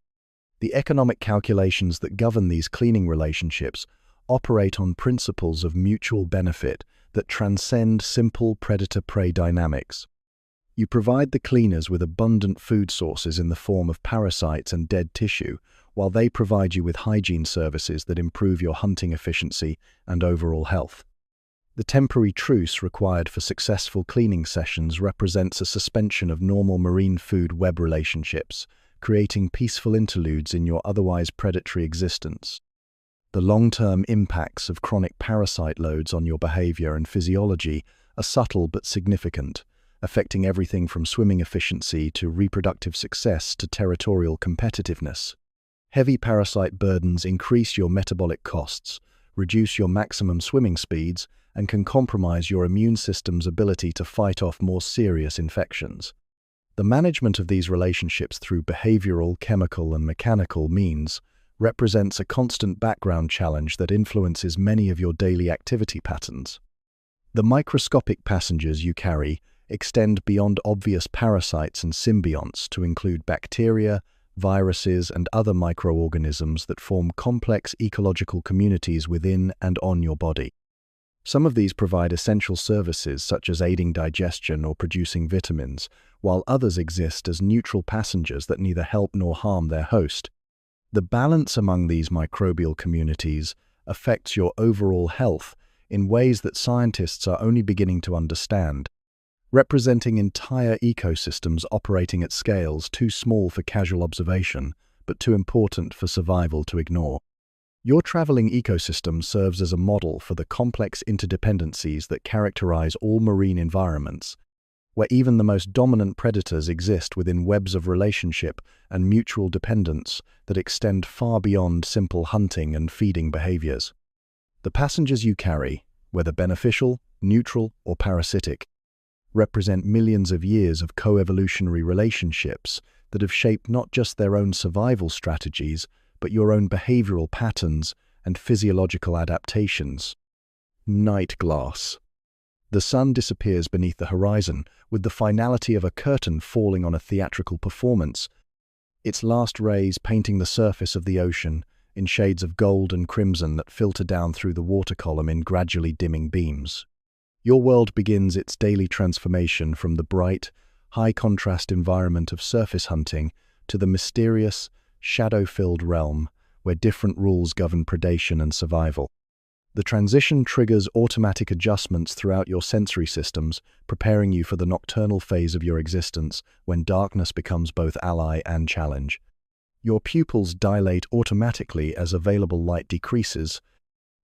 The economic calculations that govern these cleaning relationships operate on principles of mutual benefit that transcend simple predator-prey dynamics. You provide the cleaners with abundant food sources in the form of parasites and dead tissue, while they provide you with hygiene services that improve your hunting efficiency and overall health. The temporary truce required for successful cleaning sessions represents a suspension of normal marine food web relationships, creating peaceful interludes in your otherwise predatory existence. The long-term impacts of chronic parasite loads on your behavior and physiology are subtle but significant, affecting everything from swimming efficiency to reproductive success to territorial competitiveness. Heavy parasite burdens increase your metabolic costs, reduce your maximum swimming speeds, and can compromise your immune system's ability to fight off more serious infections. The management of these relationships through behavioral, chemical, and mechanical means represents a constant background challenge that influences many of your daily activity patterns. The microscopic passengers you carry extend beyond obvious parasites and symbionts to include bacteria, viruses, and other microorganisms that form complex ecological communities within and on your body. Some of these provide essential services such as aiding digestion or producing vitamins, while others exist as neutral passengers that neither help nor harm their host. The balance among these microbial communities affects your overall health in ways that scientists are only beginning to understand, representing entire ecosystems operating at scales too small for casual observation, but too important for survival to ignore. Your traveling ecosystem serves as a model for the complex interdependencies that characterize all marine environments, where even the most dominant predators exist within webs of relationship and mutual dependence that extend far beyond simple hunting and feeding behaviors. The passengers you carry, whether beneficial, neutral, or parasitic, represent millions of years of coevolutionary relationships that have shaped not just their own survival strategies, but your own behavioral patterns and physiological adaptations. Night glass. The sun disappears beneath the horizon, with the finality of a curtain falling on a theatrical performance, its last rays painting the surface of the ocean in shades of gold and crimson that filter down through the water column in gradually dimming beams. Your world begins its daily transformation from the bright, high-contrast environment of surface hunting to the mysterious, shadow-filled realm where different rules govern predation and survival. The transition triggers automatic adjustments throughout your sensory systems, preparing you for the nocturnal phase of your existence when darkness becomes both ally and challenge. Your pupils dilate automatically as available light decreases,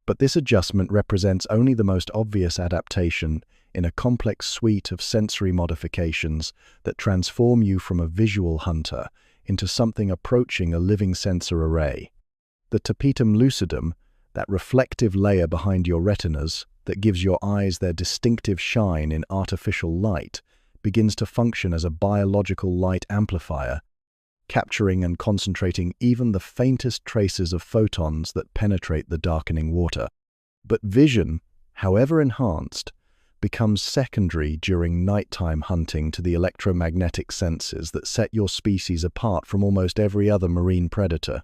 but this adjustment represents only the most obvious adaptation in a complex suite of sensory modifications that transform you from a visual hunter into something approaching a living sensor array. The tapetum lucidum, that reflective layer behind your retinas that gives your eyes their distinctive shine in artificial light, begins to function as a biological light amplifier, capturing and concentrating even the faintest traces of photons that penetrate the darkening water. But vision, however enhanced, becomes secondary during nighttime hunting to the electromagnetic senses that set your species apart from almost every other marine predator.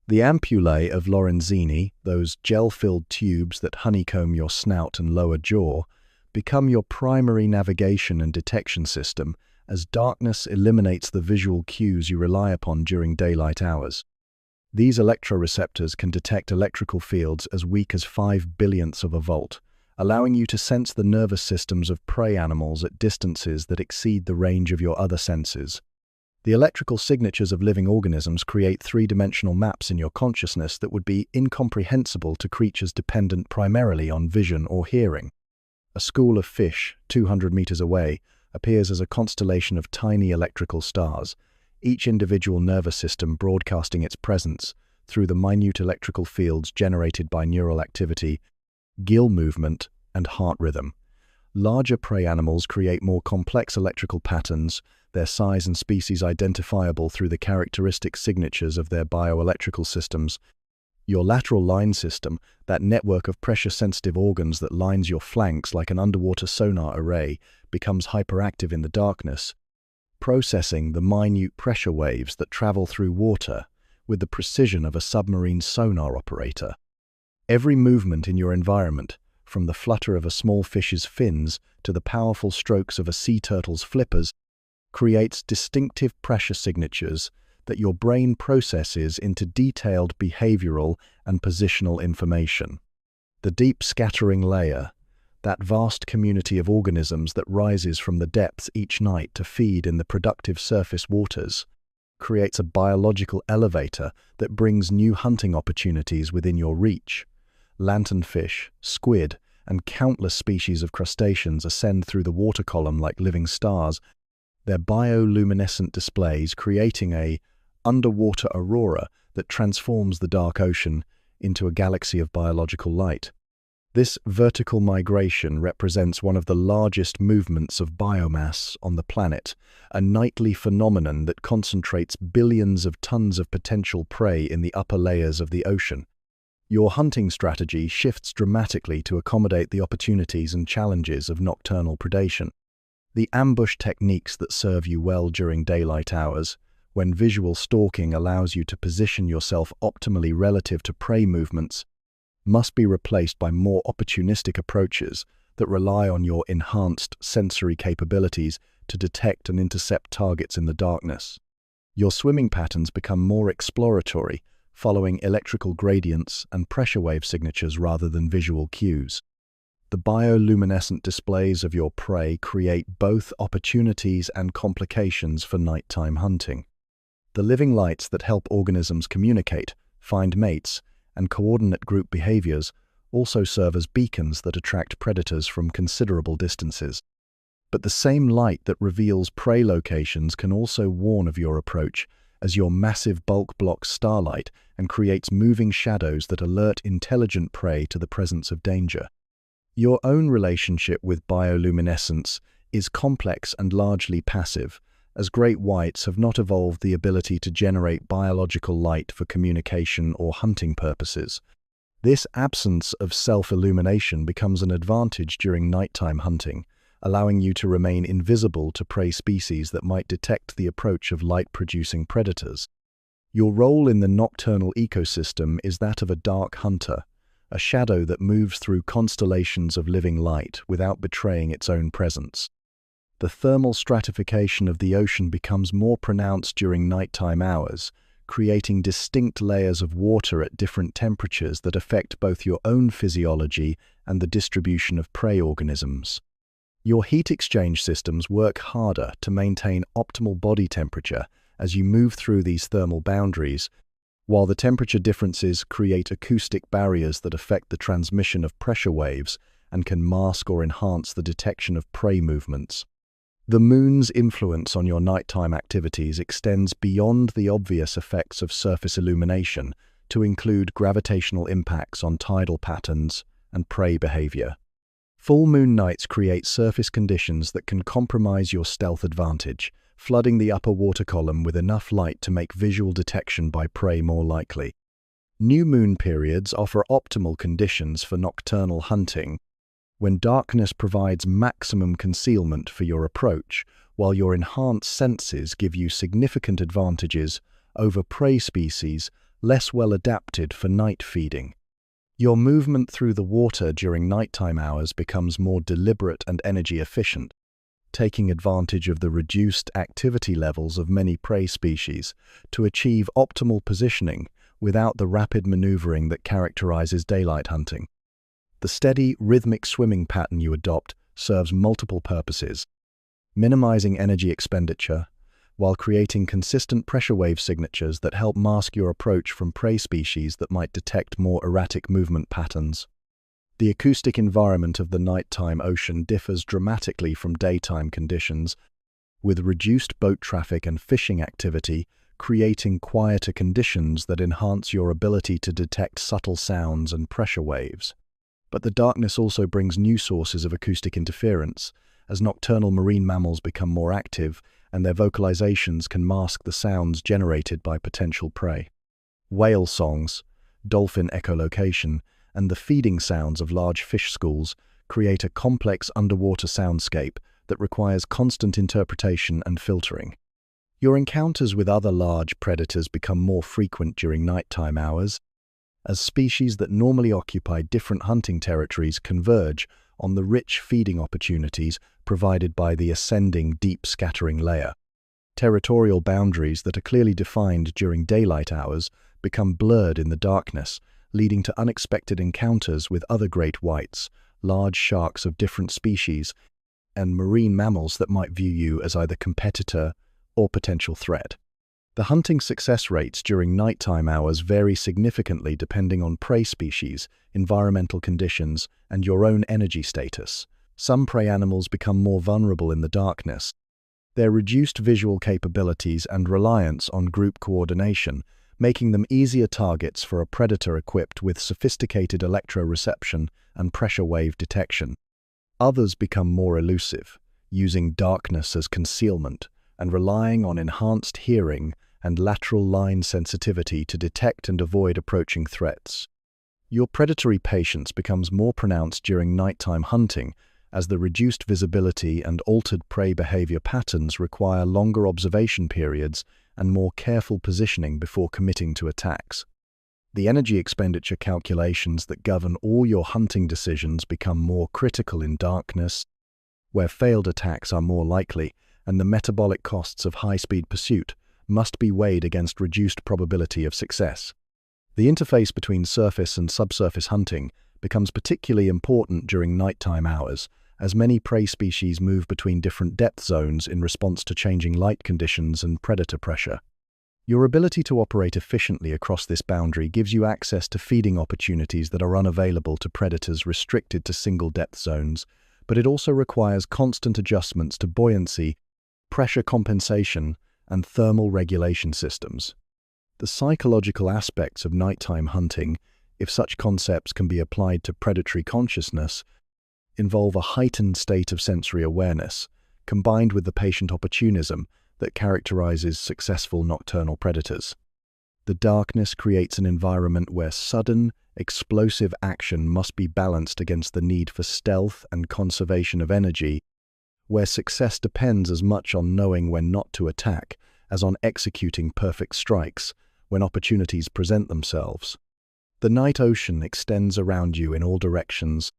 The ampullae of Lorenzini, those gel-filled tubes that honeycomb your snout and lower jaw, become your primary navigation and detection system as darkness eliminates the visual cues you rely upon during daylight hours. These electroreceptors can detect electrical fields as weak as 5 billionths of a volt, allowing you to sense the nervous systems of prey animals at distances that exceed the range of your other senses. The electrical signatures of living organisms create three-dimensional maps in your consciousness that would be incomprehensible to creatures dependent primarily on vision or hearing. A school of fish, 200 meters away, appears as a constellation of tiny electrical stars, each individual nervous system broadcasting its presence through the minute electrical fields generated by neural activity, gill movement, and heart rhythm. Larger prey animals create more complex electrical patterns, their size and species identifiable through the characteristic signatures of their bioelectrical systems. Your lateral line system, that network of pressure-sensitive organs that lines your flanks like an underwater sonar array, becomes hyperactive in the darkness, processing the minute pressure waves that travel through water with the precision of a submarine sonar operator. Every movement in your environment, from the flutter of a small fish's fins to the powerful strokes of a sea turtle's flippers, creates distinctive pressure signatures that your brain processes into detailed behavioral and positional information. The deep scattering layer, that vast community of organisms that rises from the depths each night to feed in the productive surface waters, creates a biological elevator that brings new hunting opportunities within your reach. Lanternfish, squid, and countless species of crustaceans ascend through the water column like living stars, their bioluminescent displays creating a underwater aurora that transforms the dark ocean into a galaxy of biological light. This vertical migration represents one of the largest movements of biomass on the planet, a nightly phenomenon that concentrates billions of tons of potential prey in the upper layers of the ocean. Your hunting strategy shifts dramatically to accommodate the opportunities and challenges of nocturnal predation. The ambush techniques that serve you well during daylight hours, when visual stalking allows you to position yourself optimally relative to prey movements, must be replaced by more opportunistic approaches that rely on your enhanced sensory capabilities to detect and intercept targets in the darkness. Your swimming patterns become more exploratory, following electrical gradients and pressure wave signatures rather than visual cues. The bioluminescent displays of your prey create both opportunities and complications for nighttime hunting. The living lights that help organisms communicate, find mates, and coordinate group behaviors also serve as beacons that attract predators from considerable distances. But the same light that reveals prey locations can also warn of your approach, as your massive bulk blocks starlight and creates moving shadows that alert intelligent prey to the presence of danger. Your own relationship with bioluminescence is complex and largely passive, as great whites have not evolved the ability to generate biological light for communication or hunting purposes. This absence of self-illumination becomes an advantage during nighttime hunting, allowing you to remain invisible to prey species that might detect the approach of light-producing predators. Your role in the nocturnal ecosystem is that of a dark hunter, a shadow that moves through constellations of living light without betraying its own presence. The thermal stratification of the ocean becomes more pronounced during nighttime hours, creating distinct layers of water at different temperatures that affect both your own physiology and the distribution of prey organisms. Your heat exchange systems work harder to maintain optimal body temperature as you move through these thermal boundaries, while the temperature differences create acoustic barriers that affect the transmission of pressure waves and can mask or enhance the detection of prey movements. The moon's influence on your nighttime activities extends beyond the obvious effects of surface illumination to include gravitational impacts on tidal patterns and prey behavior. Full moon nights create surface conditions that can compromise your stealth advantage, flooding the upper water column with enough light to make visual detection by prey more likely. New moon periods offer optimal conditions for nocturnal hunting, when darkness provides maximum concealment for your approach, while your enhanced senses give you significant advantages over prey species less well adapted for night feeding. Your movement through the water during nighttime hours becomes more deliberate and energy efficient, taking advantage of the reduced activity levels of many prey species to achieve optimal positioning without the rapid maneuvering that characterizes daylight hunting. The steady, rhythmic swimming pattern you adopt serves multiple purposes, minimizing energy expenditure while creating consistent pressure wave signatures that help mask your approach from prey species that might detect more erratic movement patterns. The acoustic environment of the nighttime ocean differs dramatically from daytime conditions, with reduced boat traffic and fishing activity creating quieter conditions that enhance your ability to detect subtle sounds and pressure waves. But the darkness also brings new sources of acoustic interference, as nocturnal marine mammals become more active and their vocalizations can mask the sounds generated by potential prey. Whale songs, dolphin echolocation, and the feeding sounds of large fish schools create a complex underwater soundscape that requires constant interpretation and filtering. Your encounters with other large predators become more frequent during nighttime hours, as species that normally occupy different hunting territories converge on the rich feeding opportunities provided by the ascending deep scattering layer. Territorial boundaries that are clearly defined during daylight hours become blurred in the darkness, leading to unexpected encounters with other great whites, large sharks of different species, and marine mammals that might view you as either competitor or potential threat. The hunting success rates during nighttime hours vary significantly depending on prey species, environmental conditions, and your own energy status. Some prey animals become more vulnerable in the darkness. Their reduced visual capabilities and reliance on group coordination, making them easier targets for a predator equipped with sophisticated electroreception and pressure wave detection. Others become more elusive, using darkness as concealment and relying on enhanced hearing and lateral line sensitivity to detect and avoid approaching threats. Your predatory patience becomes more pronounced during nighttime hunting, as the reduced visibility and altered prey behavior patterns require longer observation periods and more careful positioning before committing to attacks. The energy expenditure calculations that govern all your hunting decisions become more critical in darkness, where failed attacks are more likely, and the metabolic costs of high-speed pursuit must be weighed against reduced probability of success. The interface between surface and subsurface hunting becomes particularly important during nighttime hours, as many prey species move between different depth zones in response to changing light conditions and predator pressure. Your ability to operate efficiently across this boundary gives you access to feeding opportunities that are unavailable to predators restricted to single depth zones, but it also requires constant adjustments to buoyancy, pressure compensation, and thermal regulation systems. The psychological aspects of nighttime hunting, if such concepts can be applied to predatory consciousness, involve a heightened state of sensory awareness, combined with the patient opportunism that characterizes successful nocturnal predators. The darkness creates an environment where sudden, explosive action must be balanced against the need for stealth and conservation of energy, where success depends as much on knowing when not to attack as on executing perfect strikes when opportunities present themselves. The night ocean extends around you in all directions,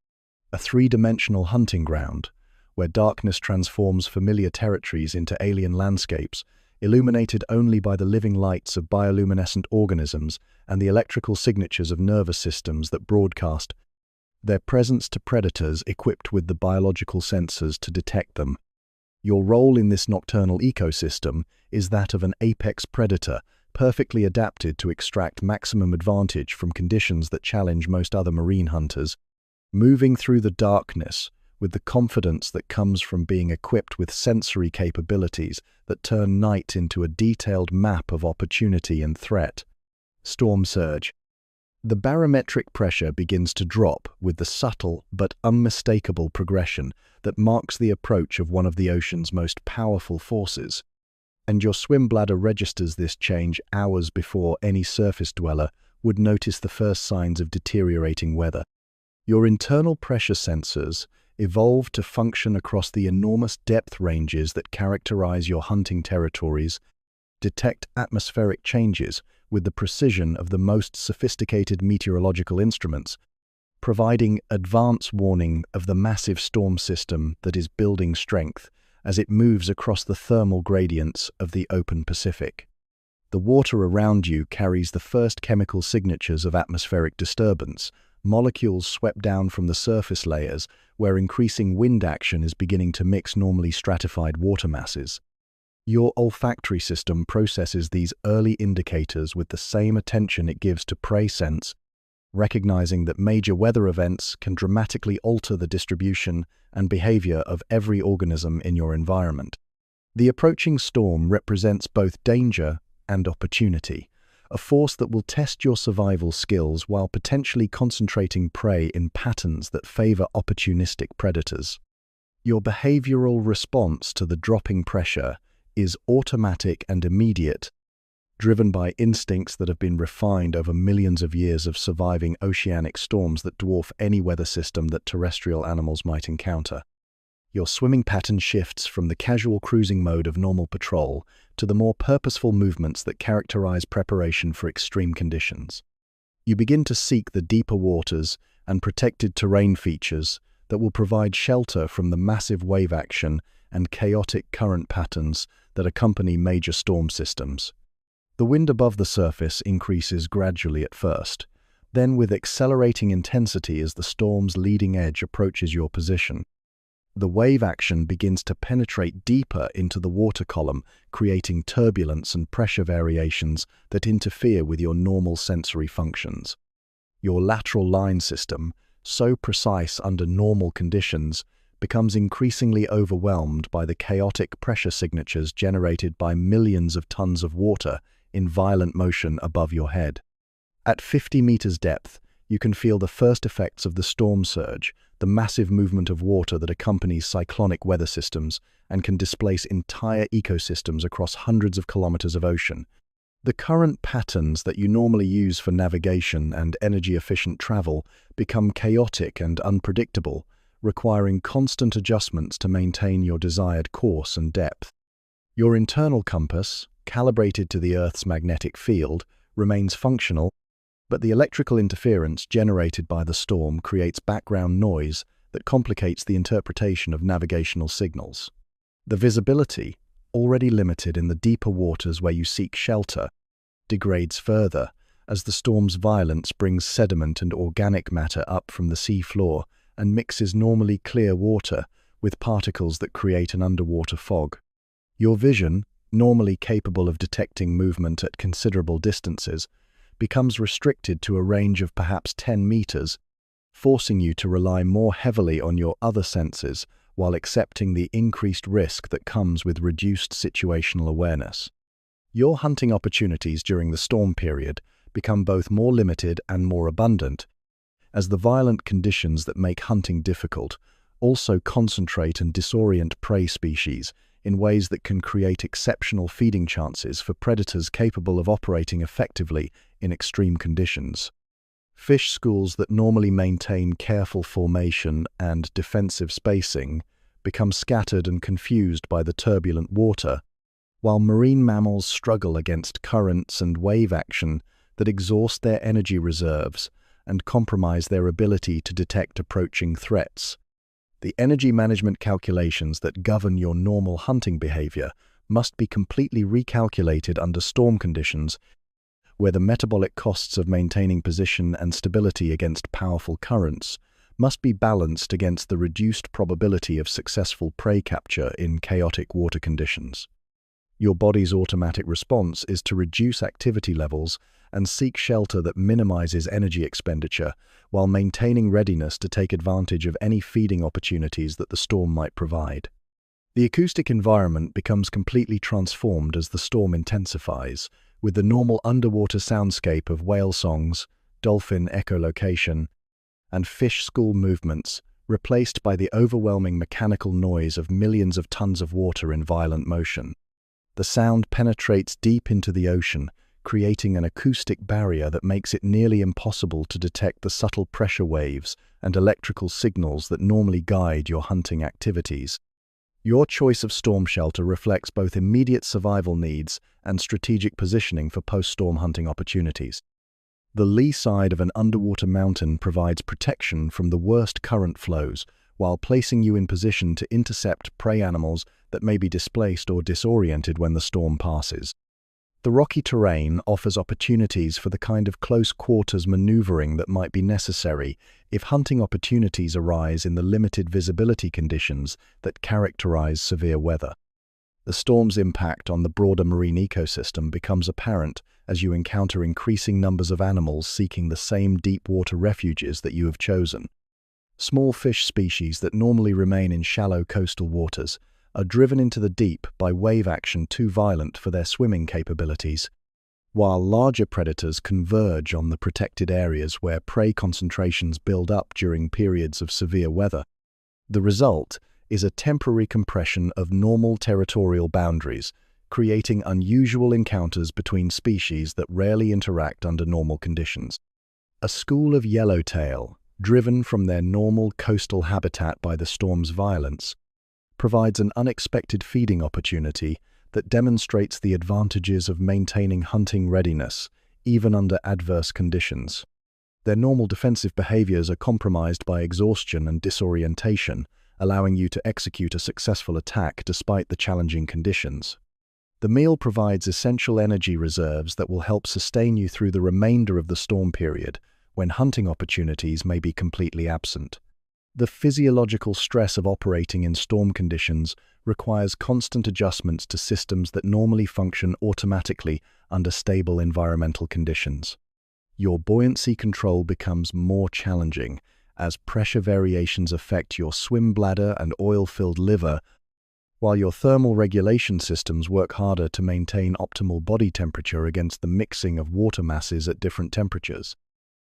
a three-dimensional hunting ground, where darkness transforms familiar territories into alien landscapes, illuminated only by the living lights of bioluminescent organisms and the electrical signatures of nervous systems that broadcast their presence to predators equipped with the biological sensors to detect them. Your role in this nocturnal ecosystem is that of an apex predator, perfectly adapted to extract maximum advantage from conditions that challenge most other marine hunters. moving through the darkness with the confidence that comes from being equipped with sensory capabilities that turn night into a detailed map of opportunity and threat. Storm surge. The barometric pressure begins to drop with the subtle but unmistakable progression that marks the approach of one of the ocean's most powerful forces. And your swim bladder registers this change hours before any surface dweller would notice the first signs of deteriorating weather. Your internal pressure sensors evolved to function across the enormous depth ranges that characterize your hunting territories, detect atmospheric changes with the precision of the most sophisticated meteorological instruments, providing advance warning of the massive storm system that is building strength as it moves across the thermal gradients of the open Pacific. The water around you carries the first chemical signatures of atmospheric disturbance, molecules swept down from the surface layers where increasing wind action is beginning to mix normally stratified water masses. Your olfactory system processes these early indicators with the same attention it gives to prey scents, recognizing that major weather events can dramatically alter the distribution and behavior of every organism in your environment. The approaching storm represents both danger and opportunity, a force that will test your survival skills while potentially concentrating prey in patterns that favor opportunistic predators. Your behavioral response to the dropping pressure is automatic and immediate, driven by instincts that have been refined over millions of years of surviving oceanic storms that dwarf any weather system that terrestrial animals might encounter. Your swimming pattern shifts from the casual cruising mode of normal patrol to the more purposeful movements that characterize preparation for extreme conditions. You begin to seek the deeper waters and protected terrain features that will provide shelter from the massive wave action and chaotic current patterns that accompany major storm systems. The wind above the surface increases gradually at first, then with accelerating intensity as the storm's leading edge approaches your position. The wave action begins to penetrate deeper into the water column, creating turbulence and pressure variations that interfere with your normal sensory functions. Your lateral line system, so precise under normal conditions, becomes increasingly overwhelmed by the chaotic pressure signatures generated by millions of tons of water in violent motion above your head. At 50 meters depth, you can feel the first effects of the storm surge, the massive movement of water that accompanies cyclonic weather systems and can displace entire ecosystems across hundreds of kilometers of ocean. The current patterns that you normally use for navigation and energy-efficient travel become chaotic and unpredictable, requiring constant adjustments to maintain your desired course and depth. Your internal compass, calibrated to the Earth's magnetic field, remains functional, but the electrical interference generated by the storm creates background noise that complicates the interpretation of navigational signals. The visibility, already limited in the deeper waters where you seek shelter, degrades further as the storm's violence brings sediment and organic matter up from the sea floor and mixes normally clear water with particles that create an underwater fog. Your vision, normally capable of detecting movement at considerable distances, becomes restricted to a range of perhaps 10 meters, forcing you to rely more heavily on your other senses while accepting the increased risk that comes with reduced situational awareness. Your hunting opportunities during the storm period become both more limited and more abundant, as the violent conditions that make hunting difficult also concentrate and disorient prey species in ways that can create exceptional feeding chances for predators capable of operating effectively in extreme conditions. Fish schools that normally maintain careful formation and defensive spacing become scattered and confused by the turbulent water, while marine mammals struggle against currents and wave action that exhaust their energy reserves and compromise their ability to detect approaching threats. The energy management calculations that govern your normal hunting behavior must be completely recalculated under storm conditions, where the metabolic costs of maintaining position and stability against powerful currents must be balanced against the reduced probability of successful prey capture in chaotic water conditions. Your body's automatic response is to reduce activity levels and seek shelter that minimizes energy expenditure while maintaining readiness to take advantage of any feeding opportunities that the storm might provide. The acoustic environment becomes completely transformed as the storm intensifies, with the normal underwater soundscape of whale songs, dolphin echolocation, and fish school movements replaced by the overwhelming mechanical noise of millions of tons of water in violent motion. The sound penetrates deep into the ocean, creating an acoustic barrier that makes it nearly impossible to detect the subtle pressure waves and electrical signals that normally guide your hunting activities. Your choice of storm shelter reflects both immediate survival needs and strategic positioning for post-storm hunting opportunities. The lee side of an underwater mountain provides protection from the worst current flows, while placing you in position to intercept prey animals that may be displaced or disoriented when the storm passes. The rocky terrain offers opportunities for the kind of close-quarters maneuvering that might be necessary if hunting opportunities arise in the limited visibility conditions that characterize severe weather. The storm's impact on the broader marine ecosystem becomes apparent as you encounter increasing numbers of animals seeking the same deep-water refuges that you have chosen. Small fish species that normally remain in shallow coastal waters are driven into the deep by wave action too violent for their swimming capabilities, while larger predators converge on the protected areas where prey concentrations build up during periods of severe weather. The result is a temporary compression of normal territorial boundaries, creating unusual encounters between species that rarely interact under normal conditions. A school of yellowtail, driven from their normal coastal habitat by the storm's violence, provides an unexpected feeding opportunity that demonstrates the advantages of maintaining hunting readiness, even under adverse conditions. Their normal defensive behaviors are compromised by exhaustion and disorientation, allowing you to execute a successful attack despite the challenging conditions. The meal provides essential energy reserves that will help sustain you through the remainder of the storm period, when hunting opportunities may be completely absent. The physiological stress of operating in storm conditions requires constant adjustments to systems that normally function automatically under stable environmental conditions. Your buoyancy control becomes more challenging as pressure variations affect your swim bladder and oil-filled liver, while your thermal regulation systems work harder to maintain optimal body temperature against the mixing of water masses at different temperatures.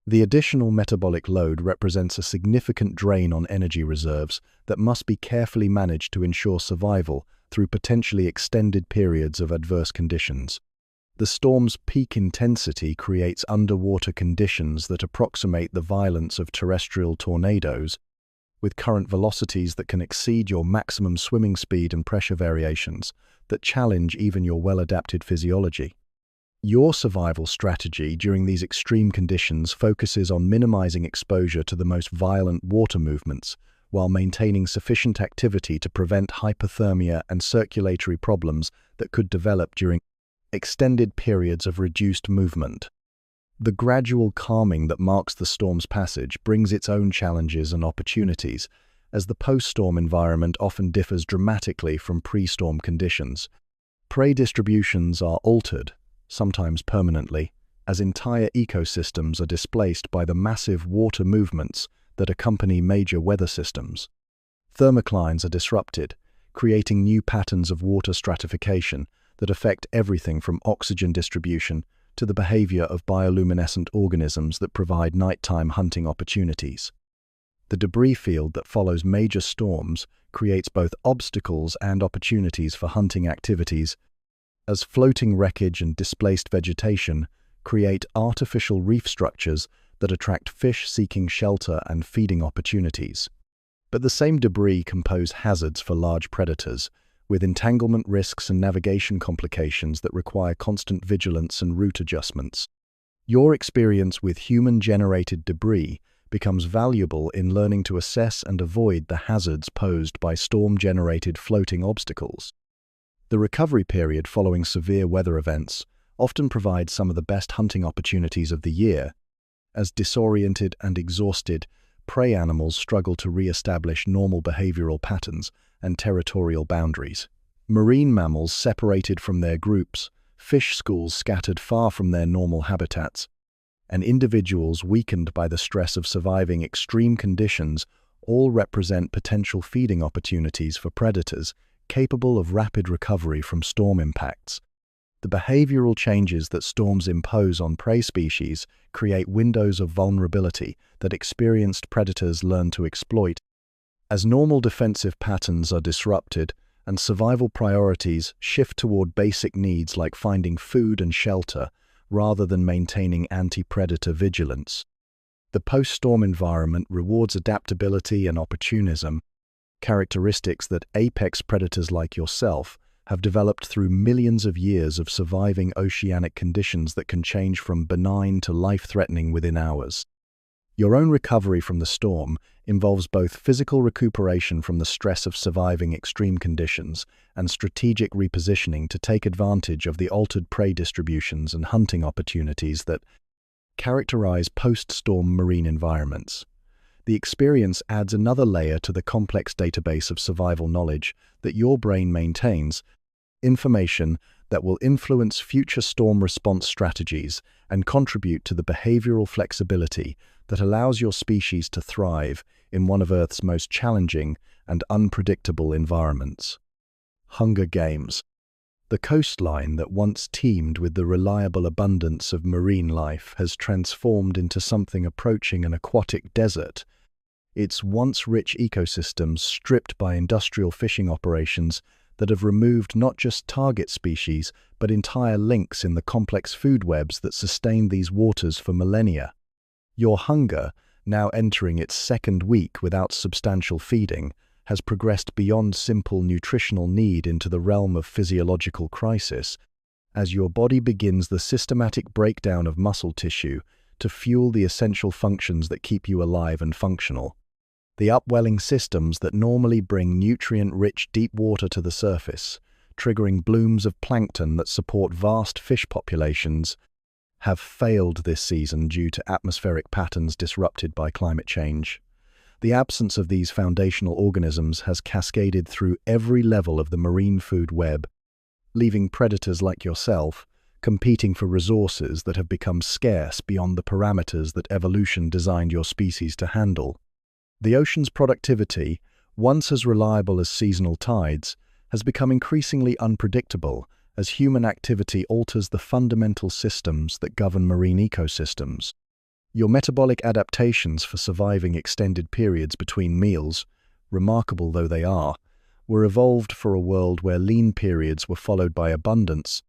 The additional metabolic load represents a significant drain on energy reserves that must be carefully managed to ensure survival through potentially extended periods of adverse conditions. The storm's peak intensity creates underwater conditions that approximate the violence of terrestrial tornadoes, with current velocities that can exceed your maximum swimming speed and pressure variations that challenge even your well-adapted physiology. Your survival strategy during these extreme conditions focuses on minimizing exposure to the most violent water movements while maintaining sufficient activity to prevent hypothermia and circulatory problems that could develop during extended periods of reduced movement. The gradual calming that marks the storm's passage brings its own challenges and opportunities, as the post-storm environment often differs dramatically from pre-storm conditions. Prey distributions are altered, sometimes permanently, as entire ecosystems are displaced by the massive water movements that accompany major weather systems. Thermoclines are disrupted, creating new patterns of water stratification that affect everything from oxygen distribution to the behavior of bioluminescent organisms that provide nighttime hunting opportunities. The debris field that follows major storms creates both obstacles and opportunities for hunting activities, as floating wreckage and displaced vegetation create artificial reef structures that attract fish seeking shelter and feeding opportunities. But the same debris can pose hazards for large predators, with entanglement risks and navigation complications that require constant vigilance and route adjustments. Your experience with human-generated debris becomes valuable in learning to assess and avoid the hazards posed by storm-generated floating obstacles. The recovery period following severe weather events often provides some of the best hunting opportunities of the year, as disoriented and exhausted prey animals struggle to re-establish normal behavioral patterns and territorial boundaries. Marine mammals separated from their groups fish schools scattered far from their normal habitats, and individuals weakened by the stress of surviving extreme conditions all represent potential feeding opportunities for predators capable of rapid recovery from storm impacts. The behavioral changes that storms impose on prey species create windows of vulnerability that experienced predators learn to exploit. As normal defensive patterns are disrupted and survival priorities shift toward basic needs like finding food and shelter rather than maintaining anti-predator vigilance, the post-storm environment rewards adaptability and opportunism, characteristics that apex predators like yourself have developed through millions of years of surviving oceanic conditions that can change from benign to life-threatening within hours. Your own recovery from the storm involves both physical recuperation from the stress of surviving extreme conditions and strategic repositioning to take advantage of the altered prey distributions and hunting opportunities that characterize post-storm marine environments. The experience adds another layer to the complex database of survival knowledge that your brain maintains, information that will influence future storm response strategies and contribute to the behavioral flexibility that allows your species to thrive in one of Earth's most challenging and unpredictable environments. Hunger Games. The coastline that once teemed with the reliable abundance of marine life has transformed into something approaching an aquatic desert, its once rich ecosystems stripped by industrial fishing operations that have removed not just target species but entire links in the complex food webs that sustained these waters for millennia. Your hunger, now entering its second week without substantial feeding, has progressed beyond simple nutritional need into the realm of physiological crisis, as your body begins the systematic breakdown of muscle tissue to fuel the essential functions that keep you alive and functional. The upwelling systems that normally bring nutrient-rich deep water to the surface, triggering blooms of plankton that support vast fish populations, have failed this season due to atmospheric patterns disrupted by climate change. The absence of these foundational organisms has cascaded through every level of the marine food web, leaving predators like yourself competing for resources that have become scarce beyond the parameters that evolution designed your species to handle. The ocean's productivity, once as reliable as seasonal tides, has become increasingly unpredictable as human activity alters the fundamental systems that govern marine ecosystems. Your metabolic adaptations for surviving extended periods between meals, remarkable though they are, were evolved for a world where lean periods were followed by abundance,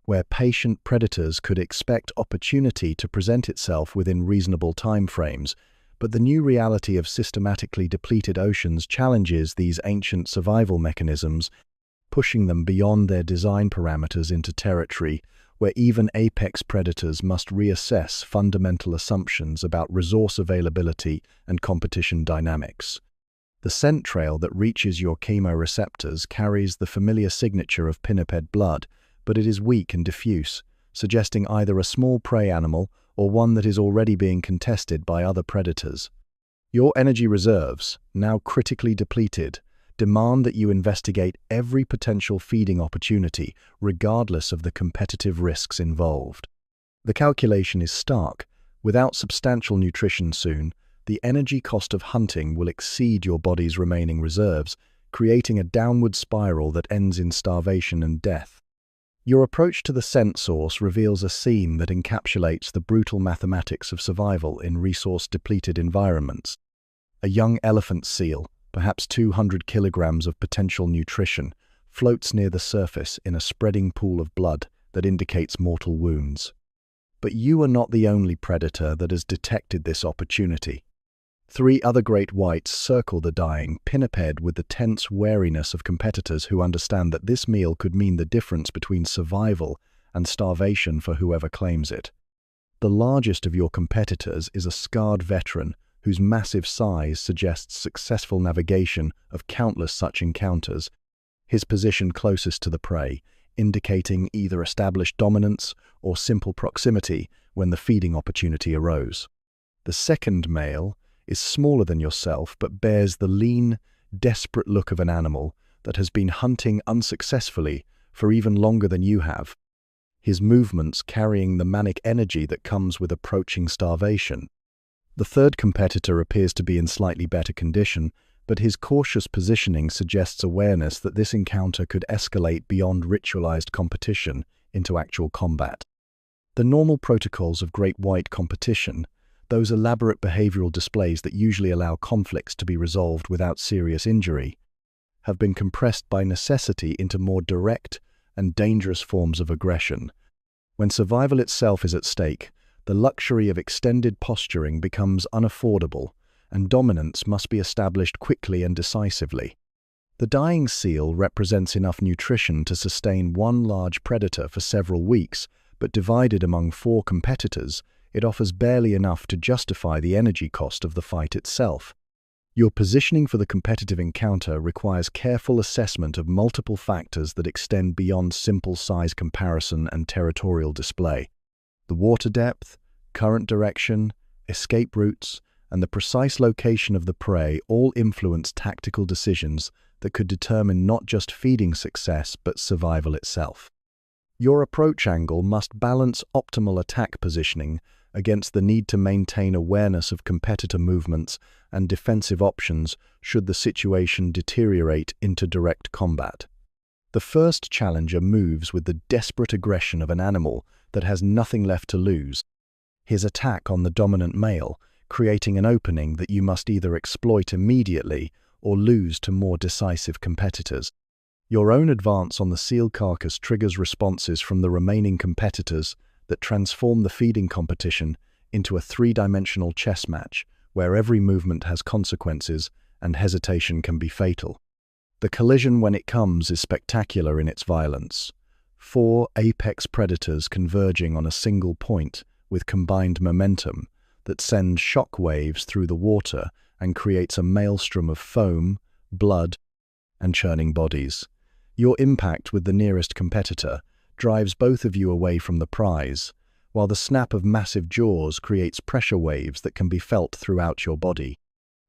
where patient predators could expect opportunity to present itself within reasonable time frames. But the new reality of systematically depleted oceans challenges these ancient survival mechanisms, pushing them beyond their design parameters into territory where even apex predators must reassess fundamental assumptions about resource availability and competition dynamics. The scent trail that reaches your chemoreceptors carries the familiar signature of pinniped blood, but it is weak and diffuse, suggesting either a small prey animal or one that is already being contested by other predators. Your energy reserves, now critically depleted, demand that you investigate every potential feeding opportunity, regardless of the competitive risks involved. The calculation is stark. Without substantial nutrition soon, the energy cost of hunting will exceed your body's remaining reserves, creating a downward spiral that ends in starvation and death. Your approach to the scent source reveals a scene that encapsulates the brutal mathematics of survival in resource-depleted environments. A young elephant seal, perhaps 200 kilograms of potential nutrition, floats near the surface in a spreading pool of blood that indicates mortal wounds. But you are not the only predator that has detected this opportunity. 3 other great whites circle the dying pinniped with the tense wariness of competitors who understand that this meal could mean the difference between survival and starvation for whoever claims it. The largest of your competitors is a scarred veteran whose massive size suggests successful navigation of countless such encounters, his position closest to the prey, indicating either established dominance or simple proximity when the feeding opportunity arose. The second male is smaller than yourself but bears the lean, desperate look of an animal that has been hunting unsuccessfully for even longer than you have. his movements carrying the manic energy that comes with approaching starvation. The third competitor appears to be in slightly better condition, but his cautious positioning suggests awareness that this encounter could escalate beyond ritualized competition into actual combat. The normal protocols of great white competition, those elaborate behavioral displays that usually allow conflicts to be resolved without serious injury, have been compressed by necessity into more direct and dangerous forms of aggression. When survival itself is at stake, the luxury of extended posturing becomes unaffordable, and dominance must be established quickly and decisively. The dying seal represents enough nutrition to sustain one large predator for several weeks, but divided among 4 competitors, it offers barely enough to justify the energy cost of the fight itself. Your positioning for the competitive encounter requires careful assessment of multiple factors that extend beyond simple size comparison and territorial display. The water depth, current direction, escape routes, and the precise location of the prey all influence tactical decisions that could determine not just feeding success but survival itself. Your approach angle must balance optimal attack positioning against the need to maintain awareness of competitor movements and defensive options should the situation deteriorate into direct combat. The first challenger moves with the desperate aggression of an animal that has nothing left to lose. His attack on the dominant male, creating an opening that you must either exploit immediately or lose to more decisive competitors. Your own advance on the seal carcass triggers responses from the remaining competitors that transform the feeding competition into a 3-dimensional chess match where every movement has consequences and hesitation can be fatal. The collision, when it comes, is spectacular in its violence. 4 apex predators converging on a single point with combined momentum that sends shock waves through the water and creates a maelstrom of foam, blood, and churning bodies. Your impact with the nearest competitor drives both of you away from the prize, while the snap of massive jaws creates pressure waves that can be felt throughout your body.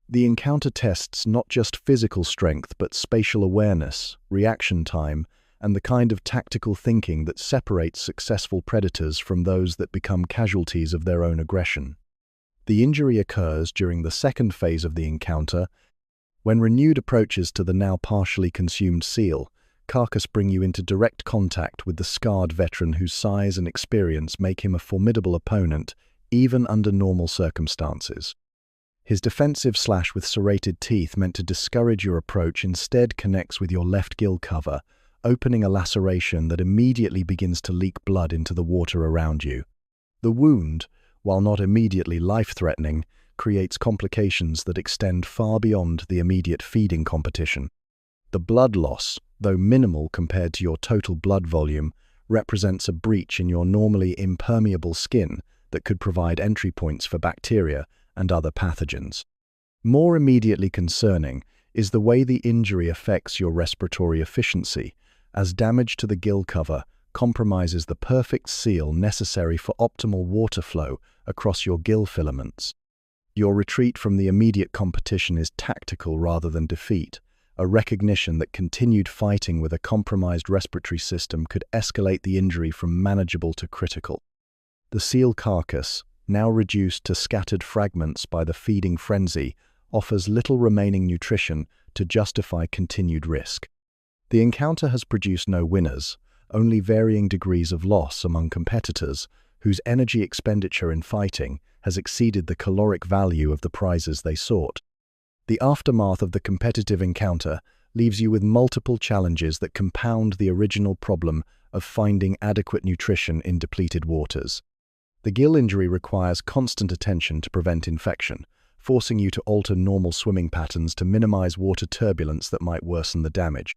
The encounter tests not just physical strength but spatial awareness, reaction time, and the kind of tactical thinking that separates successful predators from those that become casualties of their own aggression. The injury occurs during the second phase of the encounter, when renewed approaches to the now partially consumed seal carcass bring you into direct contact with the scarred veteran whose size and experience make him a formidable opponent, even under normal circumstances. His defensive slash with serrated teeth meant to discourage your approach instead connects with your left gill cover, opening a laceration that immediately begins to leak blood into the water around you. The wound, while not immediately life-threatening, creates complications that extend far beyond the immediate feeding competition. The blood loss, though minimal compared to your total blood volume, represents a breach in your normally impermeable skin that could provide entry points for bacteria and other pathogens. More immediately concerning is the way the injury affects your respiratory efficiency, as damage to the gill cover compromises the perfect seal necessary for optimal water flow across your gill filaments. Your retreat from the immediate competition is tactical rather than defeat, a recognition that continued fighting with a compromised respiratory system could escalate the injury from manageable to critical. The seal carcass, now reduced to scattered fragments by the feeding frenzy, offers little remaining nutrition to justify continued risk. The encounter has produced no winners, only varying degrees of loss among competitors whose energy expenditure in fighting has exceeded the caloric value of the prizes they sought. The aftermath of the competitive encounter leaves you with multiple challenges that compound the original problem of finding adequate nutrition in depleted waters. The gill injury requires constant attention to prevent infection, forcing you to alter normal swimming patterns to minimize water turbulence that might worsen the damage.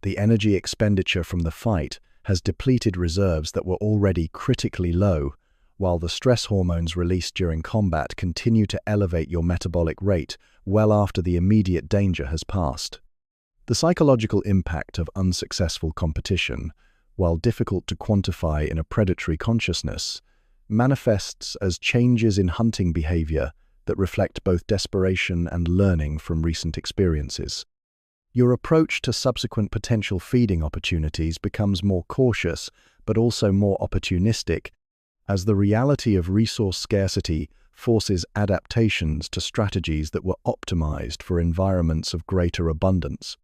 The energy expenditure from the fight has depleted reserves that were already critically low, while the stress hormones released during combat continue to elevate your metabolic rate well after the immediate danger has passed. The psychological impact of unsuccessful competition, while difficult to quantify in a predatory consciousness, manifests as changes in hunting behavior that reflect both desperation and learning from recent experiences. Your approach to subsequent potential feeding opportunities becomes more cautious, but also more opportunistic, as the reality of resource scarcity forces adaptations to strategies that were optimized for environments of greater abundance.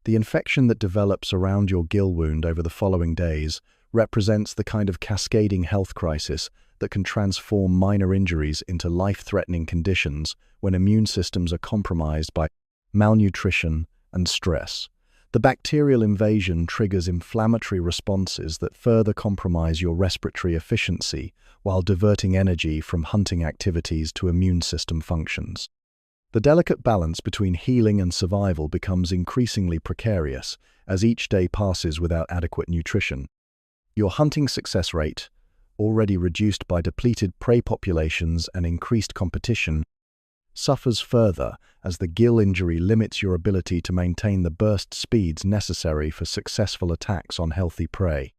The infection that develops around your gill wound over the following days represents the kind of cascading health crisis that can transform minor injuries into life-threatening conditions when immune systems are compromised by malnutrition and stress. The bacterial invasion triggers inflammatory responses that further compromise your respiratory efficiency while diverting energy from hunting activities to immune system functions. The delicate balance between healing and survival becomes increasingly precarious as each day passes without adequate nutrition. Your hunting success rate, already reduced by depleted prey populations and increased competition, suffers further as the gill injury limits your ability to maintain the burst speeds necessary for successful attacks on healthy prey.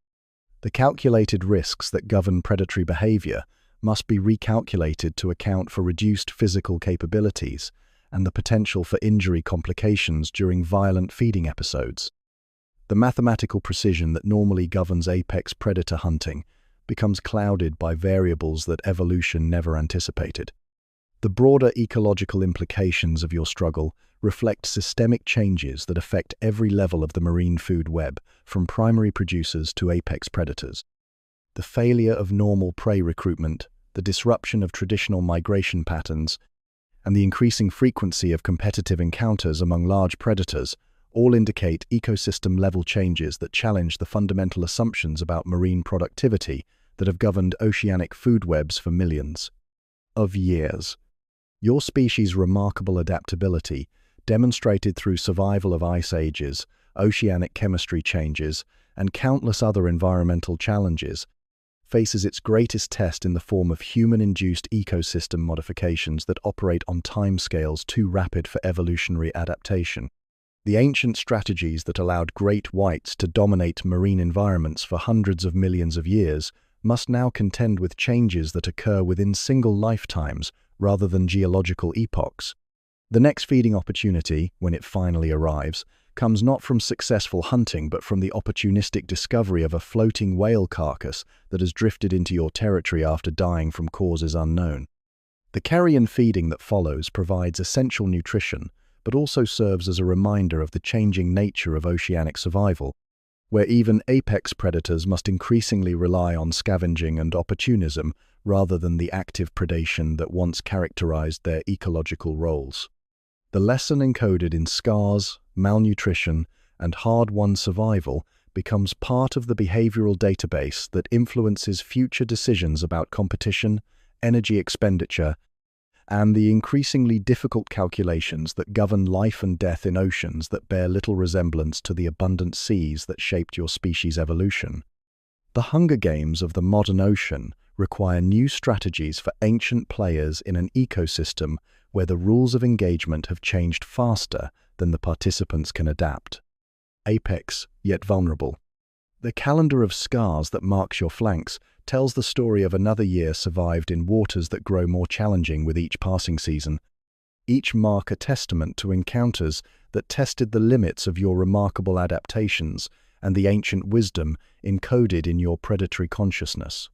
The calculated risks that govern predatory behavior must be recalculated to account for reduced physical capabilities and the potential for injury complications during violent feeding episodes. The mathematical precision that normally governs apex predator hunting becomes clouded by variables that evolution never anticipated. The broader ecological implications of your struggle reflect systemic changes that affect every level of the marine food web, from primary producers to apex predators. The failure of normal prey recruitment, the disruption of traditional migration patterns, and the increasing frequency of competitive encounters among large predators all indicate ecosystem-level changes that challenge the fundamental assumptions about marine productivity that have governed oceanic food webs for millions of years. Your species' remarkable adaptability, demonstrated through survival of ice ages, oceanic chemistry changes, and countless other environmental challenges, faces its greatest test in the form of human-induced ecosystem modifications that operate on timescales too rapid for evolutionary adaptation. The ancient strategies that allowed great whites to dominate marine environments for hundreds of millions of years must now contend with changes that occur within single lifetimes rather than geological epochs. The next feeding opportunity, when it finally arrives, comes not from successful hunting but from the opportunistic discovery of a floating whale carcass that has drifted into your territory after dying from causes unknown. The carrion feeding that follows provides essential nutrition, but also serves as a reminder of the changing nature of oceanic survival, where even apex predators must increasingly rely on scavenging and opportunism rather than the active predation that once characterized their ecological roles. The lesson encoded in scars, malnutrition, and hard-won survival becomes part of the behavioral database that influences future decisions about competition, energy expenditure, and the increasingly difficult calculations that govern life and death in oceans that bear little resemblance to the abundant seas that shaped your species' evolution. The Hunger Games of the modern ocean require new strategies for ancient players in an ecosystem where the rules of engagement have changed faster than the participants can adapt. Apex, yet vulnerable. The calendar of scars that marks your flanks tells the story of another year survived in waters that grow more challenging with each passing season. Each mark a testament to encounters that tested the limits of your remarkable adaptations and the ancient wisdom encoded in your predatory consciousness.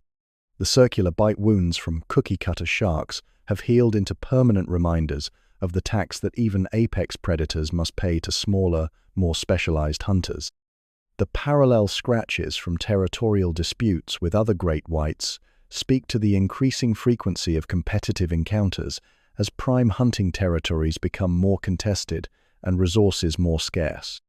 The circular bite wounds from cookie-cutter sharks have healed into permanent reminders of the tax that even apex predators must pay to smaller, more specialized hunters. The parallel scratches from territorial disputes with other great whites speak to the increasing frequency of competitive encounters as prime hunting territories become more contested and resources more scarce.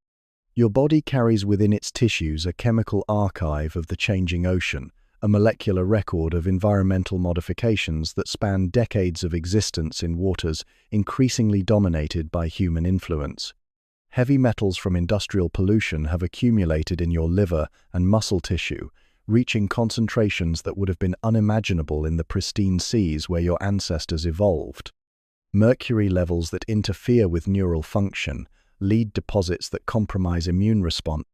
Your body carries within its tissues a chemical archive of the changing ocean, a molecular record of environmental modifications that span decades of existence in waters increasingly dominated by human influence. Heavy metals from industrial pollution have accumulated in your liver and muscle tissue, reaching concentrations that would have been unimaginable in the pristine seas where your ancestors evolved. Mercury levels that interfere with neural function, lead deposits that compromise immune response,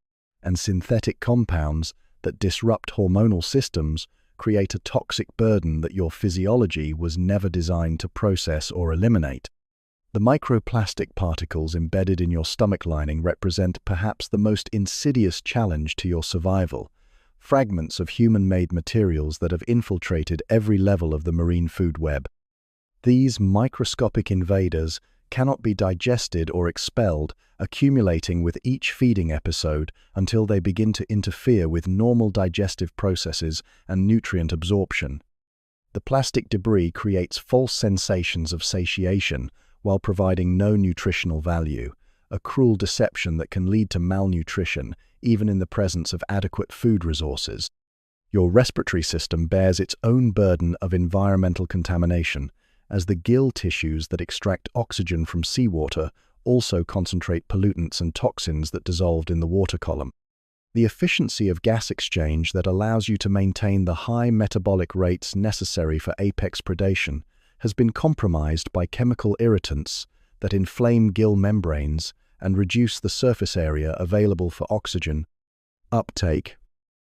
and synthetic compounds that disrupt hormonal systems create a toxic burden that your physiology was never designed to process or eliminate. The microplastic particles embedded in your stomach lining represent perhaps the most insidious challenge to your survival, fragments of human-made materials that have infiltrated every level of the marine food web. These microscopic invaders cannot be digested or expelled, accumulating with each feeding episode until they begin to interfere with normal digestive processes and nutrient absorption. The plastic debris creates false sensations of satiation while providing no nutritional value, a cruel deception that can lead to malnutrition even in the presence of adequate food resources. Your respiratory system bears its own burden of environmental contamination, as the gill tissues that extract oxygen from seawater also concentrate pollutants and toxins that dissolved in the water column. The efficiency of gas exchange that allows you to maintain the high metabolic rates necessary for apex predation has been compromised by chemical irritants that inflame gill membranes and reduce the surface area available for oxygen uptake.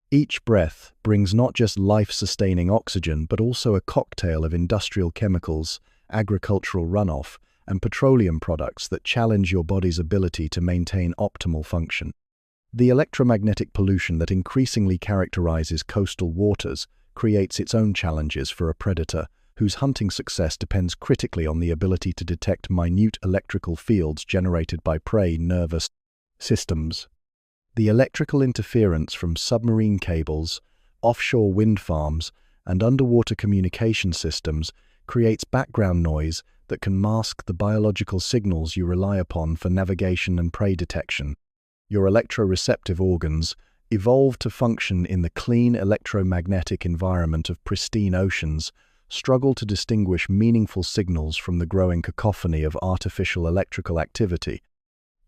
Each breath brings not just life-sustaining oxygen, but also a cocktail of industrial chemicals, agricultural runoff, and petroleum products that challenge your body's ability to maintain optimal function. The electromagnetic pollution that increasingly characterizes coastal waters creates its own challenges for a predator whose hunting success depends critically on the ability to detect minute electrical fields generated by prey nervous systems. The electrical interference from submarine cables, offshore wind farms, and underwater communication systems creates background noise that can mask the biological signals you rely upon for navigation and prey detection. Your electroreceptive organs, evolved to function in the clean electromagnetic environment of pristine oceans, struggle to distinguish meaningful signals from the growing cacophony of artificial electrical activity.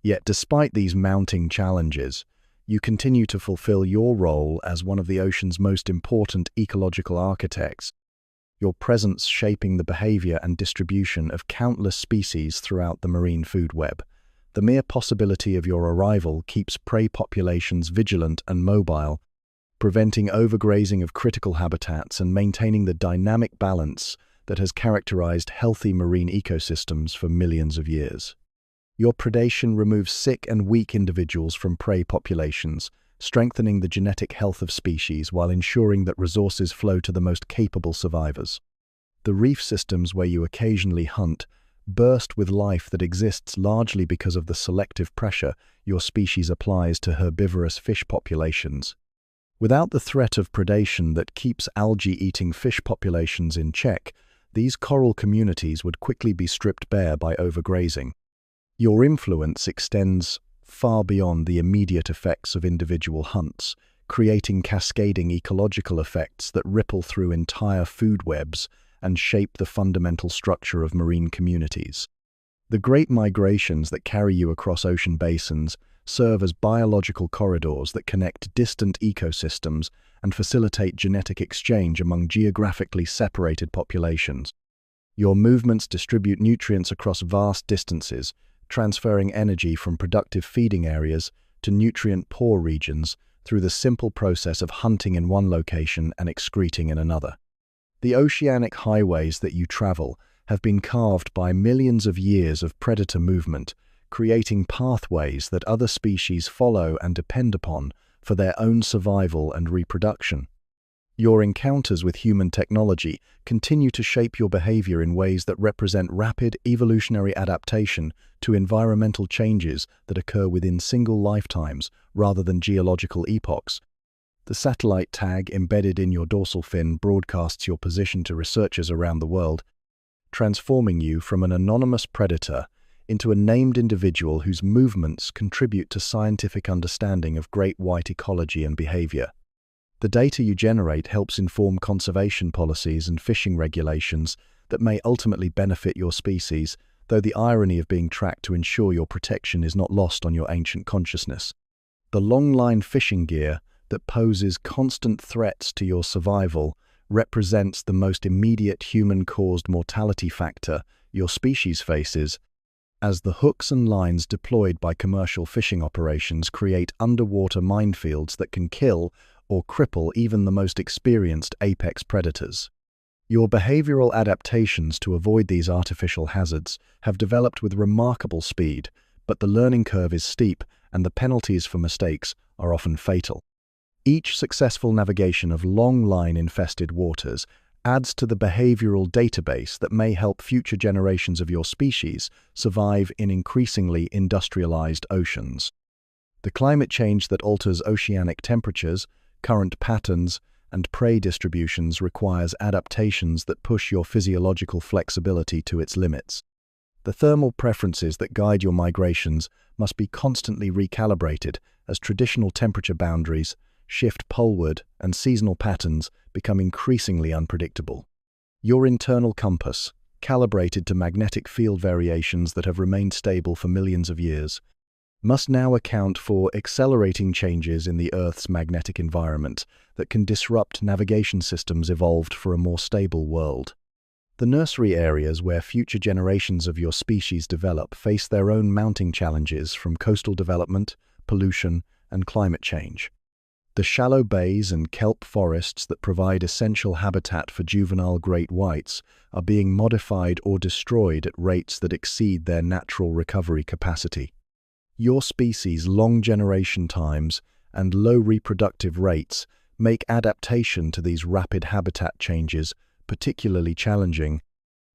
Yet despite these mounting challenges, you continue to fulfill your role as one of the ocean's most important ecological architects, your presence shaping the behavior and distribution of countless species throughout the marine food web. The mere possibility of your arrival keeps prey populations vigilant and mobile, preventing overgrazing of critical habitats and maintaining the dynamic balance that has characterized healthy marine ecosystems for millions of years. Your predation removes sick and weak individuals from prey populations, strengthening the genetic health of species while ensuring that resources flow to the most capable survivors. The reef systems where you occasionally hunt burst with life that exists largely because of the selective pressure your species applies to herbivorous fish populations. Without the threat of predation that keeps algae-eating fish populations in check, these coral communities would quickly be stripped bare by overgrazing. Your influence extends far beyond the immediate effects of individual hunts, creating cascading ecological effects that ripple through entire food webs and shape the fundamental structure of marine communities. The great migrations that carry you across ocean basins serve as biological corridors that connect distant ecosystems and facilitate genetic exchange among geographically separated populations. Your movements distribute nutrients across vast distances, transferring energy from productive feeding areas to nutrient-poor regions through the simple process of hunting in one location and excreting in another. The oceanic highways that you travel have been carved by millions of years of predator movement, creating pathways that other species follow and depend upon for their own survival and reproduction. Your encounters with human technology continue to shape your behavior in ways that represent rapid evolutionary adaptation to environmental changes that occur within single lifetimes rather than geological epochs. The satellite tag embedded in your dorsal fin broadcasts your position to researchers around the world, transforming you from an anonymous predator into a named individual whose movements contribute to scientific understanding of great white ecology and behavior. The data you generate helps inform conservation policies and fishing regulations that may ultimately benefit your species, though the irony of being tracked to ensure your protection is not lost on your ancient consciousness. The long-line fishing gear that poses constant threats to your survival represents the most immediate human-caused mortality factor your species faces, as the hooks and lines deployed by commercial fishing operations create underwater minefields that can kill or cripple even the most experienced apex predators. Your behavioral adaptations to avoid these artificial hazards have developed with remarkable speed, but the learning curve is steep and the penalties for mistakes are often fatal. Each successful navigation of longline-infested waters adds to the behavioral database that may help future generations of your species survive in increasingly industrialized oceans. The climate change that alters oceanic temperatures, current patterns, and prey distributions requires adaptations that push your physiological flexibility to its limits. The thermal preferences that guide your migrations must be constantly recalibrated as traditional temperature boundaries shift poleward and seasonal patterns become increasingly unpredictable. Your internal compass, calibrated to magnetic field variations that have remained stable for millions of years, must now account for accelerating changes in the Earth's magnetic environment that can disrupt navigation systems evolved for a more stable world. The nursery areas where future generations of your species develop face their own mounting challenges from coastal development, pollution, and climate change. The shallow bays and kelp forests that provide essential habitat for juvenile great whites are being modified or destroyed at rates that exceed their natural recovery capacity. Your species' long generation times and low reproductive rates make adaptation to these rapid habitat changes particularly challenging,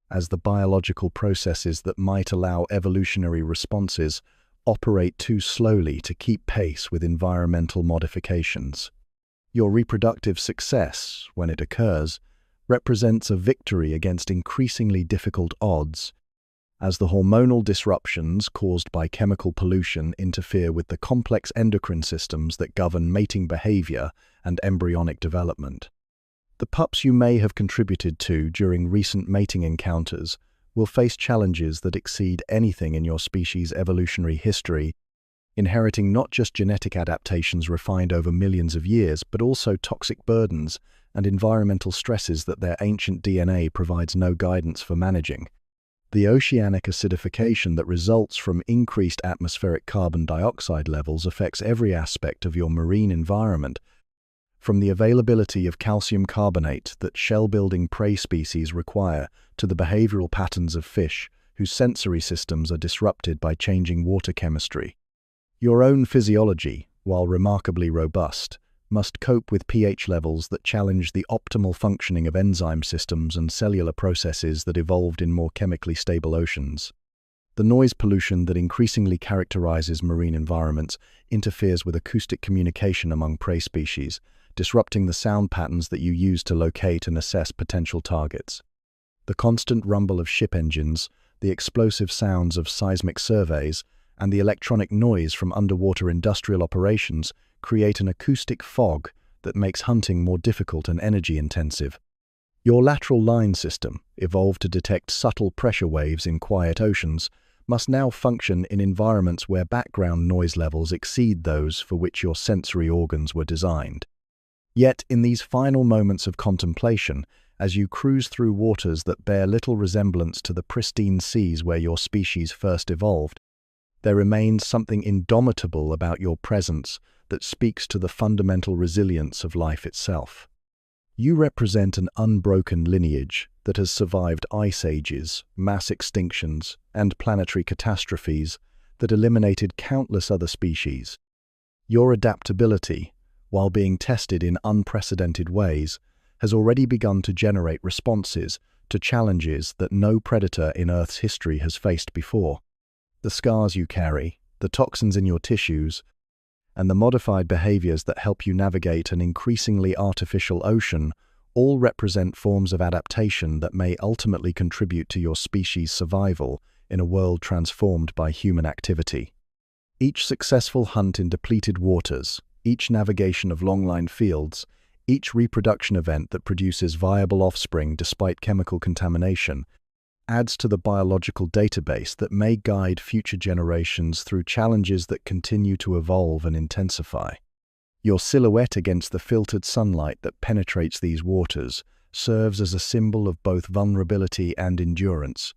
as the biological processes that might allow evolutionary responses operate too slowly to keep pace with environmental modifications. Your reproductive success, when it occurs, represents a victory against increasingly difficult odds, as the hormonal disruptions caused by chemical pollution interfere with the complex endocrine systems that govern mating behavior and embryonic development. The pups you may have contributed to during recent mating encounters will face challenges that exceed anything in your species' evolutionary history, inheriting not just genetic adaptations refined over millions of years, but also toxic burdens and environmental stresses that their ancient DNA provides no guidance for managing. The oceanic acidification that results from increased atmospheric carbon dioxide levels affects every aspect of your marine environment, from the availability of calcium carbonate that shell-building prey species require to the behavioral patterns of fish whose sensory systems are disrupted by changing water chemistry. Your own physiology, while remarkably robust, must cope with pH levels that challenge the optimal functioning of enzyme systems and cellular processes that evolved in more chemically stable oceans. The noise pollution that increasingly characterizes marine environments interferes with acoustic communication among prey species, disrupting the sound patterns that you use to locate and assess potential targets. The constant rumble of ship engines, the explosive sounds of seismic surveys, and the electronic noise from underwater industrial operations create an acoustic fog that makes hunting more difficult and energy-intensive. Your lateral line system, evolved to detect subtle pressure waves in quiet oceans, must now function in environments where background noise levels exceed those for which your sensory organs were designed. Yet, in these final moments of contemplation, as you cruise through waters that bear little resemblance to the pristine seas where your species first evolved, there remains something indomitable about your presence that speaks to the fundamental resilience of life itself. You represent an unbroken lineage that has survived ice ages, mass extinctions, and planetary catastrophes that eliminated countless other species. Your adaptability, while being tested in unprecedented ways, has already begun to generate responses to challenges that no predator in Earth's history has faced before. The scars you carry, the toxins in your tissues, and the modified behaviors that help you navigate an increasingly artificial ocean all represent forms of adaptation that may ultimately contribute to your species' survival in a world transformed by human activity. Each successful hunt in depleted waters, each navigation of longline fields, each reproduction event that produces viable offspring despite chemical contamination, adds to the biological database that may guide future generations through challenges that continue to evolve and intensify. Your silhouette against the filtered sunlight that penetrates these waters serves as a symbol of both vulnerability and endurance,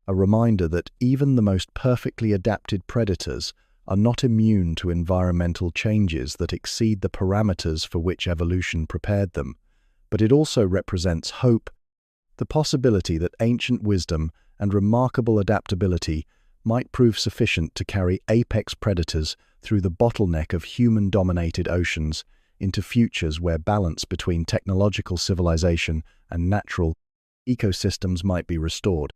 a reminder that even the most perfectly adapted predators are not immune to environmental changes that exceed the parameters for which evolution prepared them, but it also represents hope, the possibility that ancient wisdom and remarkable adaptability might prove sufficient to carry apex predators through the bottleneck of human-dominated oceans, into futures where balance between technological civilization and natural ecosystems might be restored.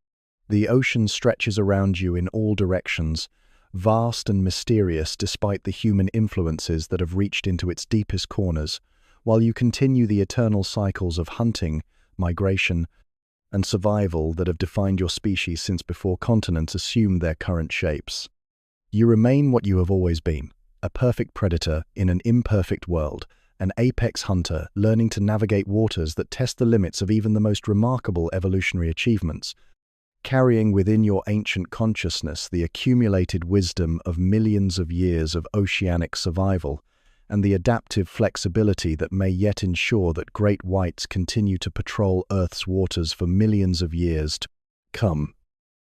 The ocean stretches around you in all directions, vast and mysterious despite the human influences that have reached into its deepest corners, while you continue the eternal cycles of hunting, migration, and survival that have defined your species since before continents assumed their current shapes. You remain what you have always been, a perfect predator in an imperfect world, an apex hunter learning to navigate waters that test the limits of even the most remarkable evolutionary achievements, carrying within your ancient consciousness the accumulated wisdom of millions of years of oceanic survival and the adaptive flexibility that may yet ensure that great whites continue to patrol Earth's waters for millions of years to come.